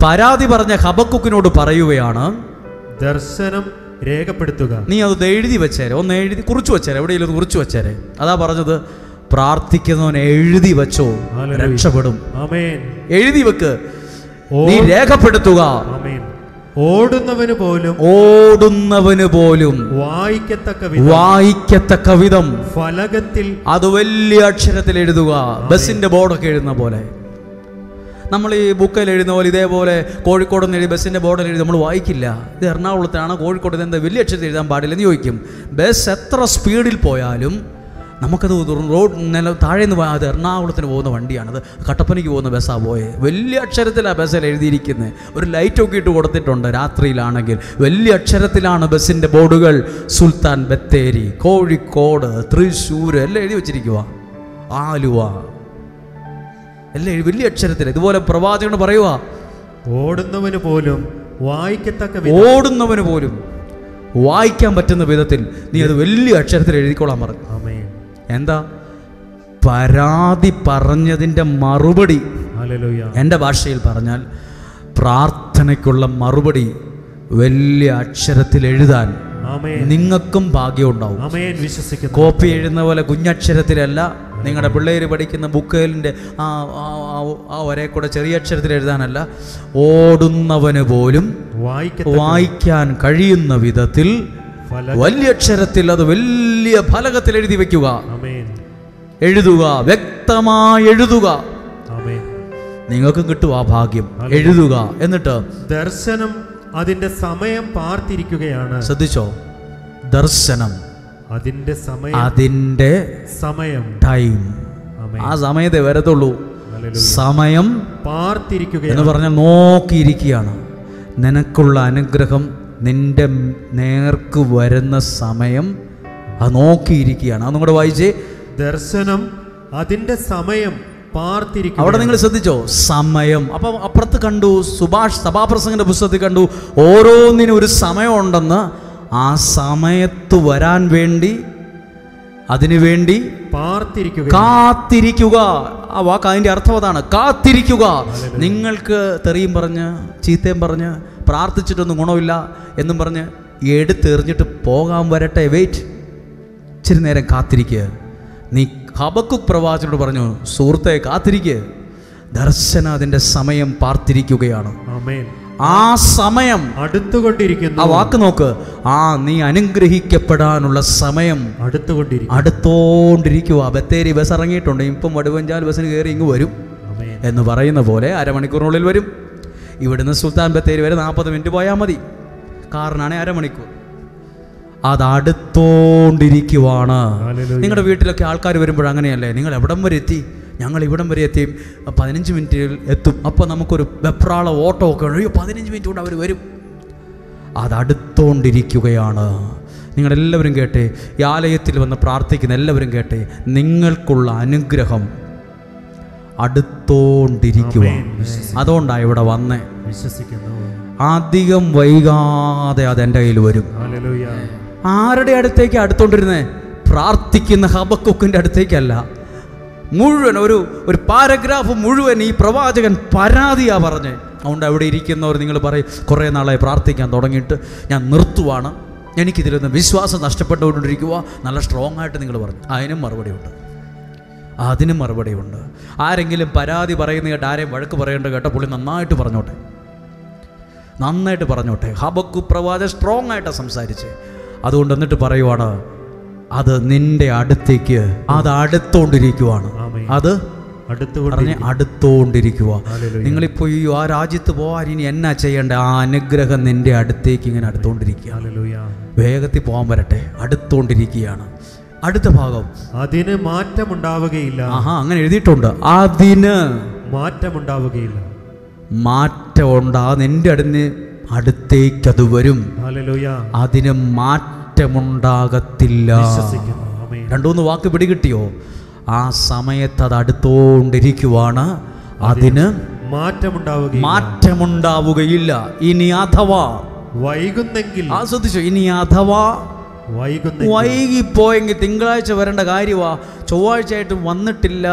പരാതി പറഞ്ഞ ഹബക്കൂക്കിനോട് പറയുകയാണ്, ദർശനം രേഖപ്പെടുത്തുക. നീ അത് എഴുതി വെച്ചേരെ, ഒന്ന് എഴുതി കുറിച്ചു വെച്ചേരെ, എവിടെയെങ്കിലും കുറിച്ചു വെച്ചേരെ. അതാ പറഞ്ഞത്, പ്രാർത്ഥിക്കുന്നവനെ എഴുതി വെച്ചോ, രക്ഷപ്പെടും. എഴുതി വെക്ക്, നീ രേഖപ്പെടുത്തുക. ഓടുന്നവന് പോലും വായിക്കത്തക്ക വിധം ഫലകത്തിൽ, അത് വലിയ അക്ഷരത്തിൽ എഴുതുക. ബസിന്റെ ബോർഡൊക്കെ എഴുതുന്ന പോലെ, നമ്മൾ ഈ ബുക്കിൽ എഴുതുന്ന പോലെ ഇതേപോലെ കോഴിക്കോട് നിന്ന് എഴുതി ബസ്സിൻ്റെ ബോർഡിൽ എഴുതി നമ്മൾ വായിക്കില്ല. ഇത് എറണാകുളത്താണ്, കോഴിക്കോട് എന്താ വലിയ അക്ഷരത്തിൽ എഴുതാൻ പാടില്ലെന്ന് ചോദിക്കും. ബസ് എത്ര സ്പീഡിൽ പോയാലും നമുക്കത് റോഡ് താഴെ നിന്ന് പോയാൽ അത് എറണാകുളത്തിന് പോകുന്ന വണ്ടിയാണത്, കട്ടപ്പനയ്ക്ക് പോകുന്ന ബസ്സാണ് പോയത്. വലിയ അക്ഷരത്തിലാണ് ബസ്സിൽ എഴുതിയിരിക്കുന്നത്. ഒരു ലൈറ്റൊക്കെ ഇട്ട് കൊടുത്തിട്ടുണ്ട്. രാത്രിയിലാണെങ്കിൽ വലിയ അക്ഷരത്തിലാണ് ബസ്സിൻ്റെ ബോർഡുകൾ. സുൽത്താൻ ബത്തേരി, കോഴിക്കോട്, തൃശ്ശൂർ എല്ലാം എഴുതി വെച്ചിരിക്കുക. ആലുവ എല്ലാം വലിയ അക്ഷരത്തിൽ. ഇതുപോലെ പ്രവാചകന് പറയുക, ഓടുന്നവന് പോലും വായിക്കാൻ പറ്റുന്ന വിധത്തിൽ നീ അത് വലിയ അക്ഷരത്തിൽ എഴുതിക്കോളാൻ പറഞ്ഞു. എന്താ? പരാതി പറഞ്ഞതിൻ്റെ മറുപടി. എൻ്റെ ഭാഷയിൽ പറഞ്ഞാൽ പ്രാർത്ഥനയ്ക്കുള്ള മറുപടി വലിയ അക്ഷരത്തിൽ എഴുതാൻ നിങ്ങൾക്കും ഭാഗ്യം ഉണ്ടാവും. കോപ്പി എഴുതുന്ന പോലെ കുഞ്ഞക്ഷരത്തിലല്ല, നിങ്ങളുടെ പിള്ളേർ പഠിക്കുന്ന ബുക്കിൻ്റെ ആ ഒരേ കൂടെ ചെറിയ അക്ഷരത്തിൽ എഴുതാനല്ല, ഓടുന്നവന് പോലും വായിക്കാൻ കഴിയുന്ന വിധത്തിൽ വലിയ അക്ഷരത്തിൽ അത് വലിയ ഫലകത്തിൽ എഴുതി വെക്കുക. എഴുതുക, വ്യക്തമായി എഴുതുക. നിങ്ങൾക്കും കിട്ടും ആ ഭാഗ്യം. എഴുതുക. എന്നിട്ട് ദർശനം അതിന്റെ സമയം പാർത്തിരിക്കുകയാണ്. ശ്രദ്ധിച്ചോ? ദർശനം അതിന്റെ സമയം ടൈം. ആ സമയത്തെ വരത്തുള്ളൂ. സമയം പാർത്തിരിക്കുക എന്ന് പറഞ്ഞാൽ നോക്കിയിരിക്കുകയാണ്. നിനക്കുള്ള അനുഗ്രഹം നിന്റെ നേർക്ക് വരുന്ന സമയം അത് നോക്കിയിരിക്കുകയാണ്. അത് നിങ്ങളുടെ വായിച്ചേ. ദർശനം അതിന്റെ സമയം പാർത്തിരിക്കും. അവിടെ നിങ്ങൾ ശ്രദ്ധിച്ചോ, സമയം. അപ്പം അപ്പുറത്ത് കണ്ടു, സുഭാഷ് സഭാപ്രസംഗന്റെ പുസ്തകത്തിൽ കണ്ടു, ഓരോന്നിനും ഒരു സമയമുണ്ടെന്ന്. ആ സമയത്ത് വരാൻ വേണ്ടി, അതിനുവേണ്ടി കാത്തിരിക്കുക. ആ വാക്ക് അതിൻ്റെ അർത്ഥം അതാണ്, കാത്തിരിക്കുക. നിങ്ങൾക്ക് തെറിയും പറഞ്ഞ് ചീത്തയും പറഞ്ഞ് പ്രാർത്ഥിച്ചിട്ടൊന്നും ഗുണമില്ല എന്നും പറഞ്ഞ് എടുത്തെറിഞ്ഞിട്ട് പോകാൻ വരട്ടെ, വെയിറ്റ്, ഇച്ചിരി നേരം കാത്തിരിക്കുക. നീ ഹബക്കുക്ക് പ്രവാചകനോട് പറഞ്ഞു, സുഹൃത്തെ കാത്തിരിക്കുക, ദർശനം അതിൻ്റെ സമയം പാർത്തിരിക്കുകയാണ്. ആ സമയം അടുത്തുകൊണ്ടിരിക്കുന്നു. ആ വാക്ക് നോക്ക്, നീ അനുഗ്രഹിക്കപ്പെടാനുള്ള സമയം അടുത്തോണ്ടിരിക്കുക. ബത്തേരി ബസ് ഇറങ്ങിയിട്ടുണ്ട്, ഇപ്പം വടുവഞ്ചാൽ ബസ്സിന് കയറി ഇങ്ങ് വരും എന്ന് പറയുന്ന പോലെ അരമണിക്കൂറിനുള്ളിൽ വരും. ഇവിടുന്ന് സുൽത്താൻ ബത്തേരി വരെ 40 മിനിറ്റ് പോയാൽ മതി, കാറിനാണ് അരമണിക്കൂർ. അത് അടുത്തോണ്ടിരിക്കുവാണ്. നിങ്ങളുടെ വീട്ടിലൊക്കെ ആൾക്കാർ വരുമ്പോൾ അങ്ങനെയല്ലേ, നിങ്ങൾ എവിടം വരെ എത്തി? ഞങ്ങൾ ഇവിടം വരെ എത്തി, 15 മിനിറ്റിൽ എത്തും. അപ്പോൾ നമുക്കൊരു വെപ്രാള ഓട്ടോ ഒക്കെ ഉണ്ട്, 15 മിനിറ്റ് കൊണ്ട് അവർ വരും. അതടുത്തോണ്ടിരിക്കുകയാണ്. നിങ്ങളെല്ലാവരും കേട്ടെ, ഈ ആലയത്തിൽ വന്ന് പ്രാർത്ഥിക്കുന്ന എല്ലാവരും കേട്ടെ, നിങ്ങൾക്കുള്ള അനുഗ്രഹം അടുത്തോണ്ടിരിക്കുക. അതുകൊണ്ടാണ് ഇവിടെ വന്നേ. അധികം വൈകാതെ അതെൻ്റെ കയ്യിൽ വരും. ആരുടെ അടുത്തേക്ക് അടുത്തോണ്ടിരുന്നേ? പ്രാർത്ഥിക്കുന്ന ഹബക്കുക്കിൻ്റെ അടുത്തേക്കല്ല. മുഴുവൻ ഒരു പാരഗ്രാഫ് മുഴുവൻ ഈ പ്രവാചകൻ പരാതിയാ പറഞ്ഞേ. അതുകൊണ്ട് അവിടെ ഇരിക്കുന്നവർ നിങ്ങൾ പറയും, കുറേ നാളായി പ്രാർത്ഥിക്കാൻ തുടങ്ങിയിട്ട് ഞാൻ നിർത്തുവാണ്, എനിക്കിതിലൊന്ന് വിശ്വാസം നഷ്ടപ്പെട്ടുകൊണ്ടിരിക്കുക. നല്ല സ്ട്രോങ് ആയിട്ട് നിങ്ങൾ പറഞ്ഞു. അതിനും മറുപടിയുണ്ട്. ആരെങ്കിലും പരാതി പറയുന്ന കേട്ട്, ആരെയും വഴക്ക് പറയേണ്ട കേട്ട പുള്ളി നന്നായിട്ട് പറഞ്ഞോട്ടെ. ഹബക്കുക്ക് പ്രവാചകൻ സ്ട്രോങ് ആയിട്ടാണ് സംസാരിച്ചേ. അതുകൊണ്ട് എന്നിട്ട് പറയുവാണ്, അത് നിന്റെ അടുത്തേക്ക്, അത് അടുത്തോണ്ടിരിക്കുവാണ്. അത് അടുത്തോണ്ടിരിക്കുക. നിങ്ങളിപ്പോ ആ രാജ്യത്ത് പോകാൻ ഇനി എന്നാ ചെയ്യേണ്ട? ആ അനുഗ്രഹം നിന്റെ അടുത്തേക്ക് ഇങ്ങനെ അടുത്തോണ്ടിരിക്കുക. വേഗത്തിൽ പോകാൻ വരട്ടെ, അടുത്തോണ്ടിരിക്കുകയാണ്. അടുത്ത ഭാഗം, അതിന് മാറ്റമുണ്ടാവുകയില്ല. അങ്ങനെ എഴുതിയിട്ടുണ്ട്, അതിന് മാറ്റമുണ്ടാവുകയില്ല. നിന്റെ അടുത്തേക്ക് അത് വരും. അതിന് മാറ്റമുണ്ടാകത്തില്ല. 2-3 വാക്ക് പിടികിട്ടിയോ? ആ സമയത്ത് അത് അടുത്തോണ്ടിരിക്കുവാണ്. അതിന് മാറ്റമുണ്ടാവുകയില്ല. ഇനി അഥവാ വൈകുന്നെങ്കിൽ, ശ്രദ്ധിച്ചോ, ഇനി അഥവാ വൈകിപ്പോയെങ്കിൽ, തിങ്കളാഴ്ച വരേണ്ട കാര്യമാ, ചൊവ്വാഴ്ചയായിട്ടും വന്നിട്ടില്ല,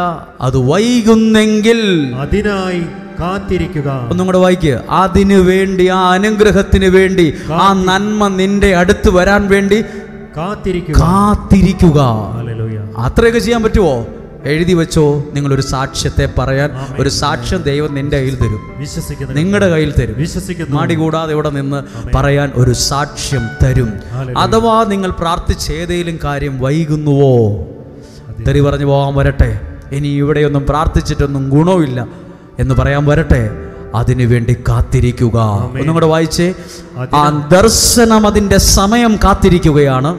അത് വൈകുന്നെങ്കിൽ അതിനായി കാത്തിരിക്കുക. ഒന്നും കൂടെ വായിക്കുക. അതിനു വേണ്ടി, ആ അനുഗ്രഹത്തിന് വേണ്ടി, ആ നന്മ നിന്റെ അടുത്ത് വരാൻ വേണ്ടി കാത്തിരിക്കുക. അത്രയൊക്കെ ചെയ്യാൻ പറ്റുമോ? എഴുതി വെച്ചോ. നിങ്ങളൊരു സാക്ഷ്യത്തെ പറയാൻ, ഒരു സാക്ഷ്യം ദൈവം നിന്റെ കയ്യിൽ തരും, നിങ്ങളുടെ കയ്യിൽ തരും. മാടി കൂടാതെ ഇവിടെ നിന്ന് പറയാൻ ഒരു സാക്ഷ്യം തരും. അഥവാ നിങ്ങൾ പ്രാർത്ഥിച്ച ഏതെങ്കിലും കാര്യം വൈകുന്നുവോ, തെറി പറഞ്ഞു പോകാൻ വരട്ടെ, ഇനി ഇവിടെയൊന്നും പ്രാർത്ഥിച്ചിട്ടൊന്നും ഗുണമില്ല എന്ന് പറയാൻ വരട്ടെ, അതിനു വേണ്ടി കാത്തിരിക്കുക. ഒന്നും കൂടെ വായിച്ചേ. ആ ദർശനം അതിന്റെ സമയം കാത്തിരിക്കുകയാണ്.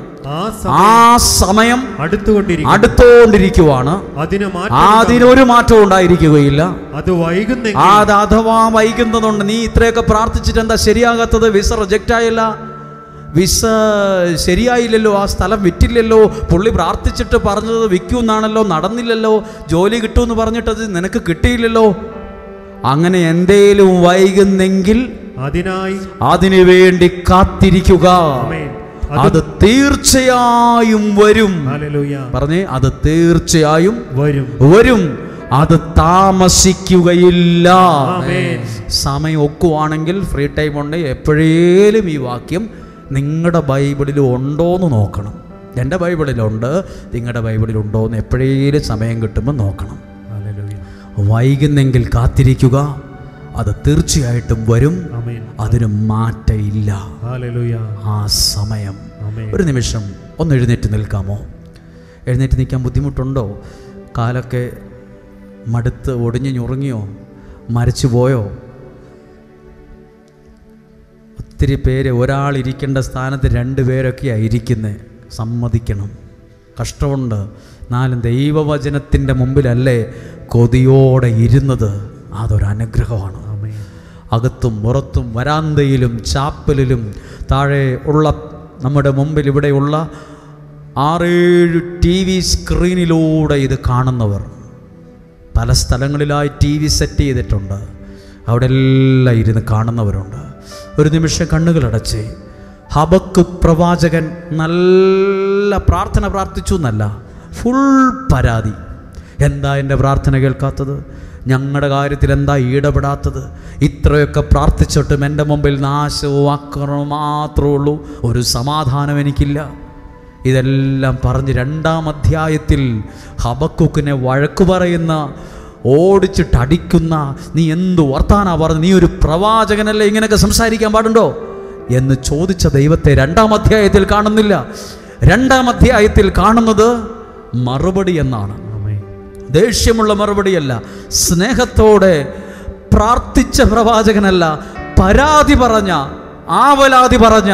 ആ സമയം അടുത്തോണ്ടിരിക്കുവാണ്. അതിനൊരു മാറ്റവും ഉണ്ടായിരിക്കുകയില്ല. അത് അഥവാ വൈകുന്നതുണ്ട്. നീ ഇത്രയൊക്കെ പ്രാർത്ഥിച്ചിട്ട് എന്താ ശരിയാകാത്തത്? വിസ റിജക്റ്റ് ആയില്ല, വിസ ശരിയായില്ലല്ലോ, ആ സ്ഥലം വിറ്റില്ലല്ലോ, പുള്ളി പ്രാർത്ഥിച്ചിട്ട് പറഞ്ഞത് വിൽക്കുമെന്നാണല്ലോ, നടന്നില്ലല്ലോ, ജോലി കിട്ടുമെന്ന് പറഞ്ഞിട്ടത് നിനക്ക് കിട്ടിയില്ലല്ലോ. അങ്ങനെ എന്തേലും വൈകുന്നെങ്കിൽ അതിനു വേണ്ടി കാത്തിരിക്കുക. അത് തീർച്ചയായും വരും. പറഞ്ഞേ, അത് തീർച്ചയായും വരും. അത് താമസിക്കുകയില്ല. സമയം ഒക്കുവാണെങ്കിൽ, ഫ്രീ ടൈം ഉണ്ടെങ്കിൽ എപ്പോഴേലും ഈ വാക്യം നിങ്ങളുടെ ബൈബിളിൽ ഉണ്ടോയെന്ന് നോക്കണം. എൻ്റെ ബൈബിളിലുണ്ട്, നിങ്ങളുടെ ബൈബിളിലുണ്ടോയെന്ന് എപ്പോഴേലും സമയം കിട്ടുമ്പോൾ നോക്കണം. വൈകുന്നെങ്കിൽ കാത്തിരിക്കുക, അത് തീർച്ചയായിട്ടും വരും. അതിന് മാറ്റമില്ല. ആ സമയം. ഒരു നിമിഷം ഒന്ന് എഴുന്നേറ്റ് നിൽക്കാമോ? എഴുന്നേറ്റ് നിൽക്കാൻ ബുദ്ധിമുട്ടുണ്ടോ? കാലൊക്കെ മടുത്ത് ഒടിഞ്ഞു ഞുറുങ്ങിയോ? മരിച്ചു പോയോ? ഒത്തിരി പേര് ഒരാളിരിക്കേണ്ട സ്ഥാനത്ത് 2 പേരൊക്കെയാണ് ഇരിക്കുന്നത്. സമ്മതിക്കണം, കഷ്ടമുണ്ട്. എന്നാലും ദൈവവചനത്തിൻ്റെ മുമ്പിലല്ലേ കൊതിയോടെ ഇരുന്നത്. അതൊരനുഗ്രഹമാണ്. അകത്തും പുറത്തും, വരാന്തയിലും ചാപ്പലിലും താഴെ ഉള്ള നമ്മുടെ മുമ്പിൽ ഇവിടെയുള്ള 6-7 TV സ്ക്രീനിലൂടെ ഇത് കാണുന്നവർ, പല സ്ഥലങ്ങളിലായി TV സെറ്റ് ചെയ്തിട്ടുണ്ട്, അവിടെ എല്ലാം ഇരുന്ന് കാണുന്നവരുണ്ട്. ഒരു നിമിഷം കണ്ണുകളടച്ച് ഹബക്കുക്ക് പ്രവാചകൻ നല്ല പ്രാർത്ഥന പ്രാർത്ഥിച്ചു എന്നല്ല, ഫുൾ പരാതി. എന്താ എൻ്റെ പ്രാർത്ഥന കേൾക്കാത്തത്? ഞങ്ങളുടെ കാര്യത്തിൽ എന്താ ഇടപെടാത്തത്? ഇത്രയൊക്കെ പ്രാർത്ഥിച്ചിട്ടും എൻ്റെ മുമ്പിൽ നാശവും ആക്രമണവും മാത്രമേ ഉള്ളൂ, ഒരു സമാധാനം എനിക്കില്ല. ഇതെല്ലാം പറഞ്ഞ് 2-ാം അധ്യായത്തിൽ ഹബക്കുക്കിനെ വഴക്കു പറയുന്ന, ഓടിച്ചിട്ടടിക്കുന്ന, നീ എന്തു വർത്താനാ പറഞ്ഞ്, നീ ഒരു പ്രവാചകനല്ലേ, ഇങ്ങനെയൊക്കെ സംസാരിക്കാൻ പാടുണ്ടോ എന്ന് ചോദിച്ച ദൈവത്തെ 2-ാം അധ്യായത്തിൽ കാണുന്നില്ല. 2-ാം അധ്യായത്തിൽ കാണുന്നത് മറുപടി എന്നാണ്. ദേഷ്യമുള്ള മറുപടിയല്ല, സ്നേഹത്തോടെ പ്രാർത്ഥിച്ച പ്രവാചകനല്ല, പരാതി പറഞ്ഞ, ആവലാതി പറഞ്ഞ.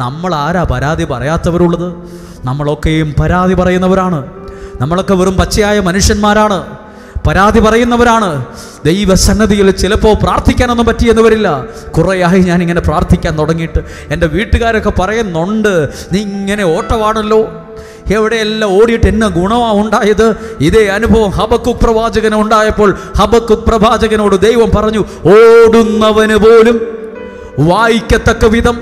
നമ്മൾ ആരാ പരാതി പറയാത്തവരുള്ളത്? നമ്മളൊക്കെയും പരാതി പറയുന്നവരാണ്. നമ്മളൊക്കെ വെറും പച്ചയായ മനുഷ്യന്മാരാണ്, പരാതി പറയുന്നവരാണ്. ദൈവസന്നദ്ധിയിൽ ചിലപ്പോൾ പ്രാർത്ഥിക്കാനൊന്നും പറ്റിയെന്ന് കുറേയായി ഞാനിങ്ങനെ പ്രാർത്ഥിക്കാൻ തുടങ്ങിയിട്ട്. എൻ്റെ വീട്ടുകാരൊക്കെ പറയുന്നുണ്ട്, നീ ഇങ്ങനെ ഓട്ടമാണല്ലോ, എവിടെയെല്ലാം ഓടിയിട്ട് എന്ന ഗുണമാണ് ഉണ്ടായത്. ഇതേ അനുഭവം ഹബക്കുക്ക് പ്രവാചകന് ഉണ്ടായപ്പോൾ ഹബക്കുക്ക് പ്രവാചകനോട് ദൈവം പറഞ്ഞു, ഓടുന്നവന് പോലും വായിക്കത്തക്ക വിധം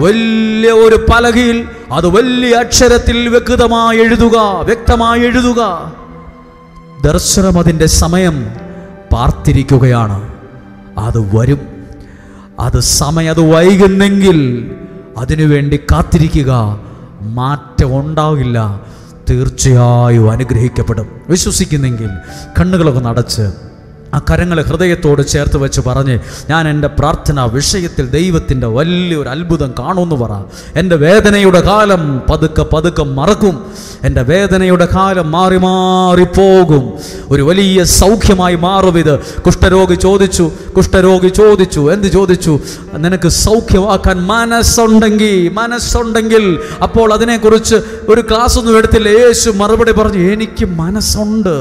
വലിയ ഒരു പലകയിൽ അത് വലിയ അക്ഷരത്തിൽ വ്യക്തമായി എഴുതുക. ദർശനം അതിൻ്റെ സമയം പാർത്തിരിക്കുകയാണ്. അത് വരും, അത് സമയം, അത് വൈകുന്നെങ്കിൽ അതിനുവേണ്ടി കാത്തിരിക്കുക. മാറ്റം ഉണ്ടാകില്ല, തീർച്ചയായും അനുഗ്രഹിക്കപ്പെടും. വിശ്വസിക്കുന്നെങ്കിൽ കണ്ണുകളൊക്കെ നടച്ച് ആ കരങ്ങളെ ഹൃദയത്തോട് ചേർത്ത് വെച്ച് പറഞ്ഞ്, ഞാൻ എൻ്റെ പ്രാർത്ഥന വിഷയത്തിൽ ദൈവത്തിൻ്റെ വലിയൊരു അത്ഭുതം കാണുമെന്ന് പറ. എൻ്റെ വേദനയുടെ കാലം പതുക്കെ മറക്കും. എൻ്റെ വേദനയുടെ കാലം മാറിപ്പോകും. ഒരു വലിയ സൗഖ്യമായി മാറും ഇത്. കുഷ്ഠരോഗി ചോദിച്ചു, എന്ത് ചോദിച്ചു? നിനക്ക് സൗഖ്യമാക്കാൻ മനസ്സുണ്ടെങ്കിൽ അപ്പോൾ അതിനെക്കുറിച്ച് ഒരു ക്ലാസ് ഒന്നും എടുത്തില്ല. യേശു മറുപടി പറഞ്ഞു, എനിക്ക് മനസ്സുണ്ട്.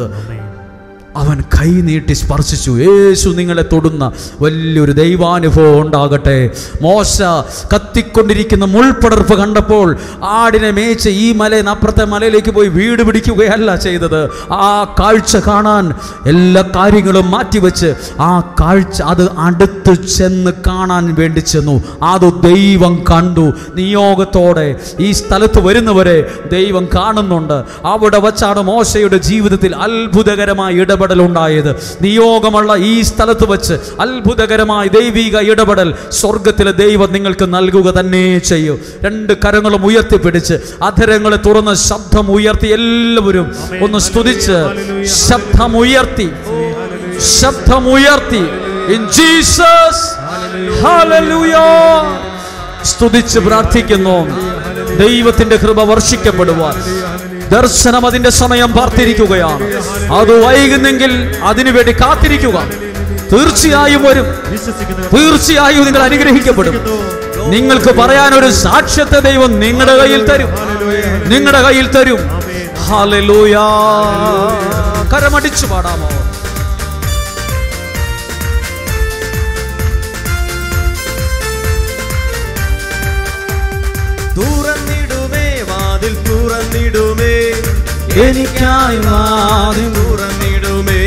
അവൻ കൈ നീട്ടി സ്പർശിച്ചു. യേശു നിങ്ങളെ തൊടുന്ന വലിയൊരു ദൈവാനുഭവം ഉണ്ടാകട്ടെ. മോശ കത്തിക്കൊണ്ടിരിക്കുന്ന മുൾപടർപ്പ് കണ്ടപ്പോൾ ആടിനെ മേച്ച് ഈ മലയിൽ അപ്പുറത്തെ മലയിലേക്ക് പോയി വീട് പിടിക്കുകയല്ല ചെയ്തത്. ആ കാഴ്ച കാണാൻ എല്ലാ കാര്യങ്ങളും മാറ്റിവെച്ച് ആ കാഴ്ച അത് അടുത്ത് ചെന്ന് കാണാൻ വേണ്ടി ചെന്നു. അത് ദൈവം കണ്ടു. നിയോഗത്തോടെ ഈ സ്ഥലത്ത് വരുന്നവരെ ദൈവം കാണുന്നുണ്ട്. അവിടെ വച്ചാണ് മോശയുടെ ജീവിതത്തിൽ അത്ഭുതകരമായ ഇടപെടലുണ്ടായത്. നിയോഗമുള്ള ഈ സ്ഥലത്ത് വെച്ച് അത്ഭുതകരമായ ദൈവിക ഇടപെടൽ സ്വർഗത്തിലെ ദൈവം നിങ്ങൾക്ക് നൽകുക തന്നെ ചെയ്യും. 2 കരങ്ങളും ഉയർത്തിപ്പിടിച്ച് അധരങ്ങളെ തുറന്ന് ശബ്ദമുയർത്തി എല്ലാവരും ഒന്ന് സ്തുതിച്ച് ശബ്ദമുയർത്തി in Jesus, hallelujah, സ്തുതിച്ച് പ്രാർത്ഥിക്കുന്നു. ദൈവത്തിന്റെ കൃപ വർഷിക്കപ്പെടുവാൻ ദർശനം അതിന്റെ സമയം പാർത്തിരിക്കുകയാണ്. അത് വൈകുന്നെങ്കിൽ അതിനുവേണ്ടി കാത്തിരിക്കുക. തീർച്ചയായും വരും. തീർച്ചയായും നിങ്ങൾ അനുഗ്രഹിക്കപ്പെടും. നിങ്ങൾക്ക് പറയാനൊരു സാക്ഷ്യത്തെ ദൈവം നിങ്ങളുടെ കയ്യിൽ തരും. ഹല്ലേലൂയ. കരമടിച്ചു പാടാമോ? തുറന്നിടുമേ, എനിക്കായി വാതിൽ തുറന്നിടുമേ,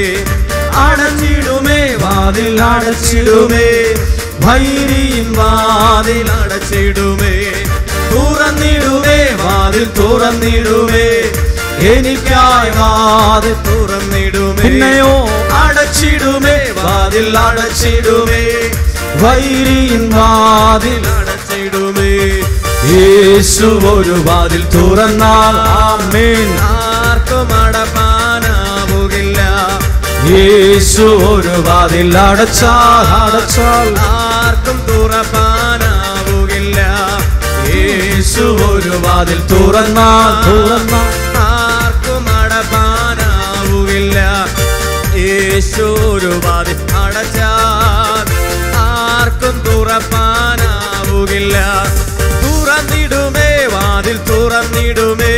അടച്ചിടുമേ വാതിൽ അടച്ചിടുമേ, ഭൈരിയും വാതിൽ അടച്ചിടുമേ. തുറന്നിടുമേ വാതിൽ തുറന്നിടുമേ, എനിക്കായി വാതിൽ തുറന്നിടുമേ. പിന്നെയോ അടച്ചിടുമേ വാതിൽ അടച്ചിടുമേ, ഭൈരിയും വാതിൽ അടച്ചിടുമേ. യേശു ഒരു വാതിൽ തുറന്നാൽ ആമേൻ ആർക്കും അടപ്പാനാവുകില്ല. യേശു ഒരു വാതിൽ അടച്ചാൽ ആർക്കും തുറപ്പാനാവുകില്ല. യേശു ഒരു വാതിൽ തുറന്നാൽ ആർക്കും അടപ്പാനാവുകില്ല. യേശു ഒരു വാതിൽ അടച്ചാൽ ആർക്കും തുറപ്പാനാവുകില്ല. തുറന്നിടുമേ വാതിൽ തുറന്നിടുമേ,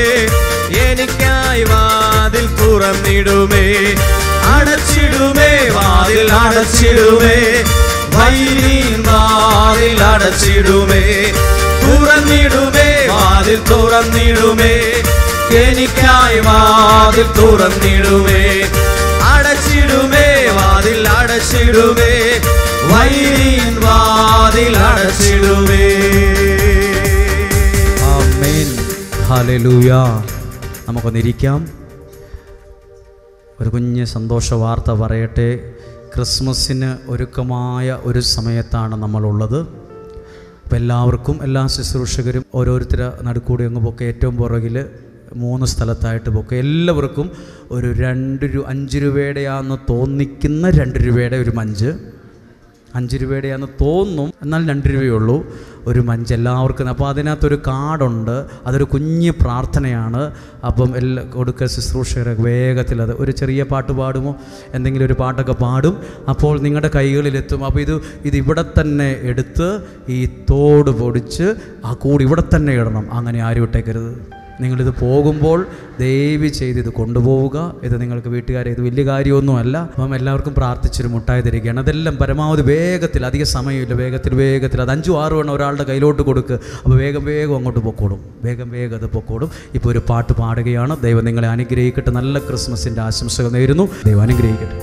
എനിക്കായി വാതിൽ തുറന്നിടുമേ. അടച്ചിടുമേ വാതിൽ അടച്ചിടുമേ, ഭൈരിയും വാതിൽ അടച്ചിടുമേ. തുറന്നിടുമേ വാതിൽ തുറന്നിടുമേ, എനിക്കായി വാതിൽ തുറന്നിടുമേ. അടച്ചിടുമേ, വാതിൽ അടച്ചിടുമേ, വൈരിയിൻ വാതിൽ അടച്ചിടുമേ. ആമേൻ. ഹല്ലേലൂയ. നമുക്കൊന്നിരിക്കാം. ഒരു കുഞ്ഞ് സന്തോഷ വാർത്ത പറയട്ടെ. ക്രിസ്മസിന് ഒരുക്കമായ ഒരു സമയത്താണ് നമ്മളുള്ളത്. അപ്പോൾ എല്ലാവർക്കും, എല്ലാ ശുശ്രൂഷകരും ഓരോരുത്തരെ നടുക്കൂടി അങ്ങ് പൊക്കെ, ഏറ്റവും പുറകിൽ 3 സ്ഥലത്തായിട്ട് പൊക്കെ, എല്ലാവർക്കും ഒരു 5 രൂപയുടെയാണെന്ന് തോന്നിക്കുന്ന 2 രൂപയുടെ ഒരു മഞ്ച്, 5 രൂപയുടെയാണെന്ന് തോന്നും, എന്നാൽ 2 രൂപയുള്ളൂ ഒരു മഞ്ച് എല്ലാവർക്കും. അപ്പോൾ അതിനകത്തൊരു കാർഡുണ്ട്, അതൊരു കുഞ്ഞ് പ്രാർത്ഥനയാണ്. അപ്പം കൊടുക്കുക ശുശ്രൂഷകരെ വേഗത്തിൽ അത് ഒരു ചെറിയ പാട്ട് പാടുമോ, എന്തെങ്കിലും ഒരു പാട്ടൊക്കെ പാടും, അപ്പോൾ നിങ്ങളുടെ കൈകളിലെത്തും. അപ്പോൾ ഇത് ഇവിടെ തന്നെ എടുത്ത് ഈ തോട് പൊടിച്ച് ആ കൂടി ഇവിടെ തന്നെ ഇടണം. അങ്ങനെ ആരും ഇട്ടേക്കരുത്. നിങ്ങളിത് പോകുമ്പോൾ ദയവ് ചെയ്ത് ഇത് കൊണ്ടുപോവുക. ഇത് നിങ്ങൾക്ക് വീട്ടുകാരെ, ഇത് വലിയ കാര്യമൊന്നുമല്ല. അപ്പം എല്ലാവർക്കും പ്രാർത്ഥിച്ചൊരു മുട്ടായി തരികയാണ്. അതെല്ലാം പരമാവധി വേഗത്തിൽ, അധിക സമയമില്ല, വേഗത്തിൽ അത് 5-6 എണ്ണം ഒരാളുടെ കയ്യിലോട്ട് കൊടുക്കുക. അപ്പോൾ വേഗം അങ്ങോട്ട് പൊക്കോടും, വേഗം അത് പൊക്കോടും. ഇപ്പോൾ ഒരു പാട്ട് പാടുകയാണ്. ദൈവം നിങ്ങളെ അനുഗ്രഹിക്കട്ടെ. നല്ല ക്രിസ്മസിൻ്റെ ആശംസകൾ നേരുന്നു. ദൈവം അനുഗ്രഹിക്കട്ടെ.